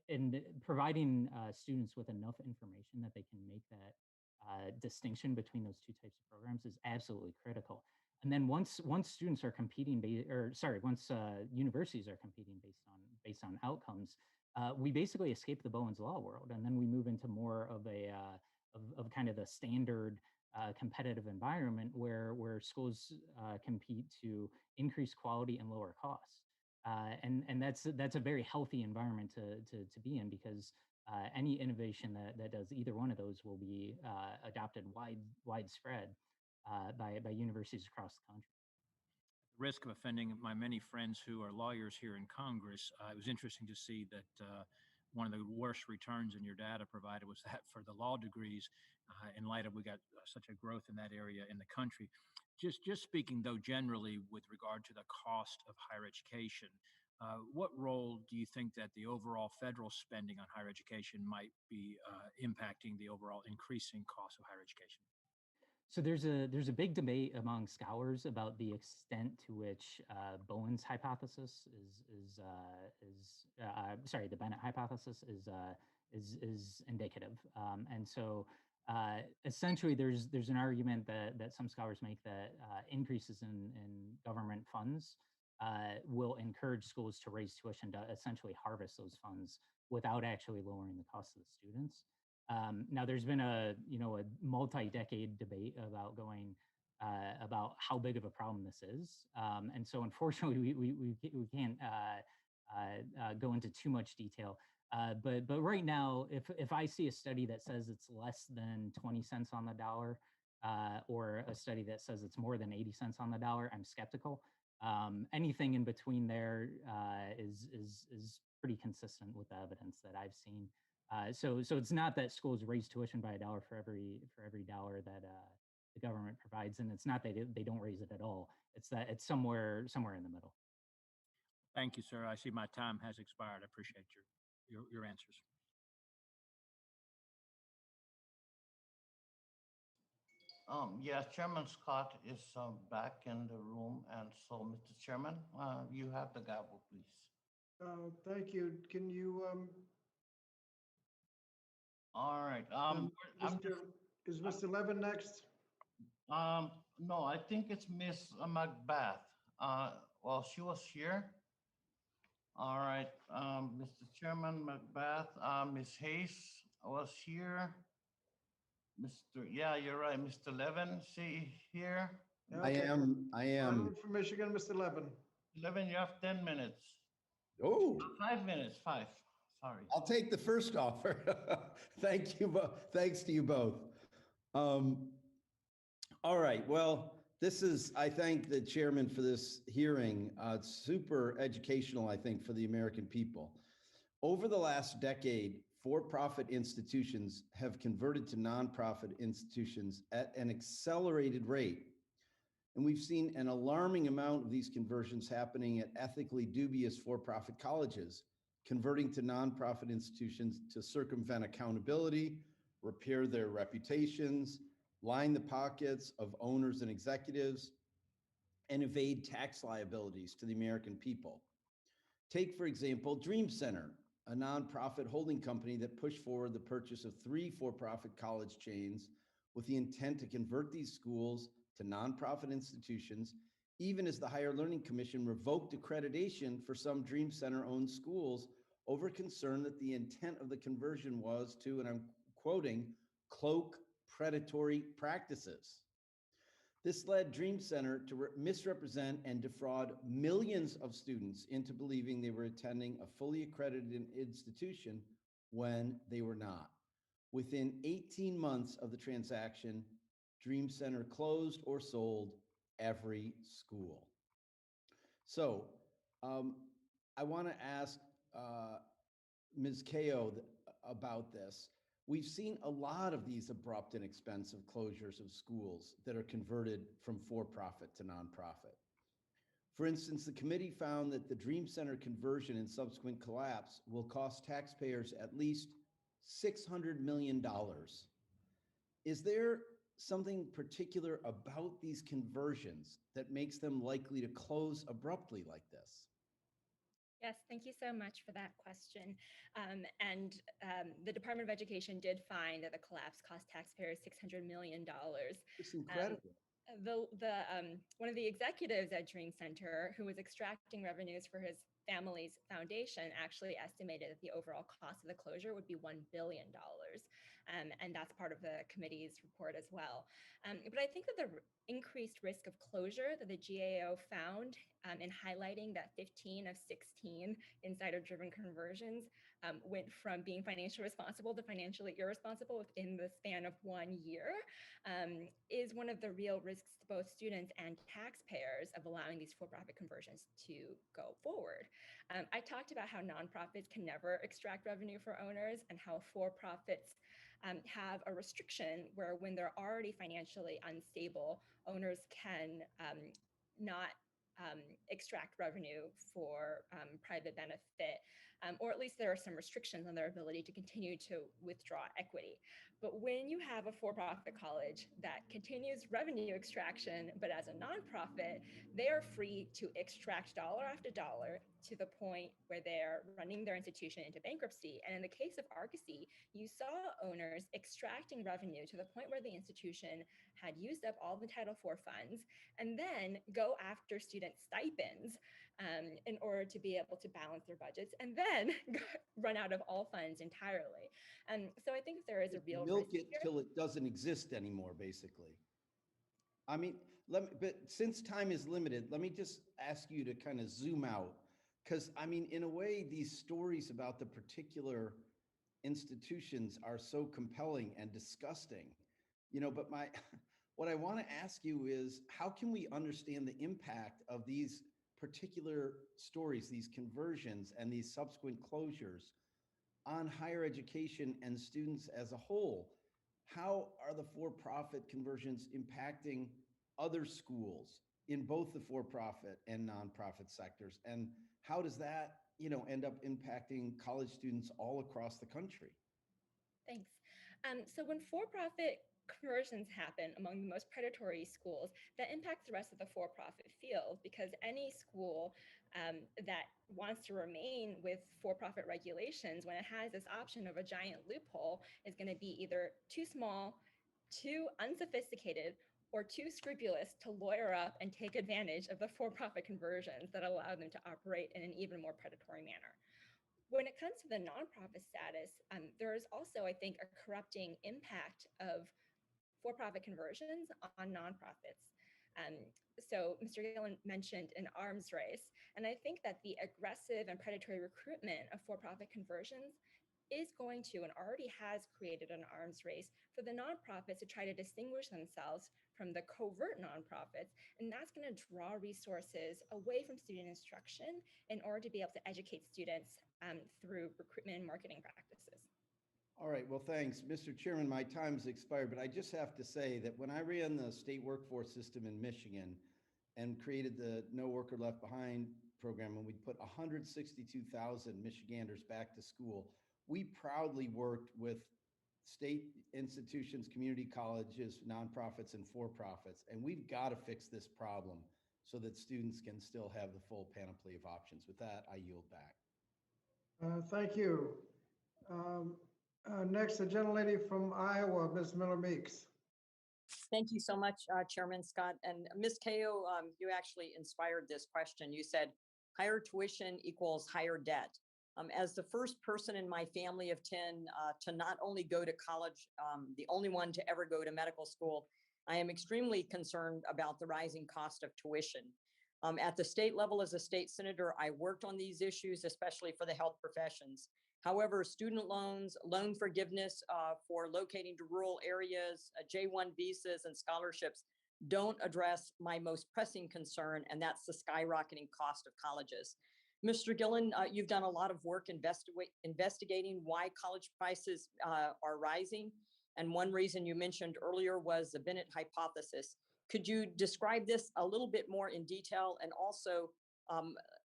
S15: in providing students with enough information that they can make that distinction between those two types of programs is absolutely critical. And then once students are competing, once universities are competing based on outcomes, we basically escape the Bowen's law world, and then we move into more of a of kind of the standard competitive environment where schools compete to increase quality and lower costs, and that's a very healthy environment to be in, because any innovation that does either one of those will be adopted widespread by universities across the country.
S3: Risk of offending my many friends who are lawyers here in Congress, it was interesting to see that one of the worst returns in your data provided was that for the law degrees, in light of we got such a growth in that area in the country. Just speaking, though, generally with regard to the cost of higher education, what role do you think that the overall federal spending on higher education might be impacting the overall increasing cost of higher education?
S15: So there's a big debate among scholars about the extent to which Bowen's hypothesis the Bennett hypothesis is indicative, and so essentially there's an argument that some scholars make that increases in government funds will encourage schools to raise tuition to essentially harvest those funds without actually lowering the cost of the students. Now, there's been a multi-decade debate about how big of a problem this is, and so unfortunately we can't go into too much detail. But right now, if I see a study that says it's less than 20 cents on the dollar, or a study that says it's more than 80 cents on the dollar, I'm skeptical. Anything in between there is pretty consistent with the evidence that I've seen. So it's not that schools raise tuition by $1 for every dollar that the government provides, and it's not that they don't raise it at all. It's that it's somewhere in the middle.
S3: Thank you, sir. I see my time has expired. I appreciate your answers.
S18: Yes, Chairman Scott is back in the room, and so, Mr. Chairman, you have the gavel, please.
S1: Thank you. Can you,
S18: All right.
S1: is Mr. Levin next?
S18: No, I think it's Miss Macbeth. Well, she was here. All right, Mr. Chairman, Macbeth, Miss Hayes was here. Yeah, you're right, Mr. Levin, see here.
S1: Okay.
S10: I am.
S1: Gentleman from Michigan, Mr. Levin.
S18: Levin, you have 10 minutes.
S10: Oh.
S18: 5 minutes, 5, sorry.
S10: I'll take the first offer. Thank you. Thanks to you both. All right. Well, I thank the chairman for this hearing. It's super educational, I think, for the American people. Over the last decade, for-profit institutions have converted to nonprofit institutions at an accelerated rate. And we've seen an alarming amount of these conversions happening at ethically dubious for-profit colleges, converting to nonprofit institutions to circumvent accountability, repair their reputations, line the pockets of owners and executives, and evade tax liabilities to the American people. Take, for example, Dream Center, a nonprofit holding company that pushed forward the purchase of 3 for-profit college chains with the intent to convert these schools to nonprofit institutions, even as the Higher Learning Commission revoked accreditation for some Dream Center-owned schools over concern that the intent of the conversion was to, and I'm quoting, cloak predatory practices. This led Dream Center to misrepresent and defraud millions of students into believing they were attending a fully accredited institution when they were not. Within 18 months of the transaction, Dream Center closed or sold every school. So I want to ask Ms. Kao about this. We've seen a lot of these abrupt and expensive closures of schools that are converted from for-profit to nonprofit. For instance, the committee found that the Dream Center conversion and subsequent collapse will cost taxpayers at least $600 million. Is there something particular about these conversions that makes them likely to close abruptly like this?
S14: Yes, thank you so much for that question. The Department of Education did find that the collapse cost taxpayers $600 million.
S10: It's incredible.
S14: One of the executives at Dream Center, who was extracting revenues for his family's foundation, actually estimated that the overall cost of the closure would be $1 billion. And that's part of the committee's report as well. But I think that the increased risk of closure that the GAO found in highlighting that 15 of 16 insider-driven conversions went from being financially responsible to financially irresponsible within the span of 1 year is one of the real risks to both students and taxpayers of allowing these for-profit conversions to go forward. I talked about how nonprofits can never extract revenue for owners and how for-profits have a restriction where when they're already financially unstable, owners can not extract revenue for private benefit, or at least there are some restrictions on their ability to continue to withdraw equity. But when you have a for-profit college that continues revenue extraction, but as a nonprofit, they are free to extract dollar after dollar to the point where they're running their institution into bankruptcy. And in the case of Argosy, you saw owners extracting revenue to the point where the institution had used up all the Title IV funds and then go after student stipends in order to be able to balance their budgets and then run out of all funds entirely. So I think there is a real
S10: milk
S14: risk
S10: it
S14: here.
S10: till it doesn't exist anymore, basically. I mean, but since time is limited, let me just ask you to kind of zoom out. Because I mean, in a way, these stories about the particular institutions are so compelling and disgusting, you know, but what I want to ask you is, how can we understand the impact of these particular stories, these conversions and these subsequent closures on higher education and students as a whole? How are the for-profit conversions impacting other schools in both the for-profit and nonprofit sectors? And how does that, you know, end up impacting college students all across the country?
S14: Thanks. So when for-profit conversions happen among the most predatory schools, that impacts the rest of the for-profit field, because any school that wants to remain with for-profit regulations, when it has this option of a giant loophole, is going to be either too small, too unsophisticated, or too scrupulous to lawyer up and take advantage of the for-profit conversions that allow them to operate in an even more predatory manner. When it comes to the nonprofit status, there is also, I think, a corrupting impact of for-profit conversions on nonprofits. So Mr. Gillen mentioned an arms race, and I think that the aggressive and predatory recruitment of for-profit conversions is going to and already has created an arms race for the nonprofits to try to distinguish themselves from the covert nonprofits. And that's going to draw resources away from student instruction in order to be able to educate students through recruitment and marketing practices.
S10: All right, well, thanks. Mr. Chairman, my time's expired, but I just have to say that when I ran the state workforce system in Michigan, and created the No Worker Left Behind program, and we put 162,000 Michiganders back to school. We proudly worked with state institutions, community colleges, nonprofits, and for-profits, and we've got to fix this problem so that students can still have the full panoply of options. With that, I yield back.
S1: Thank you. Next, the gentlelady from Iowa, Ms. Miller Meeks.
S13: Thank you so much, Chairman Scott. And Ms. Kao, you actually inspired this question. You said higher tuition equals higher debt. As the first person in my family of 10 to not only go to college, the only one to ever go to medical school, I am extremely concerned about the rising cost of tuition. At the state level, as a state senator, I worked on these issues, especially for the health professions. However, student loans, loan forgiveness for locating to rural areas, J-1 visas and scholarships don't address my most pressing concern, and that's the skyrocketing cost of colleges. Mr. Gillen, you've done a lot of work investigating why college prices are rising. And one reason you mentioned earlier was the Bennett hypothesis. Could you describe this a little bit more in detail, and also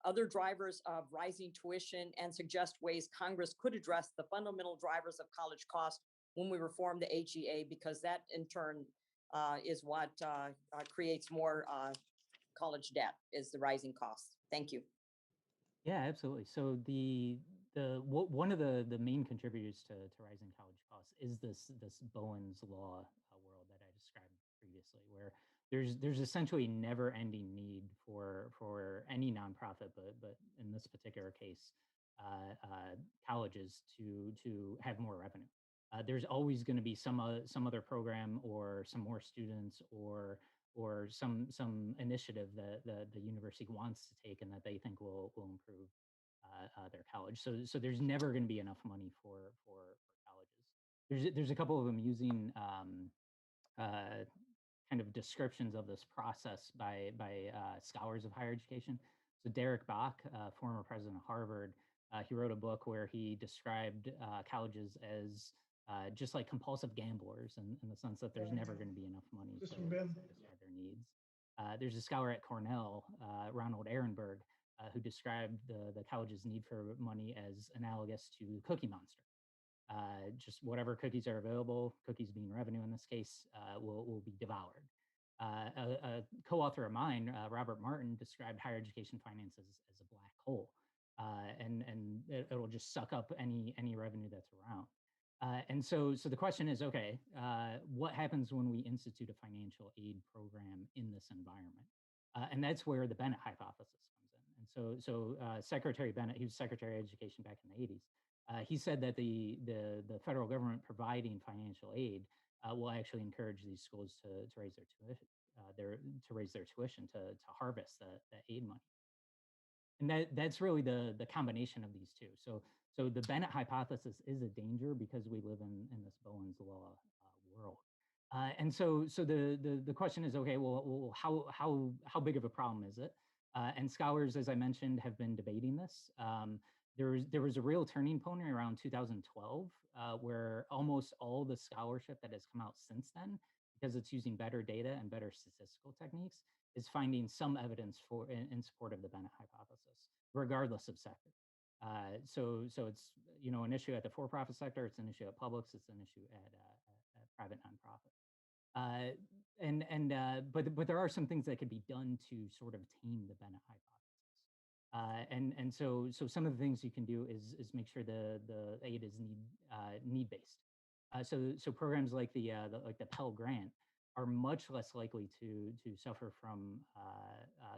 S13: other drivers of rising tuition, and suggest ways Congress could address the fundamental drivers of college cost when we reform the HEA, because that in turn is what creates more college debt, is the rising costs. Thank you.
S15: Yeah, absolutely. So one of the main contributors to rising college costs is this Bowen's Law world that I described previously, where there's essentially never-ending need for any nonprofit, but in this particular case, colleges to have more revenue. There's always going to be some other program or some more students or some initiative that the university wants to take and that they think will improve their college. So there's never going to be enough money for colleges. There's a couple of amusing kind of descriptions of this process by scholars of higher education. So Derek Bach, former president of Harvard, he wrote a book where he described colleges as just like compulsive gamblers in the sense that there's never going to be enough money to satisfy their needs. There's a scholar at Cornell, Ronald Ehrenberg, who described the college's need for money as analogous to Cookie Monster. Just whatever cookies are available, cookies being revenue in this case, will be devoured. A co-author of mine, Robert Martin, described higher education finances as a black hole, and it'll just suck up any revenue that's around. And so the question is, okay, what happens when we institute a financial aid program in this environment? And that's where the Bennett hypothesis comes in. And so Secretary Bennett, he was Secretary of Education back in the 80s. He said that the federal government providing financial aid will actually encourage these schools to raise their tuition to harvest the aid money. And that's really the combination of these two. So the Bennett hypothesis is a danger because we live in this Bowen's Law world. And so the question is, okay, well how big of a problem is it? And scholars, as I mentioned, have been debating this. There was a real turning point around 2012 where almost all the scholarship that has come out since then, because it's using better data and better statistical techniques, is finding some evidence in support of the Bennett hypothesis, regardless of sector. So it's an issue at the for-profit sector, it's an issue at publics, it's an issue at private nonprofit. But there are some things that could be done to sort of tame the Bennett hypothesis. And so some of the things you can do is make sure the aid is need-based. So programs like the Pell Grant are much less likely to suffer from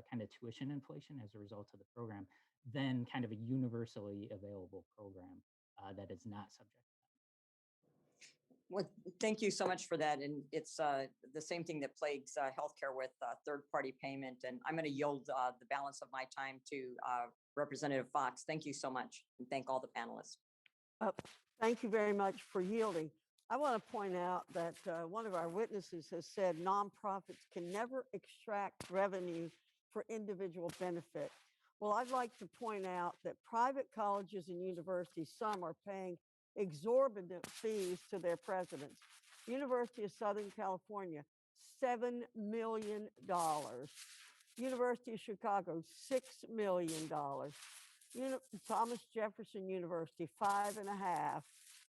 S15: kind of tuition inflation as a result of the program than kind of a universally available program that is not subject to that.
S13: Well, thank you so much for that. And it's the same thing that plagues healthcare with third-party payment. And I'm going to yield the balance of my time to Representative Fox. Thank you so much. And thank all the panelists.
S2: Thank you very much for yielding. I want to point out that one of our witnesses has said nonprofits can never extract revenue for individual benefit. Well, I'd like to point out that private colleges and universities, some are paying exorbitant fees to their presidents. University of Southern California, $7 million University of Chicago, $6 million. Thomas Jefferson University, 5.5.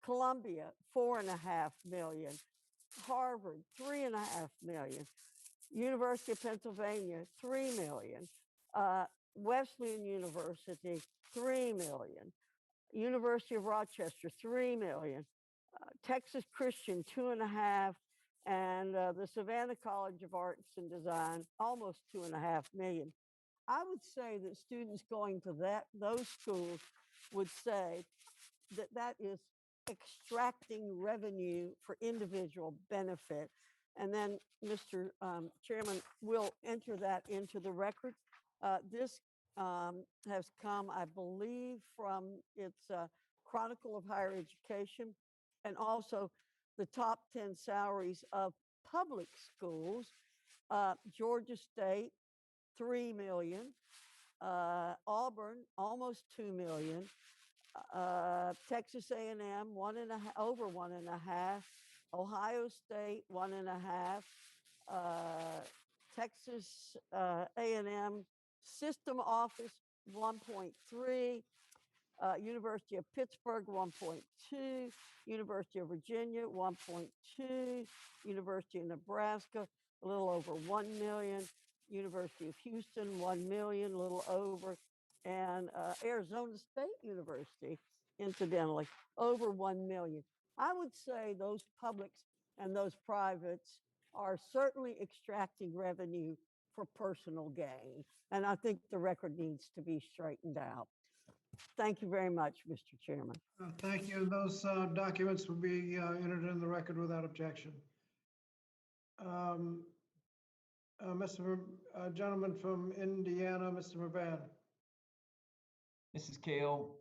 S2: Columbia, 4.5 million. Harvard, 3.5 million. University of Pennsylvania, 3 million. Wesleyan University, 3 million. University of Rochester, 3 million. Texas Christian, 2.5. And the Savannah College of Arts and Design, almost 2.5 million. I would say that students going to those schools would say that that is extracting revenue for individual benefit. And then, Mr. Chairman, will enter that into the record. This has come, I believe, from its Chronicle of Higher Education, and also the top 10 salaries of public schools. Georgia State, 3 million. Auburn, almost 2 million. Texas A&M, over 1.5. Ohio State, 1.5. Texas A&M System Office, 1.3. University of Pittsburgh, 1.2. University of Virginia, 1.2. University of Nebraska, a little over 1 million. University of Houston, 1 million, a little over. And Arizona State University, incidentally, over 1 million. I would say those publics and those privates are certainly extracting revenue for personal gain. And I think the record needs to be straightened out. Thank you very much, Mr. Chairman.
S1: Thank you. Those documents will be entered in the record without objection. Gentleman from Indiana, Mr. Mervan.
S4: Mrs. Kale,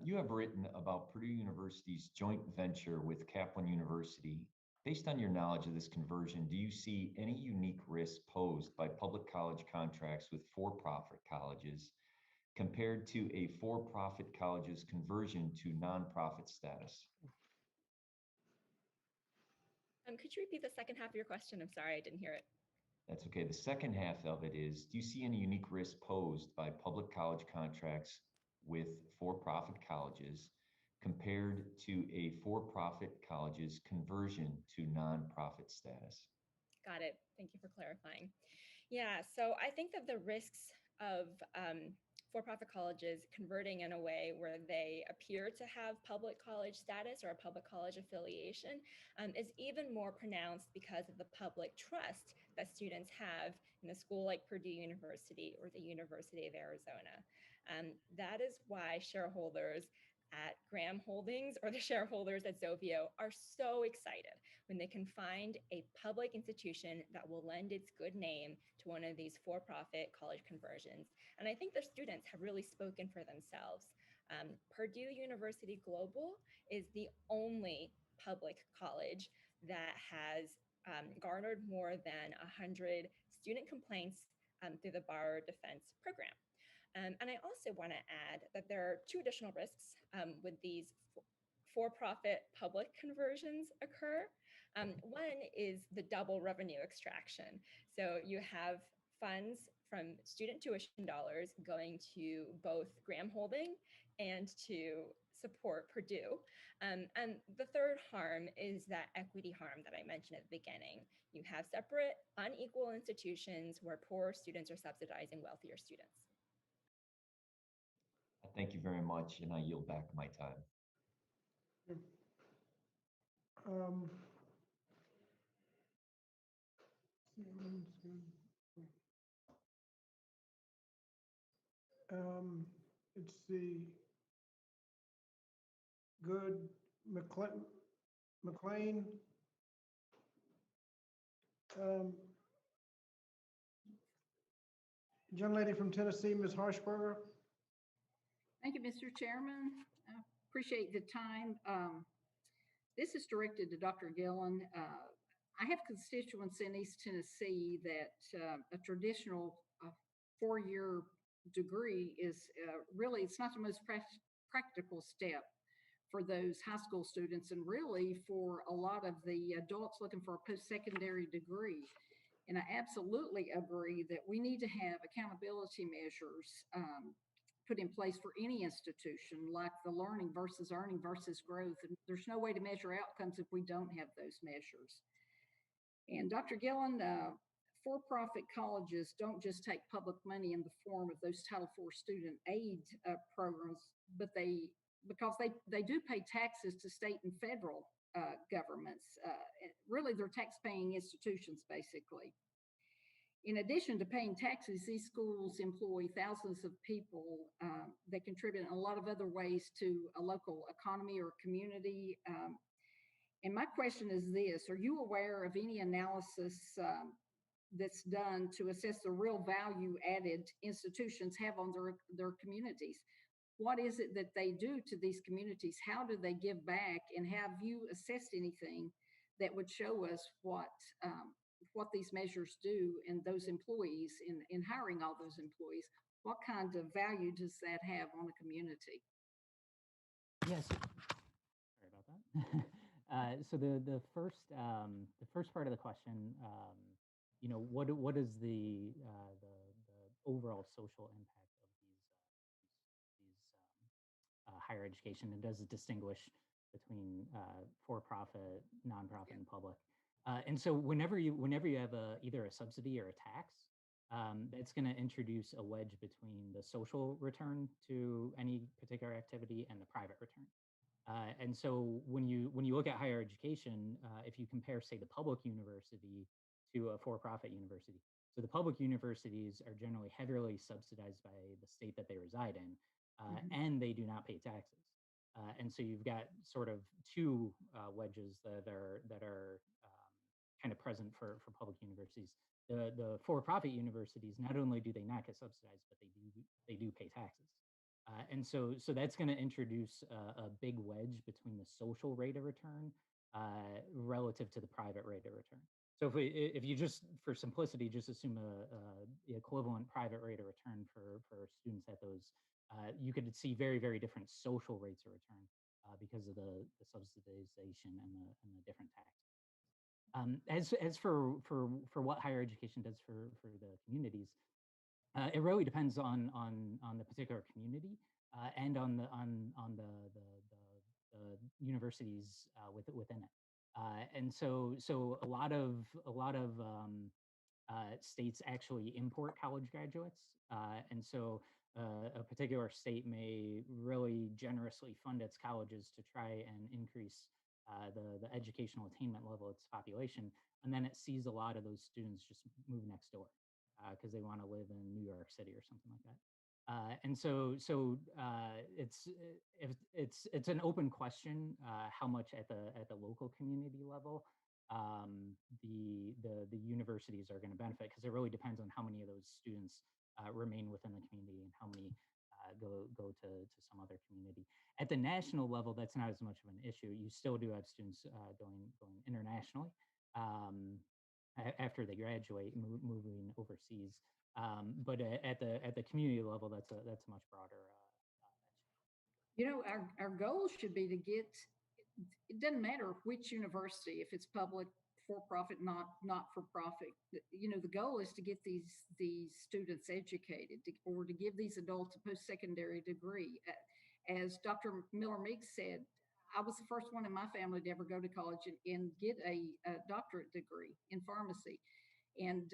S4: you have written about Purdue University's joint venture with Kaplan University. Based on your knowledge of this conversion, do you see any unique risks posed by public college contracts with for-profit colleges compared to a for-profit college's conversion to nonprofit status?
S14: Could you repeat the second half of your question? I'm sorry, I didn't hear it.
S4: That's okay. The second half of it is, do you see any unique risks posed by public college contracts with for-profit colleges compared to a for-profit college's conversion to nonprofit status?
S14: Got it. Thank you for clarifying. Yeah, so I think that the risks of for-profit colleges converting in a way where they appear to have public college status or a public college affiliation is even more pronounced because of the public trust that students have in a school like Purdue University or the University of Arizona. That is why shareholders at Graham Holdings or the shareholders at Zovio are so excited when they can find a public institution that will lend its good name to one of these for-profit college conversions. And I think the students have really spoken for themselves. Purdue University Global is the only public college that has garnered more than 100 student complaints through the Borrower Defense Program. And I also want to add that there are two additional risks with these for-profit public conversions occur. One is the double revenue extraction. So you have funds from student tuition dollars going to both Graham Holding and to support Purdue. And the third harm is that equity harm that I mentioned at the beginning. You have separate, unequal institutions where poorer students are subsidizing wealthier students.
S4: Thank you very much, and I yield back my time.
S1: It's the good McLean. Young lady from Tennessee, Ms. Harshberger.
S22: Thank you, Mr. Chairman. I appreciate the time. This is directed to Dr. Gillen. I have constituents in East Tennessee that a traditional four-year degree is really, it's not the most practical step for those high school students and really for a lot of the adults looking for a post-secondary degree. And I absolutely agree that we need to have accountability measures put in place for any institution, like the learning versus earning versus growth. And there's no way to measure outcomes if we don't have those measures. And Dr. Gillen, for-profit colleges don't just take public money in the form of those Title IV student aid programs, but because they do pay taxes to state and federal governments. Really, they're tax-paying institutions, basically. In addition to paying taxes, these schools employ thousands of people that contribute in a lot of other ways to a local economy or community. And my question is this: are you aware of any analysis that's done to assess the real value added institutions have on their communities? What is it that they do to these communities? How do they give back? And have you assessed anything that would show us what these measures do and those employees in hiring all those employees? What kind of value does that have on a community?
S15: Yes. Sorry about that. So the first part of the question, what is the overall social impact of these higher education, and does it distinguish between for-profit, nonprofit, and public? And so whenever you have either a subsidy or a tax, that's going to introduce a wedge between the social return to any particular activity and the private return. And so when you look at higher education, if you compare, say, the public university to a for-profit university, so the public universities are generally heavily subsidized by the state that they reside in, and they do not pay taxes. And so you've got sort of two wedges that are kind of present for public universities. The for-profit universities, not only do they not get subsidized, but they do pay taxes. And so that's going to introduce a big wedge between the social rate of return relative to the private rate of return. So if you just, for simplicity, just assume the equivalent private rate of return for students at those, you could see very, very different social rates of return because of the subsidization and the different taxes. As for what higher education does for the communities, it really depends on the particular community and on the universities within it. And so a lot of states actually import college graduates, and so a particular state may really generously fund its colleges to try and increase the educational attainment level of its population, and then it sees a lot of those students just move next door because they want to live in New York City or something like that. And so it's an open question how much at the local community level the universities are going to benefit, because it really depends on how many of those students remain within the community and how many go to some other community. At the national level, that's not as much of an issue. You still do have students going internationally after they graduate, moving overseas. But at the community level, that's a much broader issue.
S22: Our goal should be to get. It doesn't matter which university, if it's public, for-profit, not-for-profit. The goal is to get these students educated, or to give these adults a post-secondary degree. As Dr. Miller-Meeks said, I was the first one in my family to ever go to college and get a doctorate degree in pharmacy. And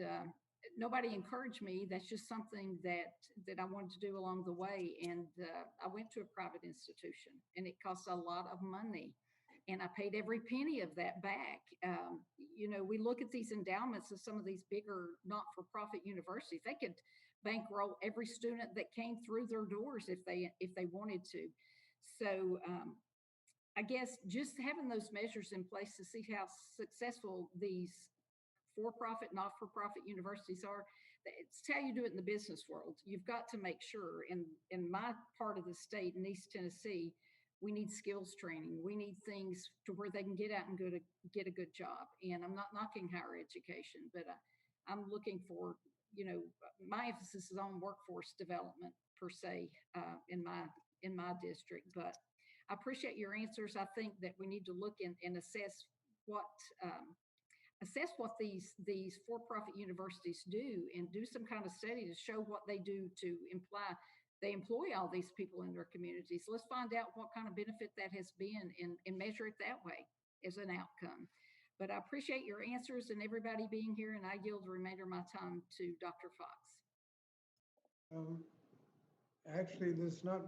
S22: nobody encouraged me. That's just something that I wanted to do along the way. And I went to a private institution, and it cost a lot of money. And I paid every penny of that back. We look at these endowments of some of these bigger not-for-profit universities. They could bankroll every student that came through their doors if they wanted to. So I guess just having those measures in place to see how successful these for-profit, not-for-profit universities are, it's how you do it in the business world. You've got to make sure, in my part of the state, in East Tennessee, we need skills training. We need things to where they can get out and get a good job. And I'm not knocking higher education, but I'm looking for, my emphasis is on workforce development per se in my district. But I appreciate your answers. I think that we need to look and assess what assess what these for-profit universities do and do some kind of study to show what they do to imply they employ all these people in their communities. Let's find out what kind of benefit that has been and measure it that way as an outcome. But I appreciate your answers and everybody being here, and I yield the remainder of my time to Dr. Fox.
S1: Actually, there's not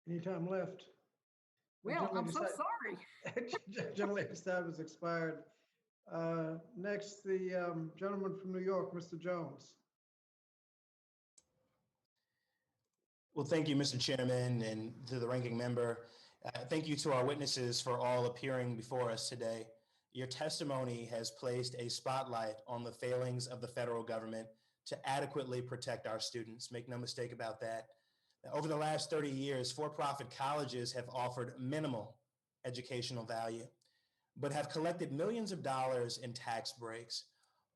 S1: any time left.
S22: Well, I'm so sorry.
S1: Gentlelady's time has expired. Next, the gentleman from New York, Mr. Jones.
S6: Well, thank you, Mr. Chairman, and to the ranking member. Thank you to our witnesses for all appearing before us today. Your testimony has placed a spotlight on the failings of the federal government to adequately protect our students. Make no mistake about that. Over the last 30 years, for-profit colleges have offered minimal educational value, but have collected millions of dollars in tax breaks,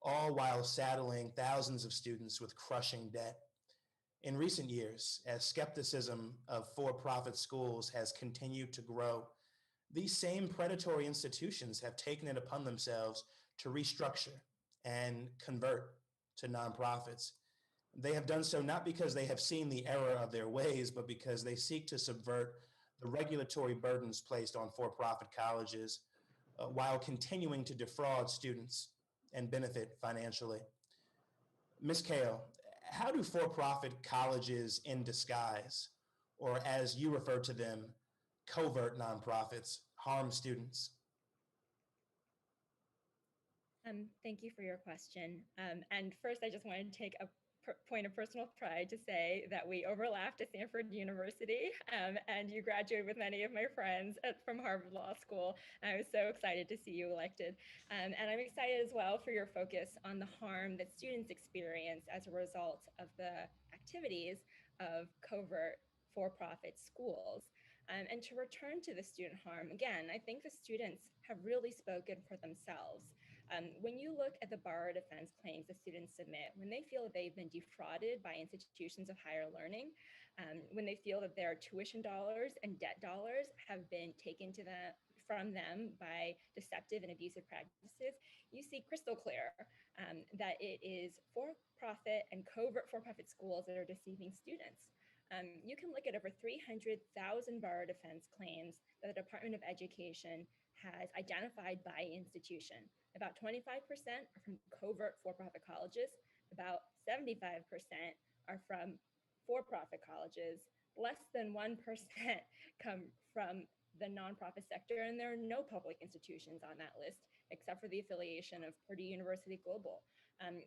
S6: all while saddling thousands of students with crushing debt. In recent years, as skepticism of for-profit schools has continued to grow, these same predatory institutions have taken it upon themselves to restructure and convert to nonprofits. They have done so not because they have seen the error of their ways, but because they seek to subvert the regulatory burdens placed on for-profit colleges while continuing to defraud students and benefit financially. Ms. Kale, how do for-profit colleges in disguise, or as you refer to them, covert nonprofits, harm students?
S14: Thank you for your question. And first, I just wanted to take a point of personal pride to say that we overlapped at Stanford University, and you graduated with many of my friends from Harvard Law School. I was so excited to see you elected. And I'm excited as well for your focus on the harm that students experience as a result of the activities of covert for-profit schools. And to return to the student harm, again, I think the students have really spoken for themselves. When you look at the borrower defense claims that students submit, when they feel that they've been defrauded by institutions of higher learning, when they feel that their tuition dollars and debt dollars have been taken from them by deceptive and abusive practices, you see crystal clear that it is for-profit and covert for-profit schools that are deceiving students. You can look at over 300,000 borrower defense claims that the Department of Education has identified by institution. About 25% are from covert for-profit colleges. About 75% are from for-profit colleges. Less than 1% come from the nonprofit sector, and there are no public institutions on that list, except for the affiliation of Purdue University Global.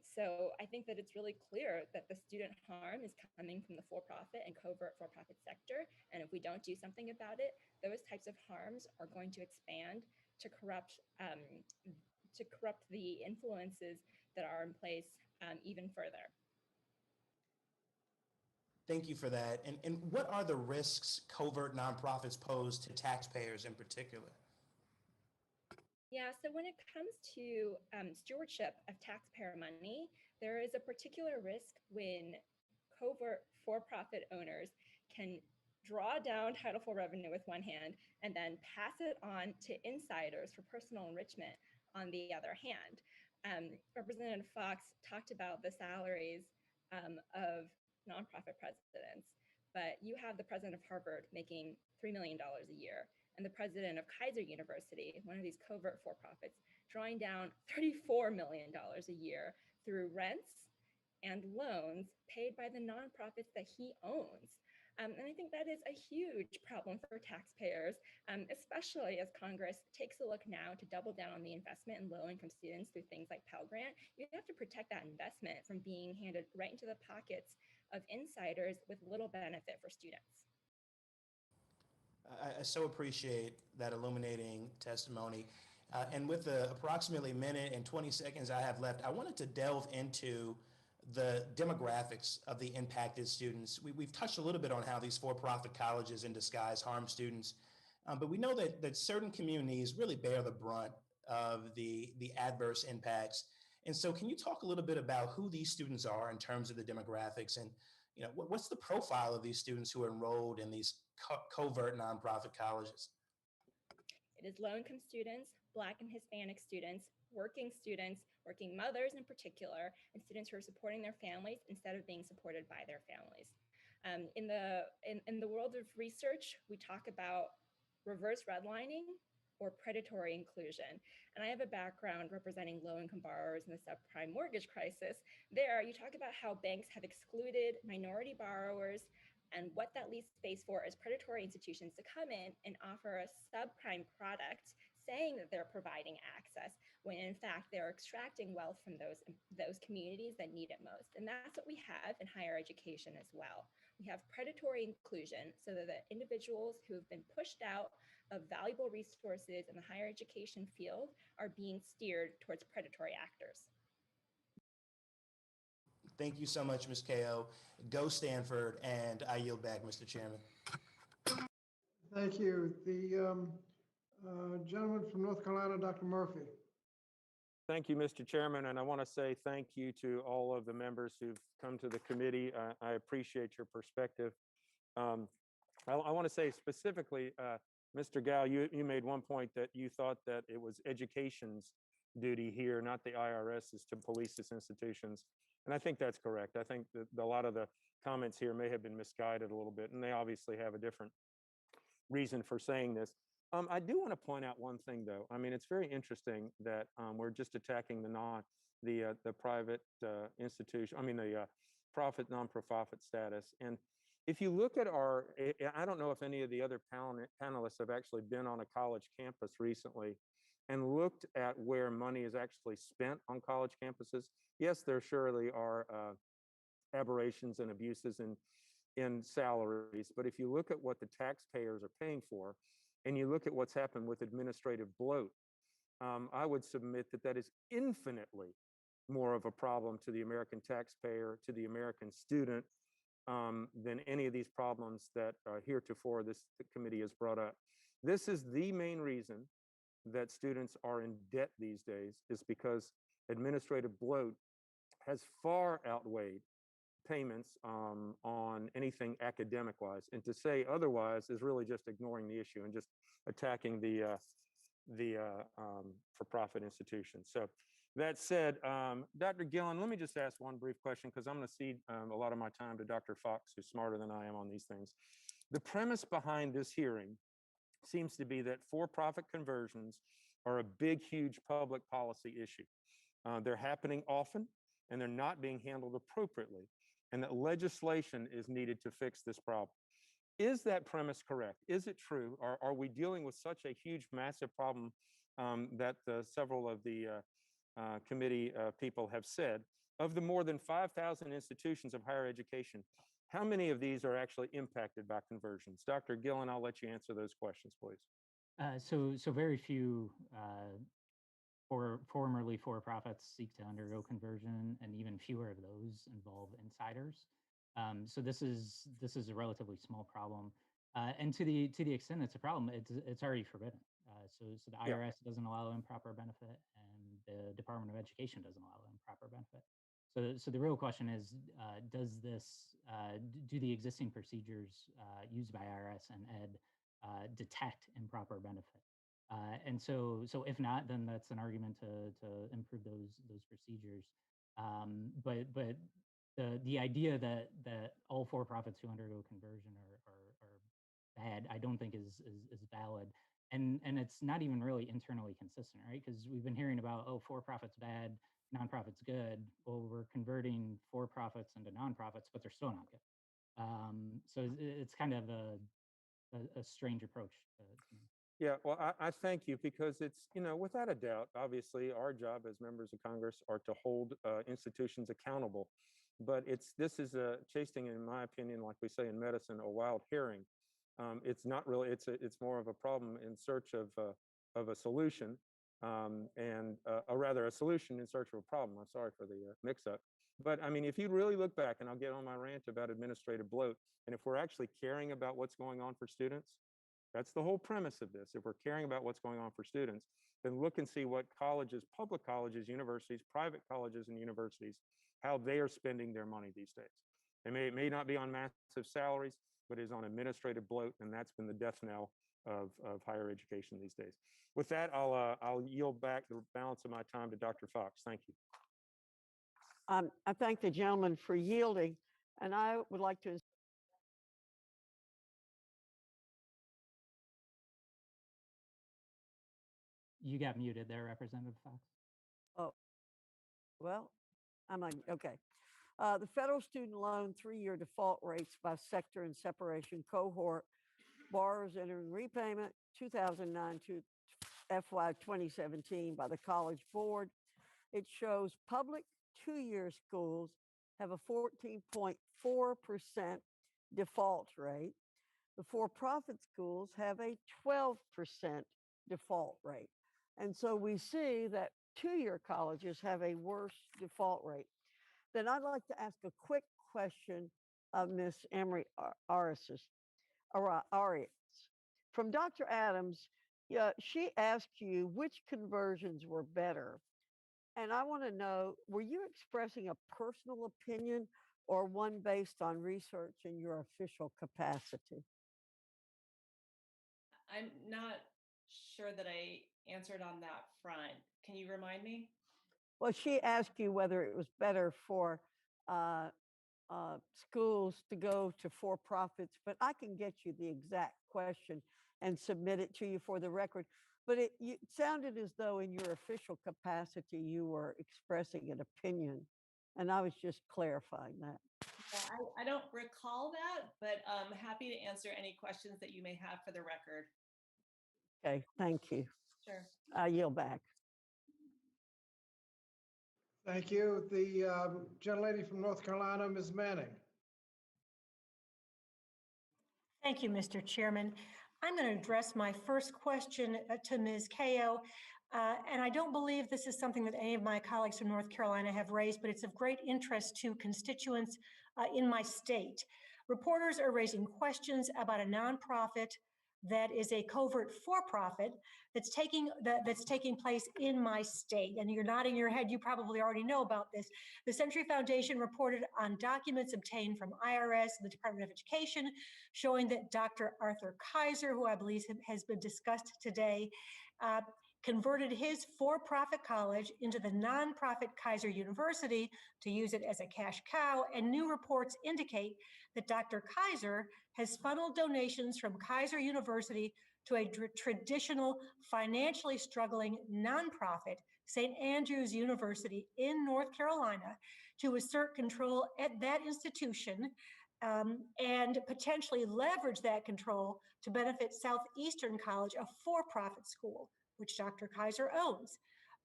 S14: So I think that it's really clear that the student harm is coming from the for-profit and covert for-profit sector. And if we don't do something about it, those types of harms are going to expand to corrupt the influences that are in place even further.
S6: Thank you for that. And what are the risks covert nonprofits pose to taxpayers in particular?
S14: Yeah, so when it comes to stewardship of taxpayer money, there is a particular risk when covert for-profit owners can draw down Title IV revenue with one hand and then pass it on to insiders for personal enrichment on the other hand. Representative Fox talked about the salaries of nonprofit presidents, but you have the president of Harvard making $3 million a year, and the president of Kaiser University, one of these covert for-profits, drawing down $34 million a year through rents and loans paid by the nonprofits that he owns. And I think that is a huge problem for taxpayers, especially as Congress takes a look now to double down on the investment in low-income students through things like Pell Grant. You have to protect that investment from being handed right into the pockets of insiders with little benefit for students.
S6: I so appreciate that illuminating testimony. And with the approximately minute and 20 seconds I have left, I wanted to delve into the demographics of the impacted students. We've touched a little bit on how these for-profit colleges in disguise harm students, but we know that certain communities really bear the brunt of the adverse impacts. And so can you talk a little bit about who these students are in terms of the demographics, and what's the profile of these students who are enrolled in these covert nonprofit colleges?
S14: It It is low-income students, Black and Hispanic students, working mothers in particular, and students who are supporting their families instead of being supported by their families. In the world of research, we talk about reverse redlining or predatory inclusion. And I have a background representing low-income borrowers in the subprime mortgage crisis. There, you talk about how banks have excluded minority borrowers, and what that leaves space for is predatory institutions to come in and offer a subprime product saying that they're providing access, when in fact they're extracting wealth from those communities that need it most. And that's what we have in higher education as well. We have predatory inclusion, so that the individuals who have been pushed out of valuable resources in the higher education field are being steered towards predatory actors.
S6: Thank you so much, Ms. Ko. Go Stanford, and I yield back, Mr. Chairman.
S1: Thank you. The gentleman from North Carolina, Dr. Murphy.
S7: Thank you, Mr. Chairman, and I want to say thank you to all of the members who've come to the committee. I appreciate your perspective. I want to say specifically, Mr. Gall, you made one point that you thought that it was education's duty here, not the IRS's, to police its institutions. And I think that's correct. I think that a lot of the comments here may have been misguided a little bit, and they obviously have a different reason for saying this. I do want to point out one thing, though. I mean, it's very interesting that we're just attacking the private institution. I mean, the profit non-profit status. And if you look at I don't know if any of the other panelists have actually been on a college campus recently and looked at where money is actually spent on college campuses. Yes, there surely are aberrations and abuses in salaries, but if you look at what the taxpayers are paying for, and you look at what's happened with administrative bloat, I would submit that that is infinitely more of a problem to the American taxpayer, to the American student, than any of these problems that heretofore the committee has brought up. This is the main reason that students are in debt these days, is because administrative bloat has far outweighed payments on anything academic-wise. And to say otherwise is really just ignoring the issue and just attacking the for-profit institutions. So that said, Dr. Gillen, let me just ask one brief question, because I'm going to cede a lot of my time to Dr. Fox, who's smarter than I am on these things. The premise behind this hearing seems to be that for-profit conversions are a big, huge public policy issue. They're happening often, and they're not being handled appropriately, and that legislation is needed to fix this problem. Is that premise correct? Is it true? Are we dealing with such a huge, massive problem that several of the committee people have said? Of the more than 5,000 institutions of higher education, how many of these are actually impacted by conversions? Dr. Gillen, I'll let you answer those questions, please.
S15: So very few formerly for-profits seek to undergo conversion, and even fewer of those involve insiders. So this is a relatively small problem, and to the extent it's a problem, it's already forbidden. So the IRS doesn't allow improper benefit, and the Department of Education doesn't allow improper benefit. So the real question is, do the existing procedures used by IRS and Ed detect improper benefit? And so if not, then that's an argument to improve those procedures. But the idea that all for-profits who undergo conversion are bad, I don't think is valid. And it's not even really internally consistent, right? Because we've been hearing about, oh, for-profits bad, nonprofits good. Well, we're converting for-profits into nonprofits, but they're still not good. So it's kind of a strange approach to me.
S7: Yeah, well, I thank you, because it's, without a doubt, obviously our job as members of Congress are to hold institutions accountable. But this is chasing, in my opinion, like we say in medicine, a wild herring. It's not really, it's more of a problem in search of a solution, or rather a solution in search of a problem. I'm sorry for the mix-up. But I mean, if you really look back, and I'll get on my rant about administrative bloat, and if we're actually caring about what's going on for students, that's the whole premise of this. If we're caring about what's going on for students, then look and see what colleges, public colleges, universities, private colleges and universities, how they are spending their money these days. It may not be on massive salaries, but is on administrative bloat, and that's been the death knell of higher education these days. With that, I'll yield back the balance of my time to Dr. Fox. Thank you.
S2: I thank the gentleman for yielding, and I would like to.
S15: You got muted there, Representative Fox.
S2: Oh, well, I'm like, okay. The federal student loan 3-year default rates by sector and separation cohort, borrowers entering repayment 2009 to FY 2017 by the College Board. It shows public 2-year schools have a 14.4% default rate. The for-profit schools have a 12% default rate. And so we see that 2-year colleges have a worse default rate. Then I'd like to ask a quick question of Ms. Emery Arias. From Dr. Adams, she asked you which conversions were better. And I want to know, were you expressing a personal opinion or one based on research in your official capacity?
S16: I'm not sure that I answered on that front. Can you remind me?
S2: Well, she asked you whether it was better for schools to go to for-profits, but I can get you the exact question and submit it to you for the record. But it sounded as though in your official capacity, you were expressing an opinion, and I was just clarifying that.
S16: Yeah, I don't recall that, but I'm happy to answer any questions that you may have for the record.
S2: Okay, thank you.
S16: Sure.
S2: I yield back.
S1: Thank you. The gentlelady from North Carolina, Ms. Manning.
S11: Thank you, Mr. Chairman. I'm going to address my first question to Ms. Kao. And I don't believe this is something that any of my colleagues from North Carolina have raised, but it's of great interest to constituents in my state. Reporters are raising questions about a nonprofit that is a covert for-profit that's taking place in my state. And you're nodding your head, you probably already know about this. The Century Foundation reported on documents obtained from IRS and the Department of Education showing that Dr. Arthur Kaiser, who I believe has been discussed today, converted his for-profit college into the nonprofit Kaiser University to use it as a cash cow, and new reports indicate that Dr. Kaiser has funneled donations from Kaiser University to a traditional, financially struggling nonprofit, St. Andrews University in North Carolina, to assert control at that institution and potentially leverage that control to benefit Southeastern College, a for-profit school, which Dr. Kaiser owns.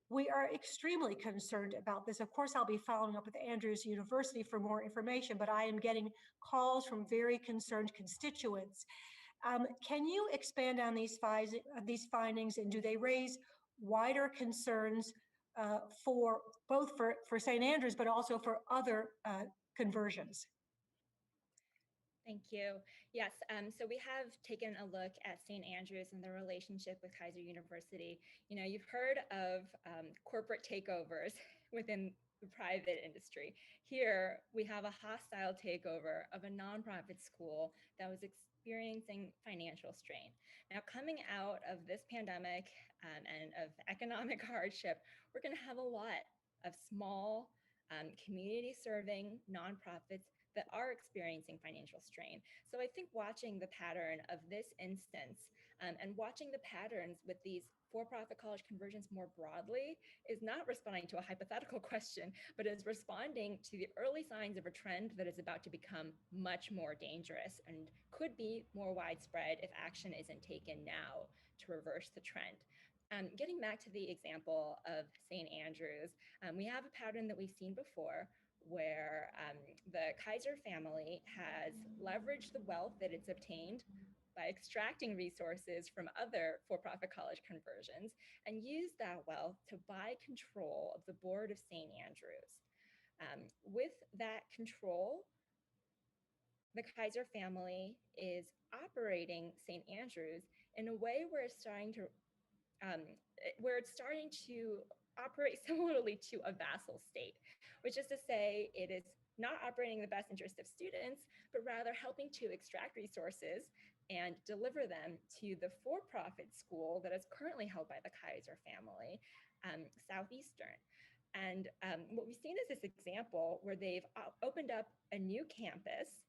S11: We are extremely concerned about this. Of course, I'll be following up with Andrews University for more information, but I am getting calls from very concerned constituents. Can you expand on these findings, and do they raise wider concerns for both for St. Andrews, but also for other conversions?
S14: Thank you. Yes, so we have taken a look at St. Andrews and the relationship with Kaiser University. You know, you've heard of corporate takeovers within the private industry. Here, we have a hostile takeover of a nonprofit school that was experiencing financial strain. Now, coming out of this pandemic and of economic hardship, we're going to have a lot of small community-serving nonprofits that are experiencing financial strain. So I think watching the pattern of this instance and watching the patterns with these for-profit college conversions more broadly is not responding to a hypothetical question, but is responding to the early signs of a trend that is about to become much more dangerous and could be more widespread if action isn't taken now to reverse the trend. Getting back to the example of St. Andrews, we have a pattern that we've seen before where the Kaiser family has leveraged the wealth that it's obtained by extracting resources from other for-profit college conversions and used that wealth to buy control of the board of St. Andrews. With that control, the Kaiser family is operating St. Andrews in a way where it's starting to operate similarly to a vassal state, which is to say it is not operating in the best interest of students, but rather helping to extract resources and deliver them to the for-profit school that is currently held by the Kaiser family, Southeastern. And what we've seen is this example where they've opened up a new campus,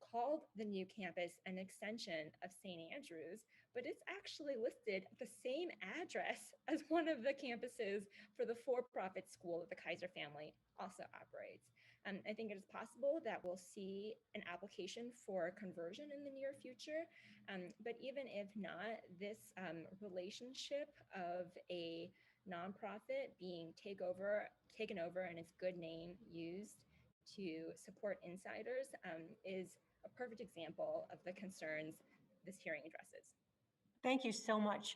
S14: called the new campus an extension of St. Andrews, but it's actually listed at the same address as one of the campuses for the for-profit school that the Kaiser family also operates. I think it is possible that we'll see an application for conversion in the near future, but even if not, this relationship of a nonprofit being taken over and its good name used to support insiders is a perfect example of the concerns this hearing addresses.
S11: Thank you so much.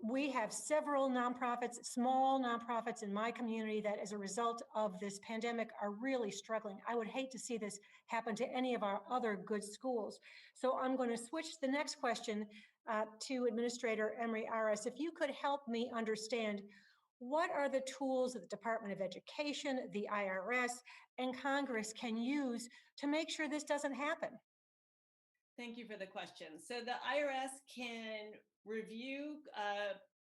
S11: We have several nonprofits, small nonprofits in my community that as a result of this pandemic are really struggling. I would hate to see this happen to any of our other good schools. So I'm going to switch the next question to Administrator Emery Aras. If you could help me understand, what are the tools that the Department of Education, the IRS, and Congress can use to make sure this doesn't happen?
S16: Thank you for the question. So the IRS can review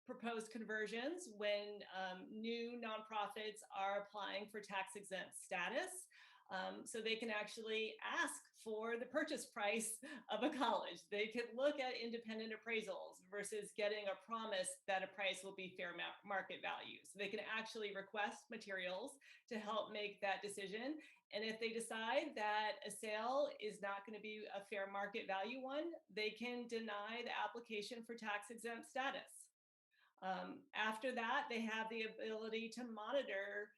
S16: proposed conversions when new nonprofits are applying for tax exempt status. So they can actually ask for the purchase price of a college. They could look at independent appraisals versus getting a promise that a price will be fair market value. So they can actually request materials to help make that decision. And if they decide that a sale is not going to be a fair market value one, they can deny the application for tax exempt status. After that, they have the ability to monitor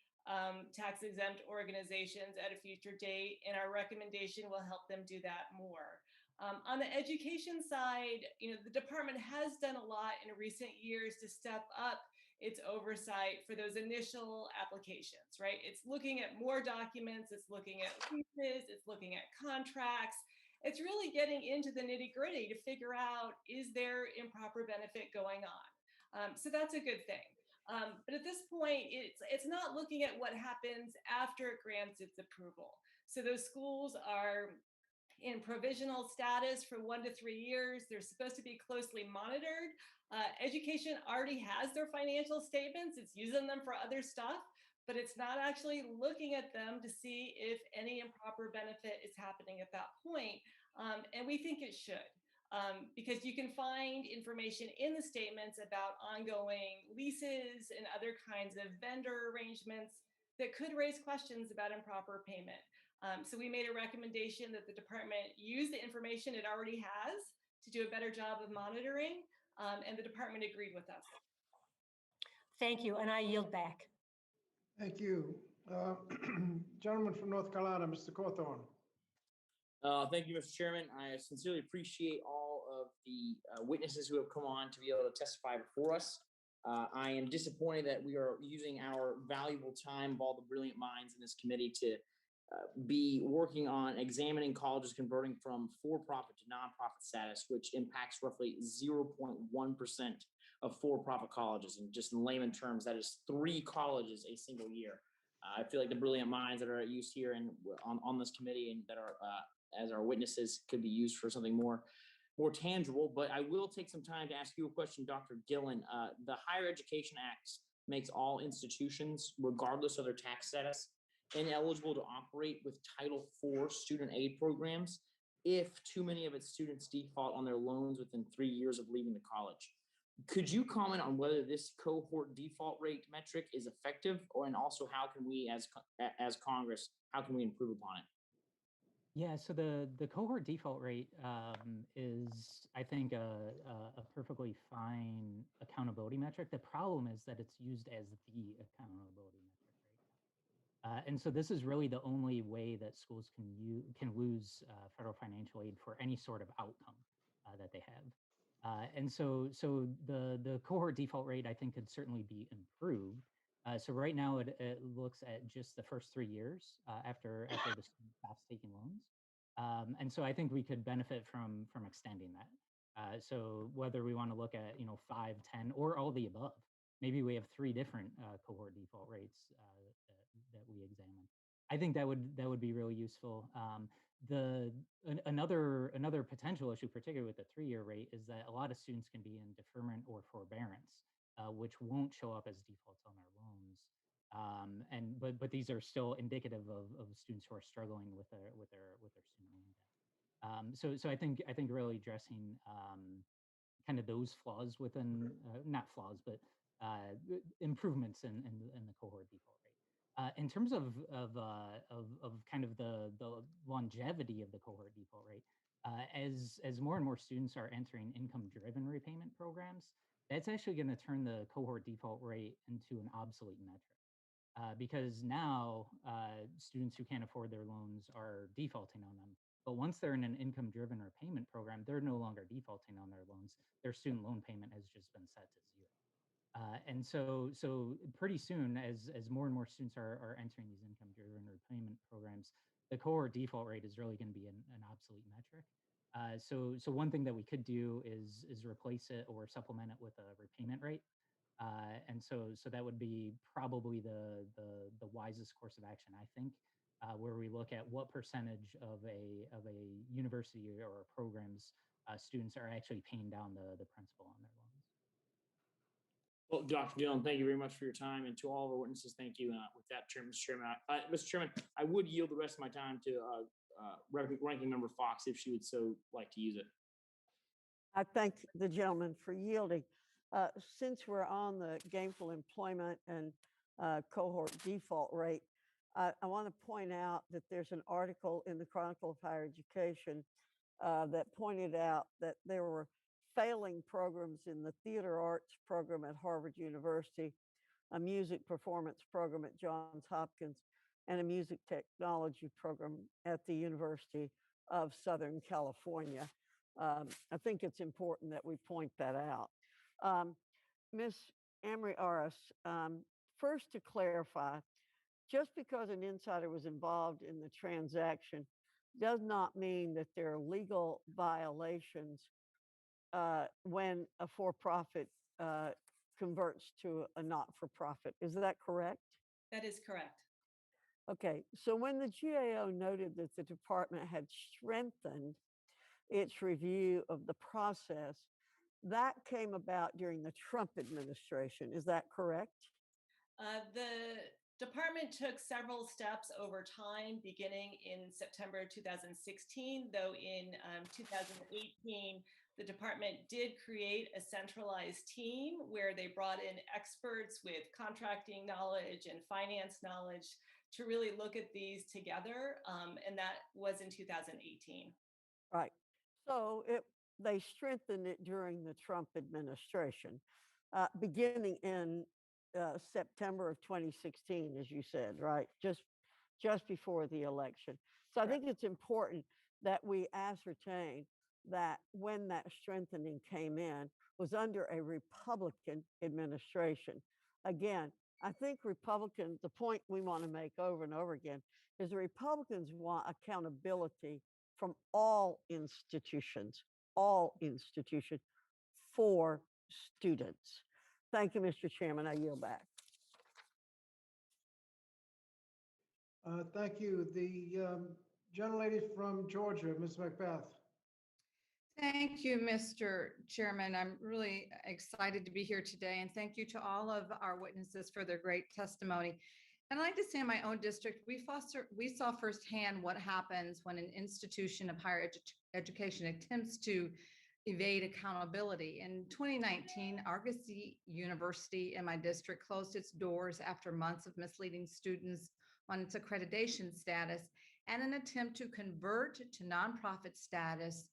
S16: tax exempt organizations at a future date, and our recommendation will help them do that more. On the education side, the department has done a lot in recent years to step up its oversight for those initial applications, right? It's looking at more documents, it's looking at leases, it's looking at contracts. It's really getting into the nitty-gritty to figure out, is there improper benefit going on? So that's a good thing. But at this point, it's not looking at what happens after it grants its approval. So those schools are in provisional status for 1 to 3 years. They're supposed to be closely monitored. Education already has their financial statements. It's using them for other stuff, but it's not actually looking at them to see if any improper benefit is happening at that point. And we think it should. Because you can find information in the statements about ongoing leases and other kinds of vendor arrangements that could raise questions about improper payment. So we made a recommendation that the department use the information it already has to do a better job of monitoring, and the department agreed with us.
S11: Thank you, and I yield back.
S1: Thank you. Gentleman from North Carolina, Mr. Cawthorn.
S8: Thank you, Mr. Chairman. I sincerely appreciate all of the witnesses who have come on to be able to testify before us. I am disappointed that we are using our valuable time of all the brilliant minds in this committee to be working on examining colleges converting from for-profit to nonprofit status, which impacts roughly 0.1% of for-profit colleges. And just in layman terms, that is 3 colleges a single year. I feel like the brilliant minds that are used here and on this committee and that are as our witnesses could be used for something more tangible. But I will take some time to ask you a question, Dr. Gillen. The Higher Education Act makes all institutions, regardless of their tax status, ineligible to operate with Title IV student aid programs if too many of its students default on their loans within 3 years of leaving the college. Could you comment on whether this cohort default rate metric is effective, and also how can we, as Congress, how can we improve upon it?
S15: Yeah, so the cohort default rate is, I think, a perfectly fine accountability metric. The problem is that it's used as the accountability metric, right? And so this is really the only way that schools can lose federal financial aid for any sort of outcome that they have. And so the cohort default rate, I think, could certainly be improved. So right now it looks at just the first 3 years after the student stops taking loans. And so I think we could benefit from extending that. So whether we want to look at 5, 10, or all the above, maybe we have 3 different cohort default rates that we examine. I think that would be really useful. Another potential issue, particularly with the 3-year rate, is that a lot of students can be in deferment or forbearance, which won't show up as defaults on their loans. But these are still indicative of students who are struggling with their student loan debt. So I think really addressing kind of those flaws within not flaws, but improvements in the cohort default rate. In terms of kind of the longevity of the cohort default rate, as more and more students are entering income-driven repayment programs, that's actually going to turn the cohort default rate into an obsolete metric. Because now students who can't afford their loans are defaulting on them. But once they're in an income-driven repayment program, they're no longer defaulting on their loans. Their student loan payment has just been set to 0. And so pretty soon, as more and more students are entering these income-driven repayment programs, the cohort default rate is really going to be an obsolete metric. So one thing that we could do is replace it or supplement it with a repayment rate. And so that would be probably the wisest course of action, I think, where we look at what percentage of a university or a program's students are actually paying down the principal on their loans.
S8: Well, Dr. Gillon, thank you very much for your time, and to all of our witnesses, thank you. With that, Mr. Chairman, I would yield the rest of my time to Ranking Member Fox if she would so like to use it.
S2: I thank the gentleman for yielding. Since we're on the gainful employment and cohort default rate, I want to point out that there's an article in the Chronicle of Higher Education that pointed out that there were failing programs in the theater arts program at Harvard University, a music performance program at Johns Hopkins, and a music technology program at the University of Southern California. I think it's important that we point that out. Ms. Amory Aris, first to clarify, just because an insider was involved in the transaction does not mean that there are legal violations when a for-profit converts to a not-for-profit. Is that correct?
S16: That is correct.
S2: Okay, so when the GAO noted that the department had strengthened its review of the process, that came about during the Trump administration. Is that correct?
S16: The department took several steps over time, beginning in September 2016, though in 2018, the department did create a centralized team where they brought in experts with contracting knowledge and finance knowledge to really look at these together, and that was in 2018.
S2: Right. So they strengthened it during the Trump administration, beginning in September of 2016, as you said, right? Just before the election. So I think it's important that we ascertain that when that strengthening came in was under a Republican administration. Again, I think Republicans, the point we want to make over and over again is the Republicans want accountability from all institutions for students. Thank you, Mr. Chairman. I yield back.
S1: Thank you. The gentlelady from Georgia, Ms. Macbeth.
S17: Thank you, Mr. Chairman. I'm really excited to be here today, and thank you to all of our witnesses for their great testimony. And I'd like to say in my own district, we saw firsthand what happens when an institution of higher education attempts to evade accountability. In 2019, Argosy University in my district closed its doors after months of misleading students on its accreditation status and an attempt to convert to nonprofit status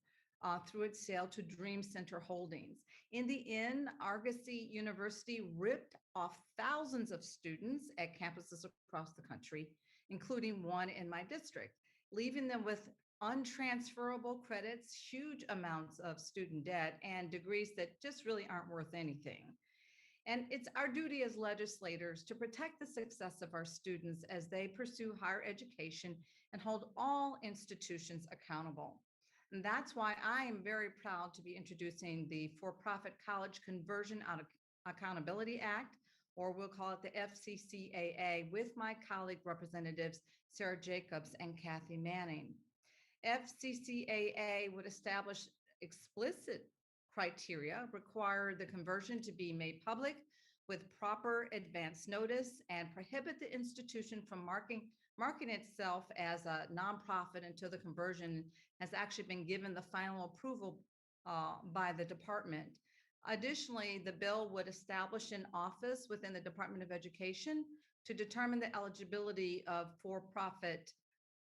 S17: through its sale to Dream Center Holdings. In the end, Argosy University ripped off thousands of students at campuses across the country, including one in my district, leaving them with untransferable credits, huge amounts of student debt, and degrees that just really aren't worth anything. And it's our duty as legislators to protect the success of our students as they pursue higher education and hold all institutions accountable. And that's why I am very proud to be introducing the For-Profit College Conversion Accountability Act, or we'll call it the FCCAA, with my colleague representatives, Sarah Jacobs and Kathy Manning. FCCAA would establish explicit criteria, require the conversion to be made public with proper advance notice, and prohibit the institution from marking itself as a nonprofit until the conversion has actually been given the final approval by the department. Additionally, the bill would establish an office within the Department of Education to determine the eligibility of for-profit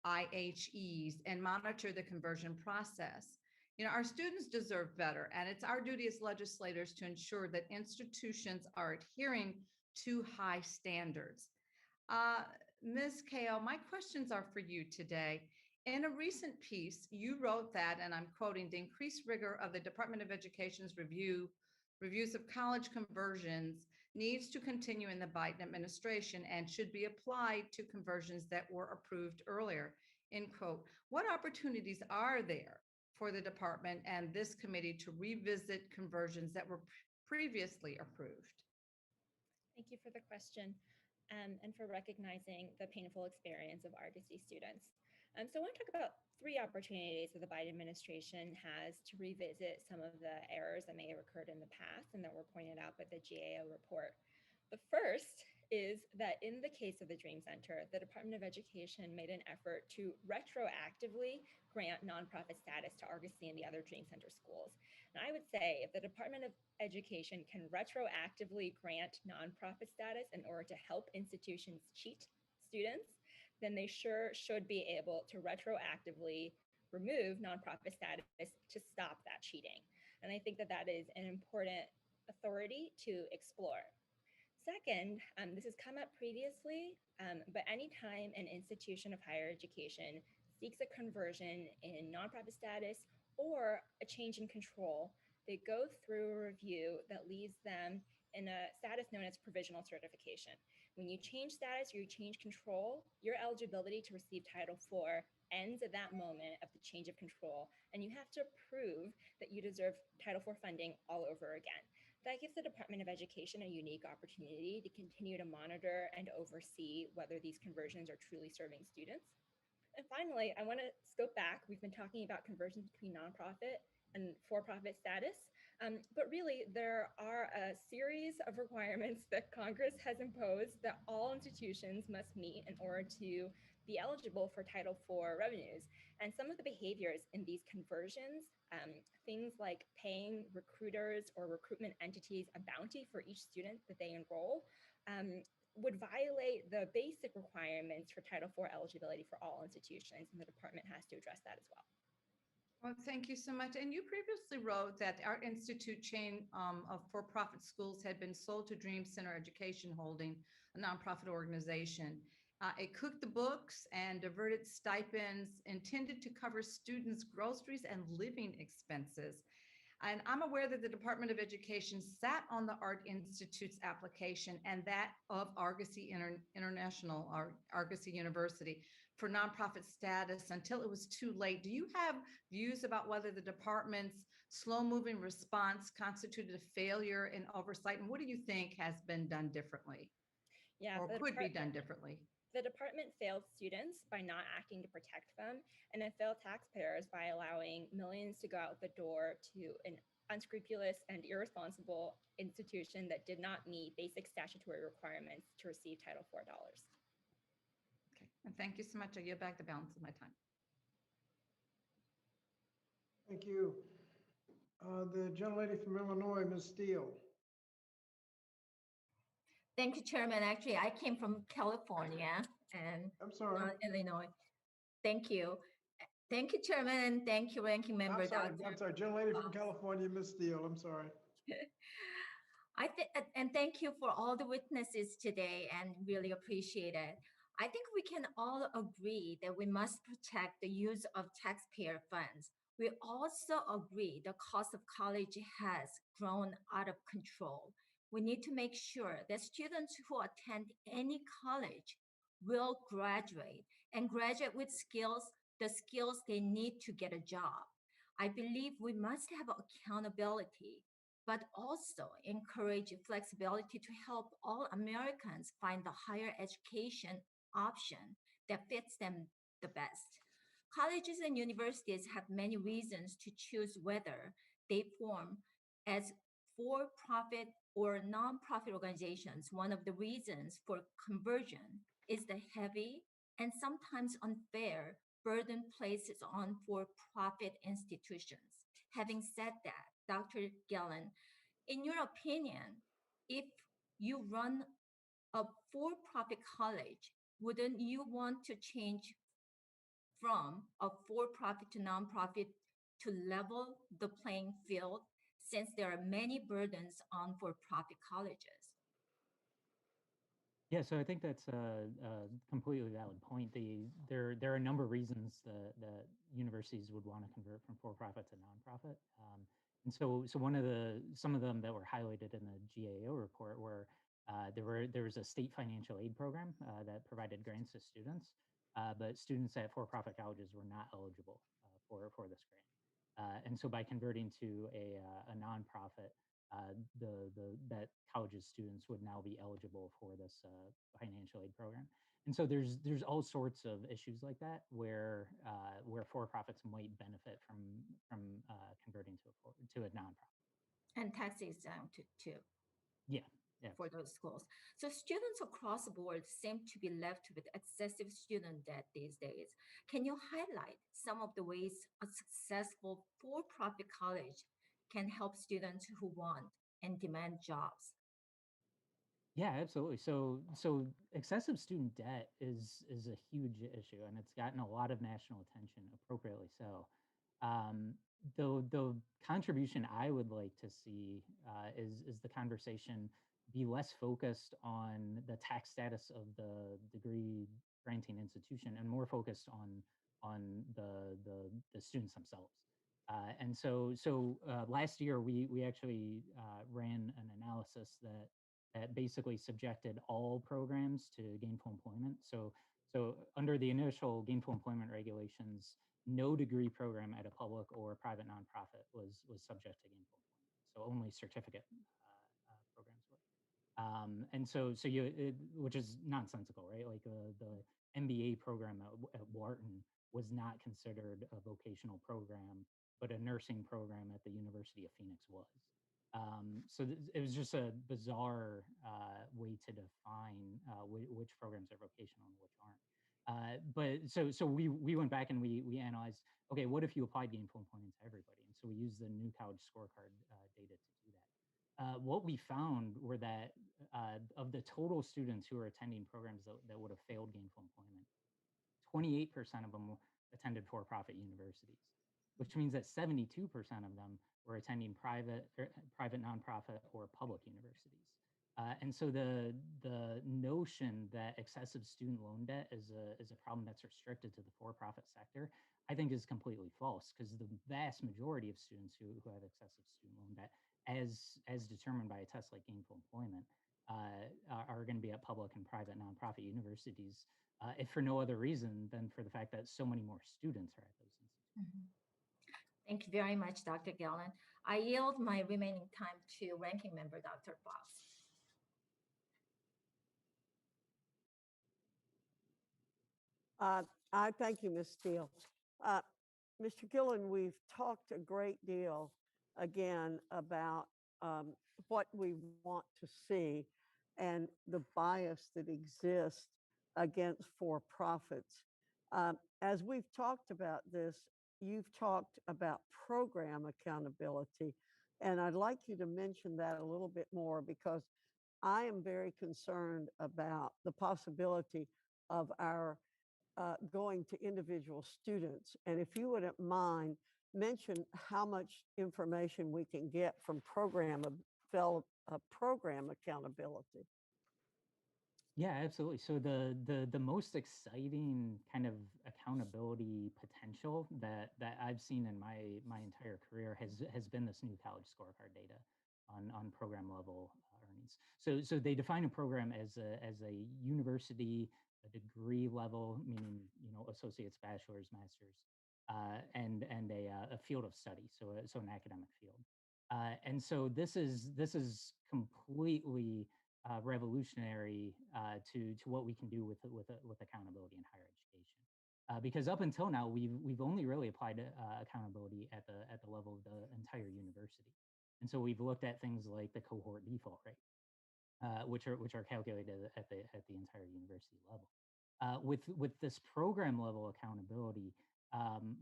S17: IHEs and monitor the conversion process. You know, our students deserve better, and it's our duty as legislators to ensure that institutions are adhering to high standards. Ms. Kao, my questions are for you today. In a recent piece, you wrote that, and I'm quoting, the increased rigor of the Department of Education's reviews of college conversions needs to continue in the Biden administration and should be applied to conversions that were approved earlier, end quote. What opportunities are there for the department and this committee to revisit conversions that were previously approved?
S14: Thank you for the question and for recognizing the painful experience of Argosy students. So I want to talk about 3 opportunities that the Biden administration has to revisit some of the errors that may have occurred in the past and that were pointed out by the GAO report. The first is that in the case of the Dream Center, the Department of Education made an effort to retroactively grant nonprofit status to Argosy and the other Dream Center schools. And I would say if the Department of Education can retroactively grant nonprofit status in order to help institutions cheat students, then they sure should be able to retroactively remove nonprofit status to stop that cheating. And I think that that is an important authority to explore. Second, this has come up previously, but anytime an institution of higher education seeks a conversion in nonprofit status or a change in control, they go through a review that leaves them in a status known as provisional certification. When you change status or you change control, your eligibility to receive Title IV ends at that moment of the change of control, and you have to prove that you deserve Title IV funding all over again. That gives the Department of Education a unique opportunity to continue to monitor and oversee whether these conversions are truly serving students. And finally, I want to scope back. We've been talking about conversions between nonprofit and for-profit status, but really there are a series of requirements that Congress has imposed that all institutions must meet in order to be eligible for Title IV revenues. And some of the behaviors in these conversions, things like paying recruiters or recruitment entities a bounty for each student that they enroll, would violate the basic requirements for Title IV eligibility for all institutions, and the department has to address that as well.
S17: Well, thank you so much. And you previously wrote that the Art Institute chain of for-profit schools had been sold to Dream Center Education Holding, a nonprofit organization. It cooked the books and diverted stipends intended to cover students' groceries and living expenses. And I'm aware that the Department of Education sat on the Art Institute's application and that of Argosy International, or Argosy University, for nonprofit status until it was too late. Do you have views about whether the department's slow-moving response constituted a failure in oversight? And what do you think has been done differently?
S14: Yeah,
S17: or could be done differently?
S14: The department failed students by not acting to protect them, and it failed taxpayers by allowing millions to go out the door to an unscrupulous and irresponsible institution that did not meet basic statutory requirements to receive Title IV dollars.
S17: Okay, and thank you so much. I yield back the balance of my time.
S1: Thank you. The gentlelady from Illinois, Ms. Steele.
S19: Thank you, Chairman. Actually, I came from California and
S1: I'm sorry.
S19: not Illinois. Thank you. Thank you, Chairman, and thank you, Ranking Member.
S1: I'm sorry, gentlelady from California, Ms. Steele. I'm sorry.
S19: And thank you for all the witnesses today, and really appreciate it. I think we can all agree that we must protect the use of taxpayer funds. We also agree the cost of college has grown out of control. We need to make sure that students who attend any college will graduate and graduate with skills, the skills they need to get a job. I believe we must have accountability but also encourage flexibility to help all Americans find the higher education option that fits them the best. Colleges and universities have many reasons to choose whether they form as for-profit or nonprofit organizations. One of the reasons for conversion is the heavy and sometimes unfair burden placed on for-profit institutions. Having said that, Dr. Gellin, in your opinion, if you run a for-profit college, wouldn't you want to change from a for-profit to nonprofit to level the playing field since there are many burdens on for-profit colleges?
S15: Yeah, so I think that's a completely valid point. There are a number of reasons that universities would want to convert from for-profit to nonprofit. And so some of them that were highlighted in the GAO report were there was a state financial aid program that provided grants to students, but students at for-profit colleges were not eligible for this grant. And so by converting to a nonprofit, that college's students would now be eligible for this financial aid program. And so there's all sorts of issues like that where for-profits might benefit from converting to a nonprofit.
S19: And tax exempt too.
S15: Yeah.
S19: For those schools. So students across the board seem to be left with excessive student debt these days. Can you highlight some of the ways a successful for-profit college can help students who want and demand jobs?
S15: Yeah, absolutely. So excessive student debt is a huge issue, and it's gotten a lot of national attention, appropriately so. The contribution I would like to see is the conversation be less focused on the tax status of the degree granting institution and more focused on the students themselves. And so last year we actually ran an analysis that basically subjected all programs to gainful employment. So under the initial gainful employment regulations, no degree program at a public or private nonprofit was subject to gainful employment. So only certificate programs were. And so which is nonsensical, right? Like the MBA program at Wharton was not considered a vocational program, but a nursing program at the University of Phoenix was. So it was just a bizarre way to define which programs are vocational and which aren't. But so we went back and we analyzed, okay, what if you applied gainful employment to everybody? And so we used the new college scorecard data to do that. What we found were that of the total students who were attending programs that would have failed gainful employment, 28% of them attended for-profit universities, which means that 72% of them were attending private, nonprofit, or public universities. And so the notion that excessive student loan debt is a problem that's restricted to the for-profit sector, I think is completely false, because the vast majority of students who have excessive student loan debt, as determined by a test like gainful employment, are going to be at public and private nonprofit universities, if for no other reason than for the fact that so many more students are at those institutions.
S19: Thank you very much, Dr. Gellin. I yield my remaining time to Ranking Member Dr. Fox.
S2: I thank you, Ms. Steele. Mr. Gillen, we've talked a great deal again about what we want to see and the bias that exists against for-profits. As we've talked about this, you've talked about program accountability, and I'd like you to mention that a little bit more, because I am very concerned about the possibility of our going to individual students. And if you wouldn't mind, mention how much information we can get from program accountability.
S15: Yeah, absolutely. So the most exciting kind of accountability potential that I've seen in my entire career has been this new college scorecard data on program level earnings. So they define a program as a university, a degree level, meaning associates, bachelor's, master's, and a field of study, so an academic field. And so this is completely revolutionary to what we can do with accountability in higher education. Because up until now, we've only really applied accountability at the level of the entire university. And so we've looked at things like the cohort default rate, which are calculated at the entire university level. With this program level accountability,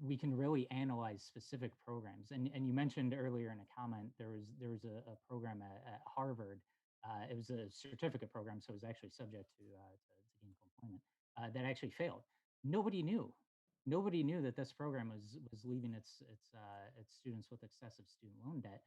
S15: we can really analyze specific programs. And you mentioned earlier in a comment there was a program at Harvard. It was a certificate program, so it was actually subject to gainful employment that actually failed. Nobody knew. Nobody knew that this program was leaving its students with excessive student loan debt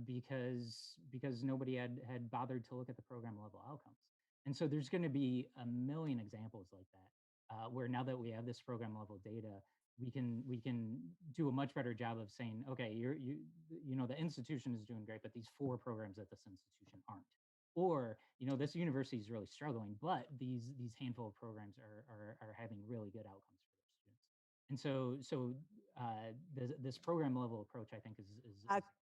S15: because nobody had bothered to look at the program level outcomes. And so there's going to be a million examples like that, where now that we have this program level data, we can do a much better job of saying, okay, you know the institution is doing great, but these 4 programs at this institution aren't. Or, you know, this university is really struggling, but these handful of programs are having really good outcomes for their students. And so this program level approach, I think, is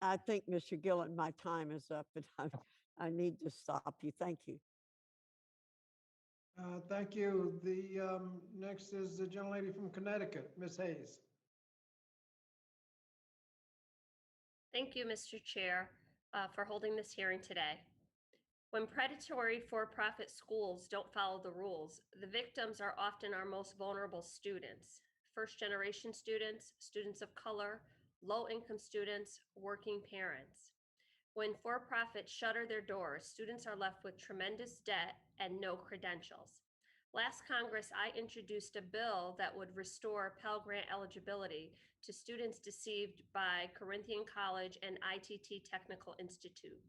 S2: I think, Mr. Gillen, my time is up, and I need to stop you. Thank you.
S1: Thank you. The next is the gentlelady from Connecticut, Ms. Hayes.
S5: Thank you, Mr. Chair, for holding this hearing today. When predatory for-profit schools don't follow the rules, the victims are often our most vulnerable students: first-generation students, students of color, low-income students, working parents. When for-profits shutter their doors, students are left with tremendous debt and no credentials. Last Congress, I introduced a bill that would restore Pell Grant eligibility to students deceived by Corinthian College and ITT Technical Institute.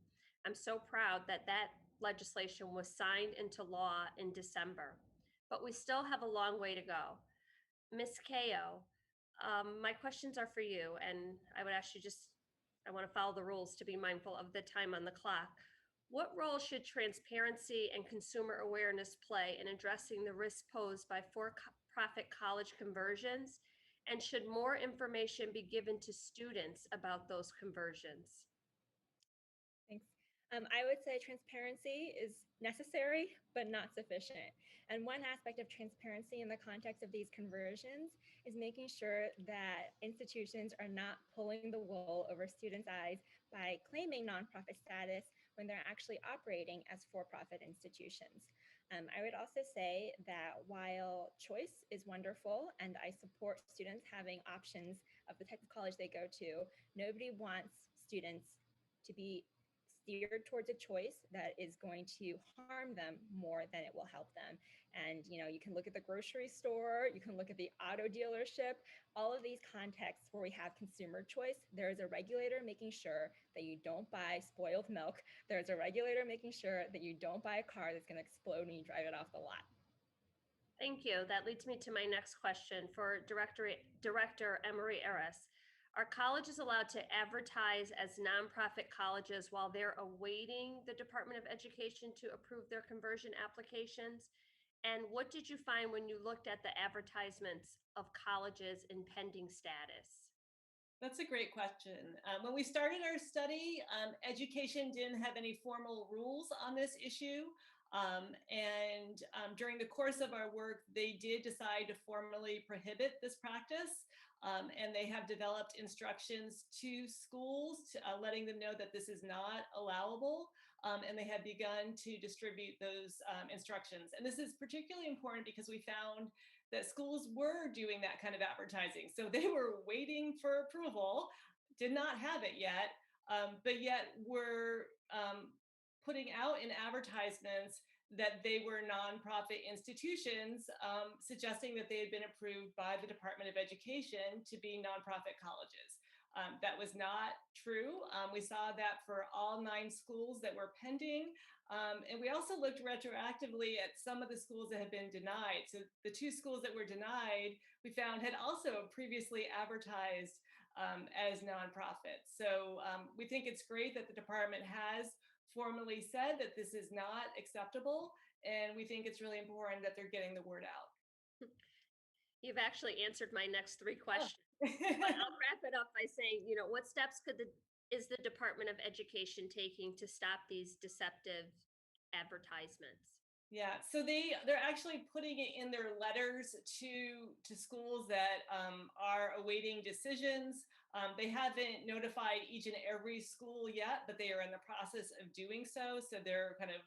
S5: I'm so proud that that legislation was signed into law in December, but we still have a long way to go. Ms. Kao, my questions are for you, and I would ask you I want to follow the rules to be mindful of the time on the clock. What role should transparency and consumer awareness play in addressing the risks posed by for-profit college conversions? And should more information be given to students about those conversions?
S14: Thanks. I would say transparency is necessary, but not sufficient. And one aspect of transparency in the context of these conversions is making sure that institutions are not pulling the wool over students' eyes by claiming nonprofit status when they're actually operating as for-profit institutions. I would also say that while choice is wonderful and I support students having options of the type of college they go to, nobody wants students to be steered towards a choice that is going to harm them more than it will help them. And you can look at the grocery store, you can look at the auto dealership, all of these contexts where we have consumer choice. There is a regulator making sure that you don't buy spoiled milk. There's a regulator making sure that you don't buy a car that's going to explode when you drive it off the lot.
S5: Thank you. That leads me to my next question for Director Emery Eris. Are colleges allowed to advertise as nonprofit colleges while they're awaiting the Department of Education to approve their conversion applications? And what did you find when you looked at the advertisements of colleges in pending status?
S16: That's a great question. When we started our study, education didn't have any formal rules on this issue. During the course of our work, they did decide to formally prohibit this practice. And they have developed instructions to schools, letting them know that this is not allowable. And they have begun to distribute those instructions. And this is particularly important because we found that schools were doing that kind of advertising. So they were waiting for approval, did not have it yet, but yet were putting out in advertisements that they were nonprofit institutions, suggesting that they had been approved by the Department of Education to be nonprofit colleges. That was not true. We saw that for all 9 schools that were pending. And we also looked retroactively at some of the schools that had been denied. So the 2 schools that were denied, we found had also previously advertised as nonprofits. So we think it's great that the department has formally said that this is not acceptable. And we think it's really important that they're getting the word out.
S5: You've actually answered my next 3 questions. But I'll wrap it up by saying, what steps could the is the Department of Education taking to stop these deceptive advertisements?
S16: Yeah, so they're actually putting it in their letters to schools that are awaiting decisions. They haven't notified each and every school yet, but they are in the process of doing so. So they're kind of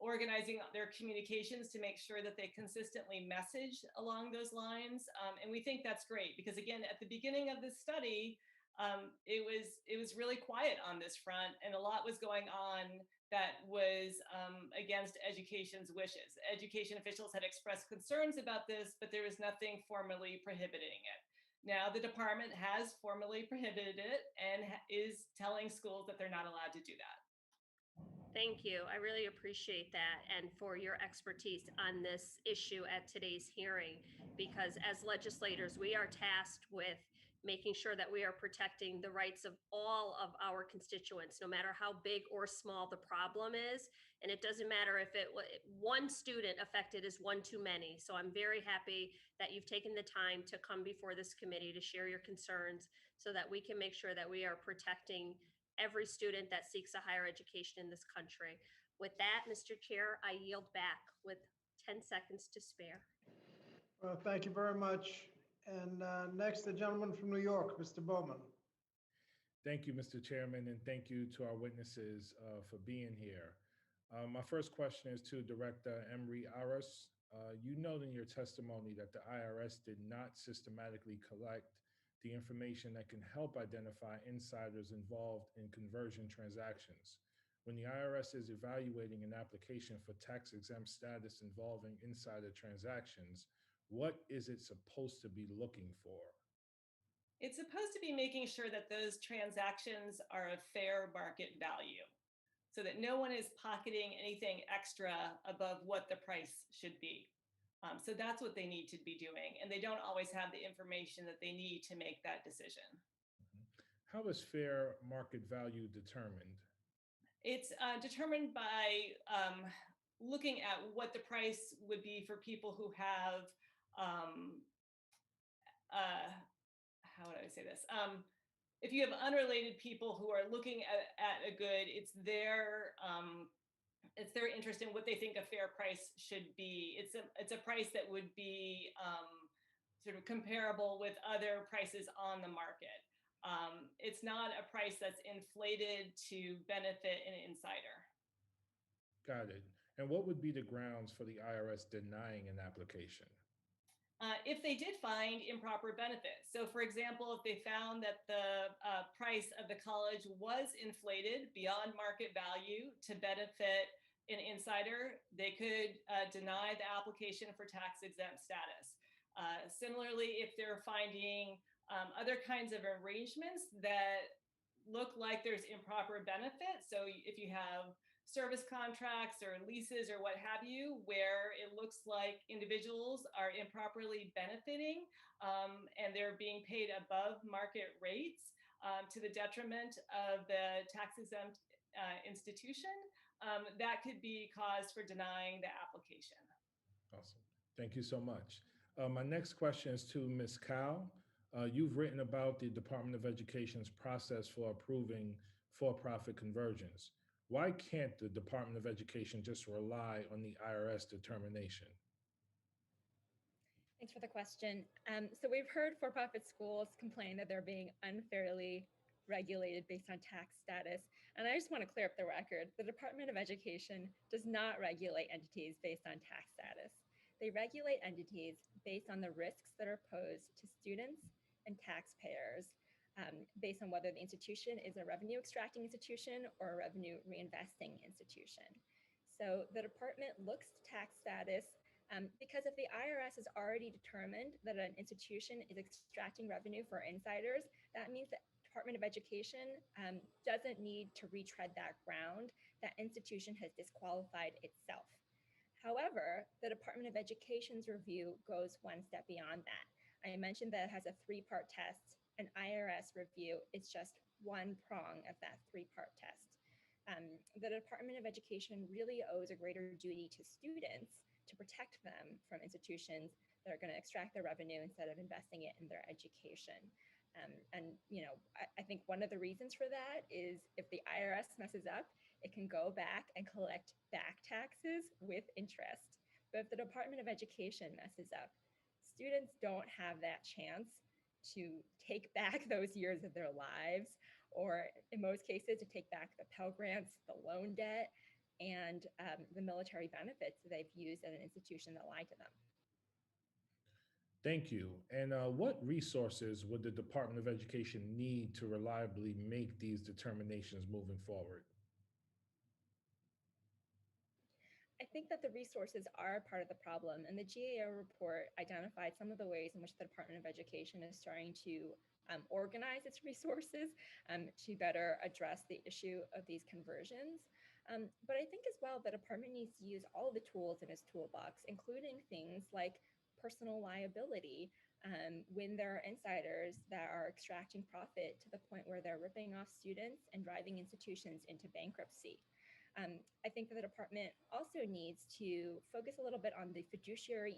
S16: organizing their communications to make sure that they consistently message along those lines. And we think that's great because, again, at the beginning of this study, it was really quiet on this front, and a lot was going on that was against education's wishes. Education officials had expressed concerns about this, but there was nothing formally prohibiting it. Now the department has formally prohibited it and is telling schools that they're not allowed to do that.
S5: Thank you. I really appreciate that and for your expertise on this issue at today's hearing, because as legislators, we are tasked with making sure that we are protecting the rights of all of our constituents, no matter how big or small the problem is. And it doesn't matter if one student affected is one too many. So I'm very happy that you've taken the time to come before this committee to share your concerns so that we can make sure that we are protecting every student that seeks a higher education in this country. With that, Mr. Chair, I yield back with 10 seconds to spare.
S1: Well, thank you very much. And next, the gentleman from New York, Mr. Bowman.
S20: Thank you, Mr. Chairman, and thank you to our witnesses for being here. My first question is to Director Emery Aras. You note in your testimony that the IRS did not systematically collect the information that can help identify insiders involved in conversion transactions. When the IRS is evaluating an application for tax-exempt status involving insider transactions, what is it supposed to be looking for?
S16: It's supposed to be making sure that those transactions are of fair market value so that no one is pocketing anything extra above what the price should be. So that's what they need to be doing. And they don't always have the information that they need to make that decision.
S20: How is fair market value determined?
S16: It's determined by looking at what the price would be for people who have, how would I say this? If you have unrelated people who are looking at a good, it's their interest in what they think a fair price should be. It's a price that would be sort of comparable with other prices on the market. It's not a price that's inflated to benefit an insider.
S20: Got it. And what would be the grounds for the IRS denying an application?
S16: If they did find improper benefits. So for example, if they found that the price of the college was inflated beyond market value to benefit an insider, they could deny the application for tax-exempt status. Similarly, if they're finding other kinds of arrangements that look like there's improper benefit, so if you have service contracts or leases or what have you, where it looks like individuals are improperly benefiting and they're being paid above market rates to the detriment of the tax-exempt institution, that could be cause for denying the application.
S20: Awesome. Thank you so much. My next question is to Ms. Cow. You've written about the Department of Education's process for approving for-profit conversions. Why can't the Department of Education just rely on the IRS determination?
S14: Thanks for the question. So we've heard for-profit schools complain that they're being unfairly regulated based on tax status. And I just want to clear up the record. The Department of Education does not regulate entities based on tax status. They regulate entities based on the risks that are posed to students and taxpayers based on whether the institution is a revenue extracting institution or a revenue reinvesting institution. So the department looks to tax status because if the IRS has already determined that an institution is extracting revenue for insiders, that means that Department of Education doesn't need to retread that ground. That institution has disqualified itself. However, the Department of Education's review goes one step beyond that. I mentioned that it has a three-part test. An IRS review is just one prong of that three-part test. The Department of Education really owes a greater duty to students to protect them from institutions that are going to extract their revenue instead of investing it in their education. And I think one of the reasons for that is if the IRS messes up, it can go back and collect back taxes with interest. But if the Department of Education messes up, students don't have that chance to take back those years of their lives, or in most cases, to take back the Pell Grants, the loan debt, and the military benefits that they've used at an institution that lied to them.
S20: Thank you. And what resources would the Department of Education need to reliably make these determinations moving forward?
S14: I think that the resources are part of the problem, and the GAO report identified some of the ways in which the Department of Education is starting to organize its resources to better address the issue of these conversions. But I think as well, the department needs to use all of the tools in its toolbox, including things like personal liability, when there are insiders that are extracting profit to the point where they're ripping off students and driving institutions into bankruptcy. I think that the department also needs to focus a little bit on the fiduciary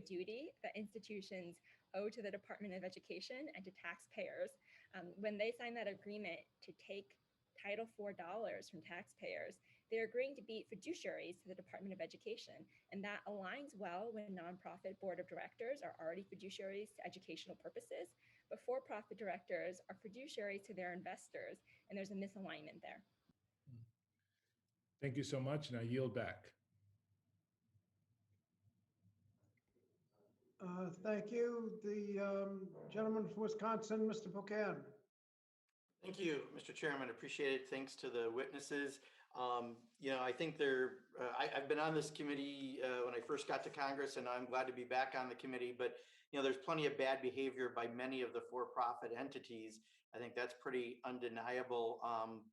S14: duty that institutions owe to the Department of Education and to taxpayers. When they sign that agreement to take Title IV dollars from taxpayers, they're agreeing to be fiduciaries to the Department of Education. And that aligns well when nonprofit board of directors are already fiduciaries to educational purposes, but for-profit directors are fiduciaries to their investors, and there's a misalignment there.
S20: Thank you so much, and I yield back.
S1: Thank you. The gentleman from Wisconsin, Mr. Pocan.
S12: Thank you, Mr. Chairman. Appreciate it. Thanks to the witnesses. I think I've been on this committee when I first got to Congress, and I'm glad to be back on the committee. But there's plenty of bad behavior by many of the for-profit entities. I think that's pretty undeniable.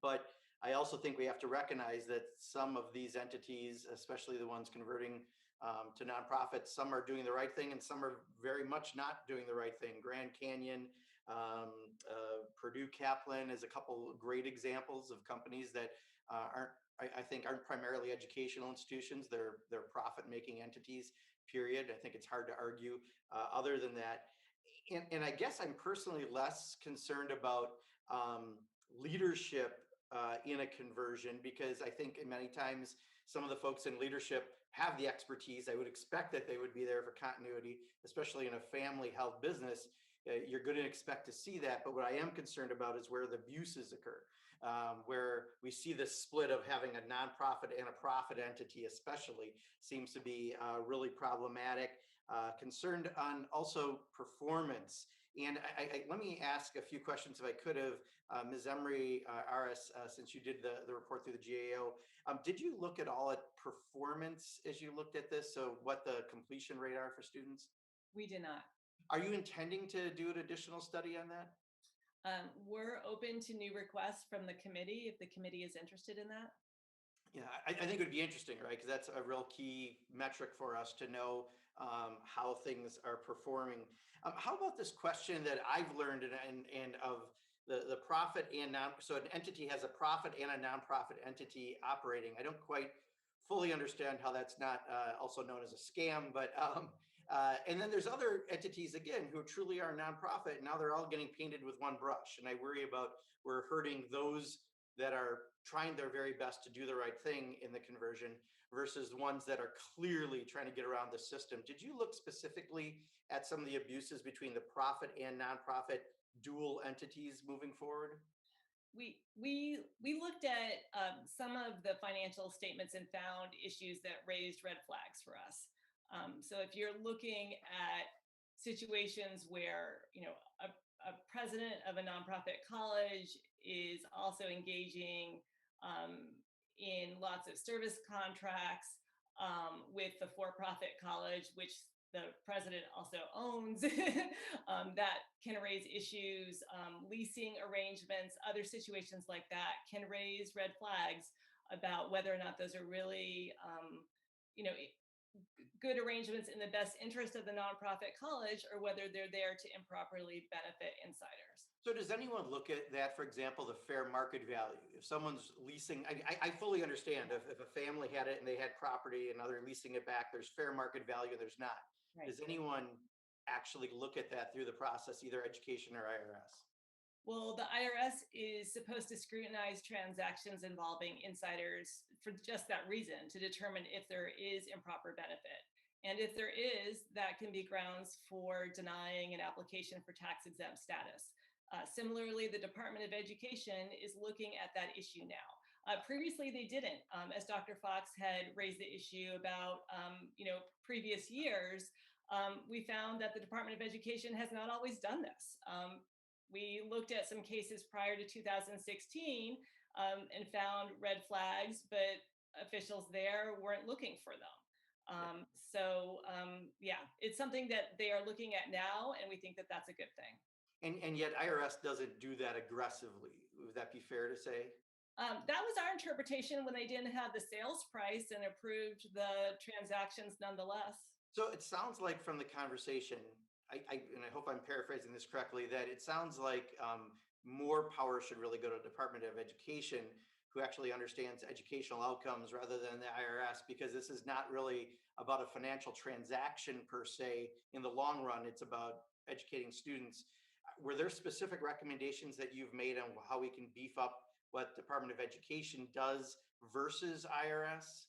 S12: But I also think we have to recognize that some of these entities, especially the ones converting to nonprofits, some are doing the right thing and some are very much not doing the right thing. Grand Canyon, Purdue Kaplan is a couple of great examples of companies that I think aren't primarily educational institutions. They're profit-making entities, period. I think it's hard to argue other than that. And I guess I'm personally less concerned about leadership in a conversion, because I think many times some of the folks in leadership have the expertise. I would expect that they would be there for continuity, especially in a family-held business. You're going to expect to see that. But what I am concerned about is where the abuses occur, where we see this split of having a nonprofit and a profit entity, especially, seems to be really problematic. Concerned on also performance. And let me ask a few questions, if I could have, Ms. Emery Aris, since you did the report through the GAO. Did you look at all at performance as you looked at this? So what the completion rate are for students?
S16: We did not.
S12: Are you intending to do an additional study on that?
S16: We're open to new requests from the committee if the committee is interested in that.
S12: Yeah, I think it would be interesting, right? Because that's a real key metric for us to know how things are performing. How about this question that I've learned and of the profit and so an entity has a profit and a nonprofit entity operating. I don't quite fully understand how that's not also known as a scam, but and then there's other entities, again, who truly are nonprofit, and now they're all getting painted with one brush. And I worry about we're hurting those that are trying their very best to do the right thing in the conversion versus ones that are clearly trying to get around the system. Did you look specifically at some of the abuses between the profit and nonprofit dual entities moving forward?
S16: We looked at some of the financial statements and found issues that raised red flags for us. So if you're looking at situations where a president of a nonprofit college is also engaging in lots of service contracts with the for-profit college, which the president also owns, that can raise issues. Leasing arrangements, other situations like that can raise red flags about whether or not those are really good arrangements in the best interest of the nonprofit college, or whether they're there to improperly benefit insiders.
S12: So does anyone look at that, for example, the fair market value? If someone's leasing, I fully understand if a family had it and they had property and now they're leasing it back, there's fair market value, there's not. Right. Does anyone actually look at that through the process, either education or IRS?
S16: Well, the IRS is supposed to scrutinize transactions involving insiders for just that reason, to determine if there is improper benefit. And if there is, that can be grounds for denying an application for tax exempt status. Similarly, the Department of Education is looking at that issue now. Previously, they didn't, as Dr. Fox had raised the issue about, previous years. We found that the Department of Education has not always done this. We looked at some cases prior to 2016 and found red flags, but officials there weren't looking for them. It's something that they are looking at now, and we think that that's a good thing.
S12: And yet IRS doesn't do that aggressively. Would that be fair to say?
S16: That was our interpretation when they didn't have the sales price and approved the transactions nonetheless.
S12: So it sounds like from the conversation, and I hope I'm paraphrasing this correctly, that it sounds like more power should really go to the Department of Education, who actually understands educational outcomes rather than the IRS, because this is not really about a financial transaction per se. In the long run, it's about educating students. Were there specific recommendations that you've made on how we can beef up what Department of Education does versus IRS?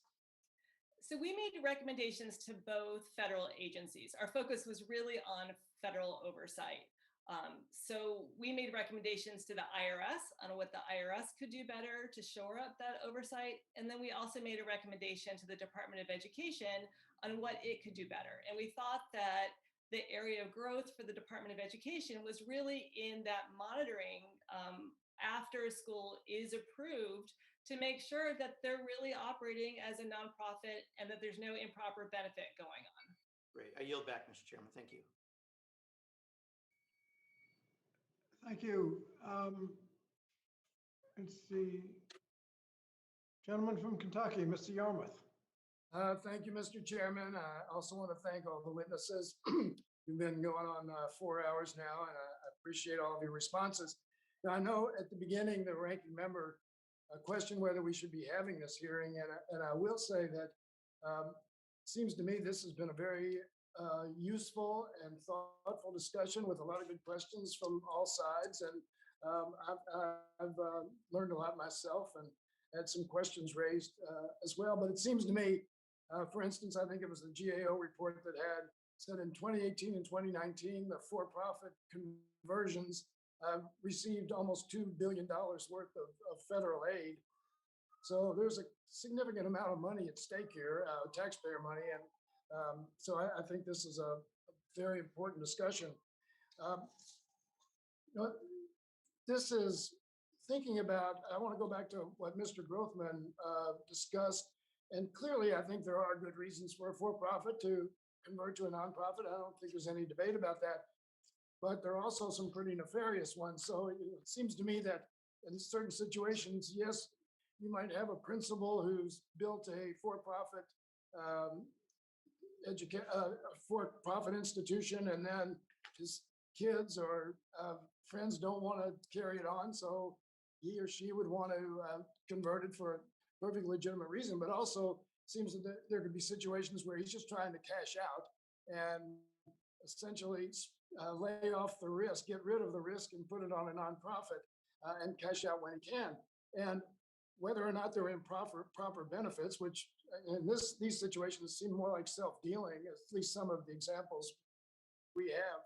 S16: So we made recommendations to both federal agencies. Our focus was really on federal oversight. So we made recommendations to the IRS on what the IRS could do better to shore up that oversight. And then we also made a recommendation to the Department of Education on what it could do better. And we thought that the area of growth for the Department of Education was really in that monitoring after a school is approved, to make sure that they're really operating as a nonprofit and that there's no improper benefit going on.
S12: Great. I yield back, Mr. Chairman. Thank you.
S1: Thank you. Let's see. Gentleman from Kentucky, Mr. Yarmouth.
S9: Thank you, Mr. Chairman. I also want to thank all the witnesses. We've been going on 4 hours now, and I appreciate all of your responses. Now, I know at the beginning, the ranking member questioned whether we should be having this hearing, and I will say that it seems to me this has been a very useful and thoughtful discussion with a lot of good questions from all sides, and I've learned a lot myself and had some questions raised as well. But it seems to me, for instance, I think it was the GAO report that had said in 2018 and 2019, the for-profit conversions received almost $2 billion worth of federal aid. So there's a significant amount of money at stake here, taxpayer money. And so I think this is a very important discussion. This is thinking about, I want to go back to what Mr. Grothman discussed. And clearly, I think there are good reasons for a for-profit to convert to a nonprofit. I don't think there's any debate about that. But there are also some pretty nefarious ones. So it seems to me that in certain situations, yes, you might have a principal who's built a for-profit for-profit institution, and then his kids or friends don't want to carry it on, so he or she would want to convert it for a perfectly legitimate reason. But also seems that there could be situations where he's just trying to cash out and essentially lay off the risk, get rid of the risk, and put it on a nonprofit and cash out when he can. And whether or not there are improper benefits, which in these situations seem more like self-dealing, at least some of the examples we have.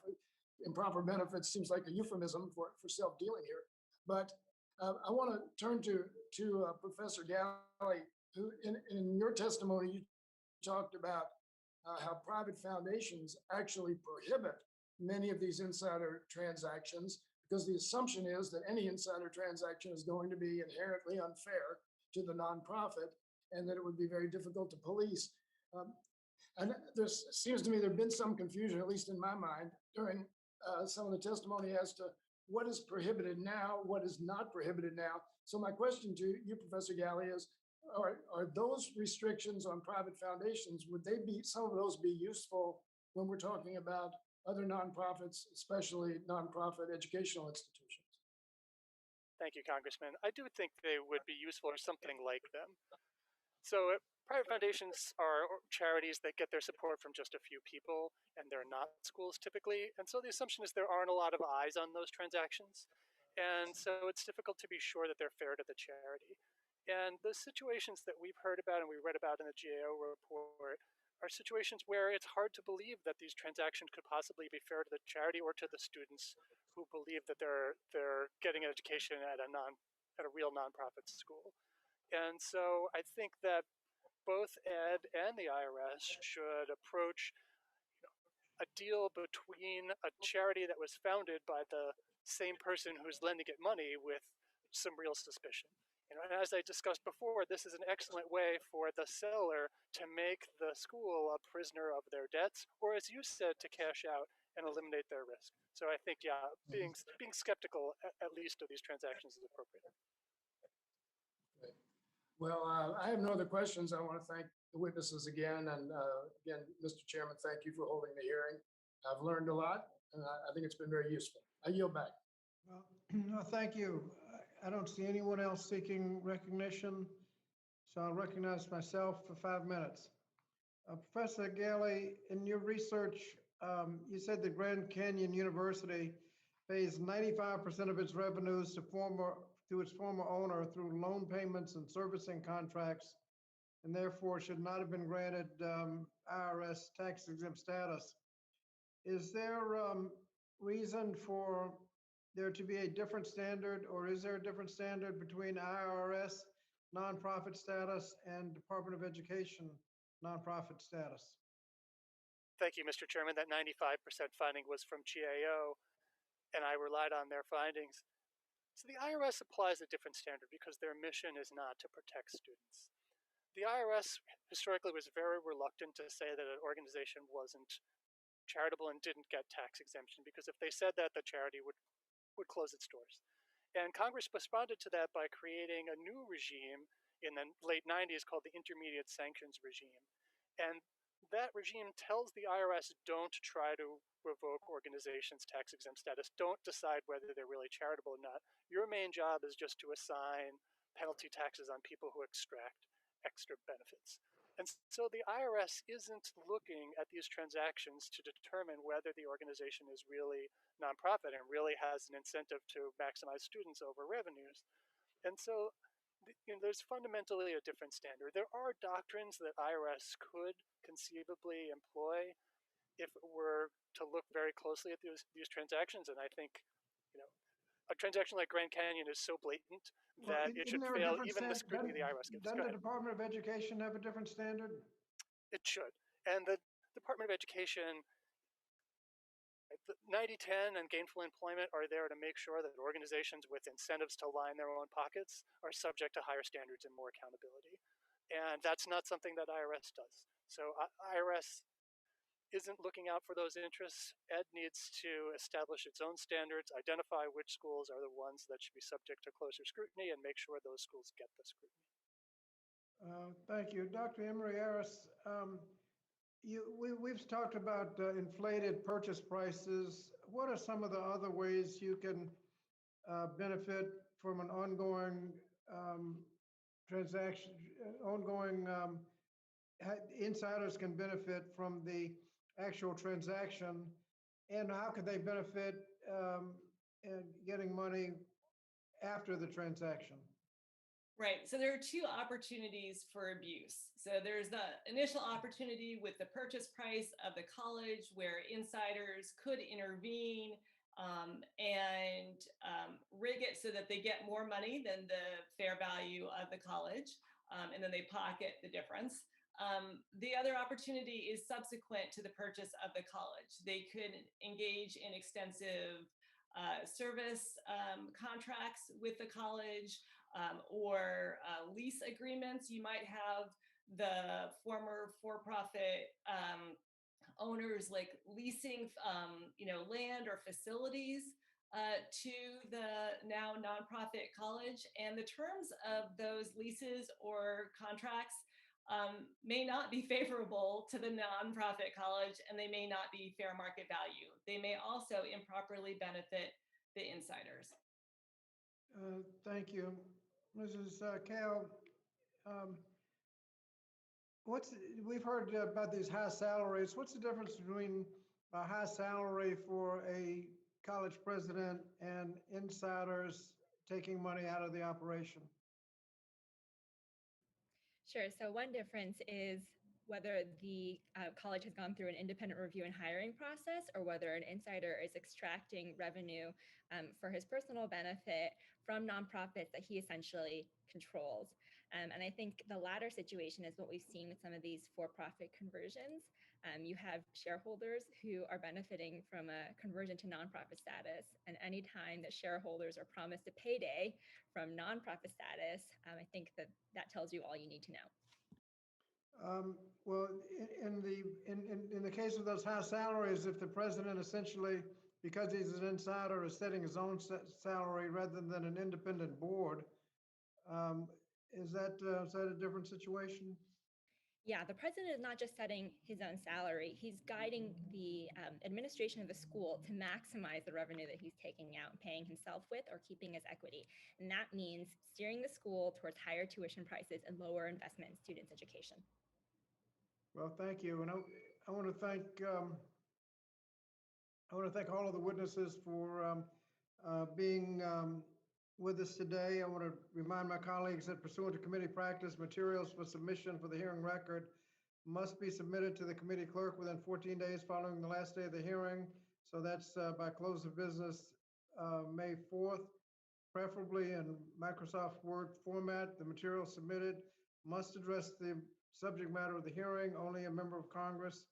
S9: Improper benefits seems like a euphemism for self-dealing here. But I want to turn to Professor Galley, who in your testimony, you talked about how private foundations actually prohibit many of these insider transactions, because the assumption is that any insider transaction is going to be inherently unfair to the nonprofit, and that it would be very difficult to police. And there seems to me there have been some confusion, at least in my mind, during some of the testimony as to what is prohibited now, what is not prohibited now. So my question to you, Professor Galley, is, are those restrictions on private foundations, would they be, some of those be useful when we're talking about other nonprofits, especially nonprofit educational institutions?
S21: Thank you, Congressman. I do think they would be useful or something like them.
S3: Private foundations are charities that get their support from just a few people, and they're not schools typically. And so the assumption is there aren't a lot of eyes on those transactions. And so it's difficult to be sure that they're fair to the charity. And the situations that we've heard about and we read about in the GAO report are situations where it's hard to believe that these transactions could possibly be fair to the charity or to the students who believe that they're getting an education at a real nonprofit school. And so I think that both Ed and the IRS should approach a deal between a charity that was founded by the same person who's lending it money with some real suspicion. And as I discussed before, this is an excellent way for the seller to make the school a prisoner of their debts, or as you said, to cash out and eliminate their risk. So I think, yeah, being skeptical at least of these transactions is appropriate.
S9: Well, I have no other questions. I want to thank the witnesses again. And again, Mr. Chairman, thank you for holding the hearing. I've learned a lot, and I think it's been very useful. I yield back.
S1: Well, no, thank you. I don't see anyone else seeking recognition, so I'll recognize myself for 5 minutes. Professor Galley, in your research, you said that Grand Canyon University pays 95% of its revenues to its former owner through loan payments and servicing contracts, and therefore should not have been granted IRS tax exempt status. Is there reason for there to be a different standard, or is there a different standard between IRS nonprofit status and Department of Education nonprofit status?
S3: Thank you, Mr. Chairman. That 95% finding was from GAO, and I relied on their findings. So the IRS applies a different standard because their mission is not to protect students. The IRS historically was very reluctant to say that an organization wasn't charitable and didn't get tax exemption, because if they said that, the charity would close its doors. And Congress responded to that by creating a new regime in the late 90s called the Intermediate Sanctions Regime. And that regime tells the IRS, don't try to revoke organizations' tax exempt status. Don't decide whether they're really charitable or not. Your main job is just to assign penalty taxes on people who extract extra benefits. And so the IRS isn't looking at these transactions to determine whether the organization is really nonprofit and really has an incentive to maximize students over revenues. And so there's fundamentally a different standard. There are doctrines that IRS could conceivably employ if it were to look very closely at these transactions. And I think, a transaction like Grand Canyon is so blatant that it should fail even the scrutiny the IRS gives.
S1: Doesn't the Department of Education have a different standard?
S3: It should. And the Department of Education, 90/10 and gainful employment are there to make sure that organizations with incentives to line their own pockets are subject to higher standards and more accountability. And that's not something that IRS does. So IRS isn't looking out for those interests. Ed needs to establish its own standards, identify which schools are the ones that should be subject to closer scrutiny, and make sure those schools get the scrutiny.
S1: Thank you. Dr. Emery Harris, we've talked about inflated purchase prices. What are some of the other ways you can benefit from an ongoing transaction, insiders can benefit from the actual transaction, and how could they benefit in getting money after the transaction?
S16: Right. So there are two opportunities for abuse. So there's the initial opportunity with the purchase price of the college, where insiders could intervene and rig it so that they get more money than the fair value of the college, and then they pocket the difference. The other opportunity is subsequent to the purchase of the college. They could engage in extensive service contracts with the college, or lease agreements. You might have the former for-profit owners like leasing, land or facilities to the now nonprofit college, and the terms of those leases or contracts may not be favorable to the nonprofit college, and they may not be fair market value. They may also improperly benefit the insiders.
S1: Thank you. Mrs. Kao, we've heard about these high salaries. What's the difference between a high salary for a college president and insiders taking money out of the operation?
S14: Sure. So one difference is whether the college has gone through an independent review and hiring process, or whether an insider is extracting revenue for his personal benefit from nonprofits that he essentially controls. And I think the latter situation is what we've seen with some of these for-profit conversions. You have shareholders who are benefiting from a conversion to nonprofit status. And anytime that shareholders are promised a payday from nonprofit status, I think that that tells you all you need to know.
S1: Well, in the case of those high salaries, if the president essentially, because he's an insider, is setting his own salary rather than an independent board, is that a different situation?
S14: Yeah, the president is not just setting his own salary, he's guiding the administration of the school to maximize the revenue that he's taking out and paying himself with or keeping as equity. And that means steering the school towards higher tuition prices and lower investment in students' education.
S1: Well, thank you. And I want to thank all of the witnesses for being with us today. I want to remind my colleagues that pursuant to committee practice, materials for submission for the hearing record must be submitted to the committee clerk within 14 days following the last day of the hearing. So that's by close of business, May 4th, preferably in Microsoft Word format. The material submitted must address the subject matter of the hearing. Only a member of Congress,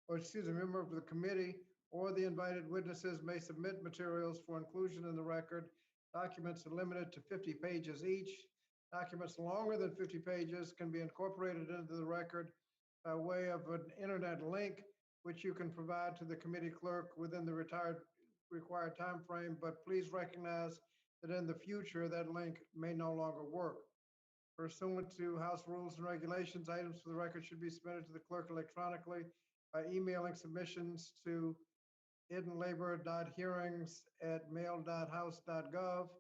S1: or excuse me, a member of the committee or the invited witnesses may submit materials for inclusion in the record. Documents are limited to 50 pages each. Documents longer than 50 pages can be incorporated into the record by way of an internet link, which you can provide to the committee clerk within the required time frame. But please recognize that in the future, that link may no longer work. Pursuant to House rules and regulations, items for the record should be submitted to the clerk electronically by emailing submissions to hiddenlabor.hearings@mail.house.gov.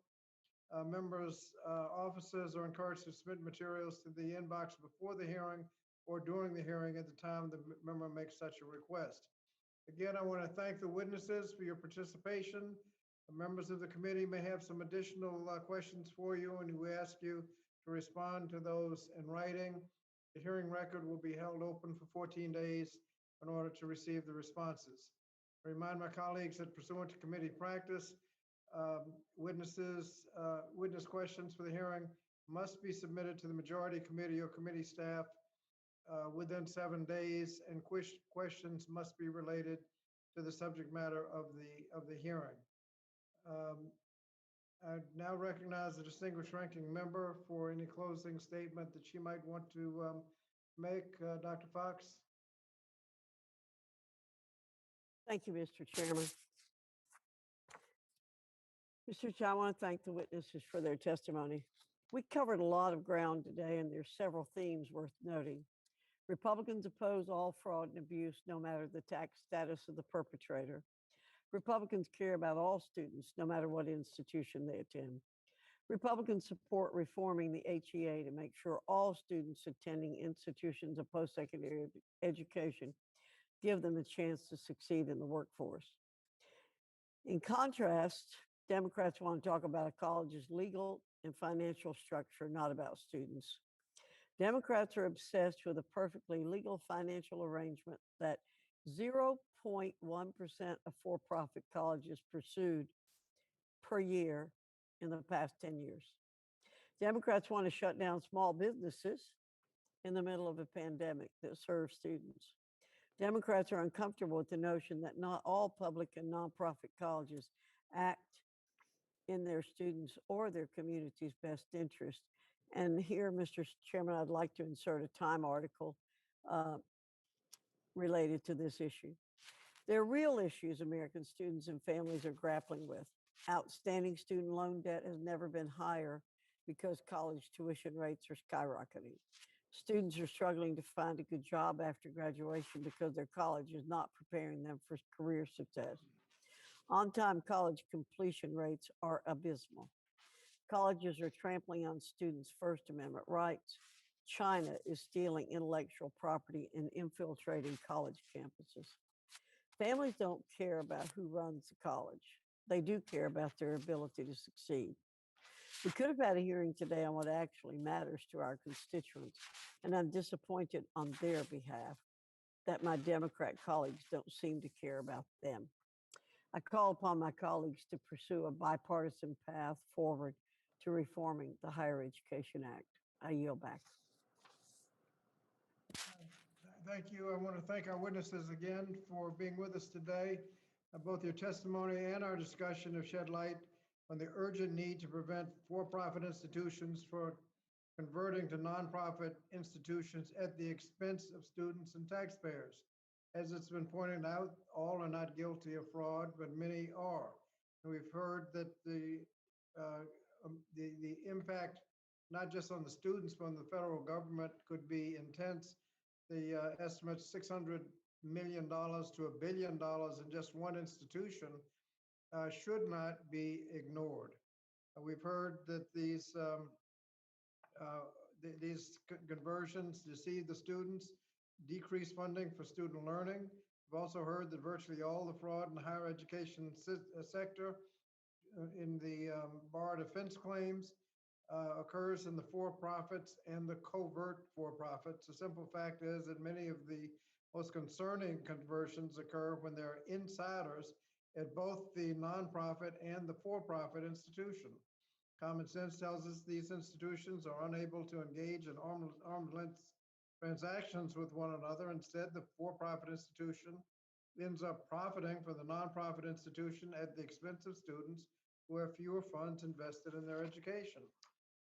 S1: Members' offices are encouraged to submit materials to the inbox before the hearing or during the hearing at the time the member makes such a request. Again, I want to thank the witnesses for your participation. The members of the committee may have some additional questions for you, and we ask you to respond to those in writing. The hearing record will be held open for 14 days in order to receive the responses. I remind my colleagues that pursuant to committee practice, witness questions for the hearing must be submitted to the majority committee or committee staff within 7 days, and questions must be related to the subject matter of the hearing. I now recognize the distinguished ranking member for any closing statement that she might want to make. Dr. Fox.
S2: Thank you, Mr. Chairman. Mr. Chair, I want to thank the witnesses for their testimony. We covered a lot of ground today, and there's several themes worth noting. Republicans oppose all fraud and abuse, no matter the tax status of the perpetrator. Republicans care about all students, no matter what institution they attend. Republicans support reforming the HEA to make sure all students attending institutions of post-secondary education give them a chance to succeed in the workforce. In contrast, Democrats want to talk about a college's legal and financial structure, not about students. Democrats are obsessed with a perfectly legal financial arrangement that 0.1% of for-profit colleges pursued per year in the past 10 years. Democrats want to shut down small businesses in the middle of a pandemic that serve students. Democrats are uncomfortable with the notion that not all public and nonprofit colleges act in their students' or their community's best interest. And here, Mr. Chairman, I'd like to insert a Time article related to this issue. There are real issues American students and families are grappling with. Outstanding student loan debt has never been higher because college tuition rates are skyrocketing. Students are struggling to find a good job after graduation because their college is not preparing them for career success. On-time college completion rates are abysmal. Colleges are trampling on students' First Amendment rights. China is stealing intellectual property and infiltrating college campuses. Families don't care about who runs the college. They do care about their ability to succeed. We could have had a hearing today on what actually matters to our constituents, and I'm disappointed on their behalf that my Democrat colleagues don't seem to care about them. I call upon my colleagues to pursue a bipartisan path forward to reforming the Higher Education Act. I yield back.
S1: Thank you. I want to thank our witnesses again for being with us today. Both your testimony and our discussion have shed light on the urgent need to prevent for-profit institutions from converting to nonprofit institutions at the expense of students and taxpayers. As it's been pointed out, all are not guilty of fraud, but many are. And we've heard that the impact, not just on the students, but on the federal government, could be intense. The estimate $600 million to $1 billion in just one institution should not be ignored. We've heard that these conversions deceive the students, decrease funding for student learning. We've also heard that virtually all the fraud in the higher education sector in the bar defense claims occurs in the for-profits and the covert for-profits. The simple fact is that many of the most concerning conversions occur when there are insiders at both the nonprofit and the for-profit institution. Common sense tells us these institutions are unable to engage in arm's length transactions with one another. Instead, the for-profit institution ends up profiting for the nonprofit institution at the expense of students who have fewer funds invested in their education.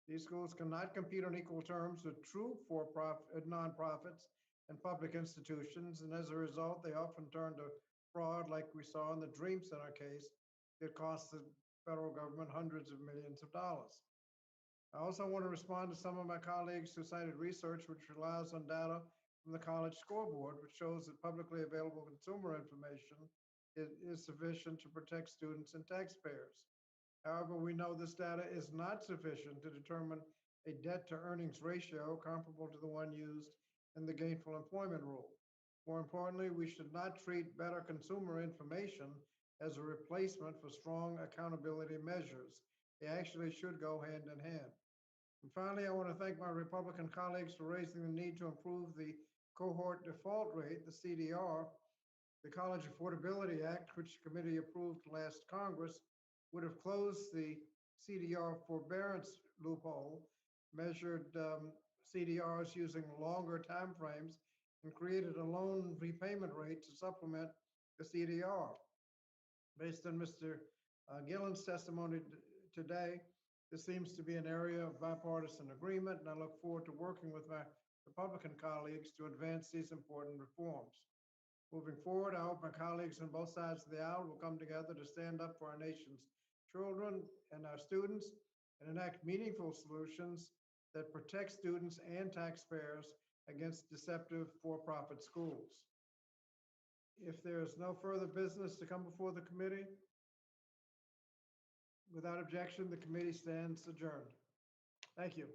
S1: These schools cannot compete on equal terms with true for-profit nonprofits and public institutions, and as a result, they often turn to fraud like we saw in the Dream Center case that cost the federal government hundreds of millions of dollars. I also want to respond to some of my colleagues who cited research which relies on data from the College Scoreboard, which shows that publicly available consumer information is sufficient to protect students and taxpayers. However, we know this data is not sufficient to determine a debt-to-earnings ratio comparable to the one used in the gainful employment rule. More importantly, we should not treat better consumer information as a replacement for strong accountability measures. They actually should go hand in hand. And finally, I want to thank my Republican colleagues for raising the need to improve the cohort default rate, the CDR. The College Affordability Act, which the committee approved last Congress, would have closed the CDR forbearance loophole, measured CDRs using longer timeframes, and created a loan repayment rate to supplement the CDR. Based on Mr. Gillen's testimony today, this seems to be an area of bipartisan agreement, and I look forward to working with my Republican colleagues to advance these important reforms. Moving forward, I hope my colleagues on both sides of the aisle will come together to stand up for our nation's children and our students and enact meaningful solutions that protect students and taxpayers against deceptive for-profit schools. If there is no further business to come before the committee, without objection, the committee stands adjourned. Thank you.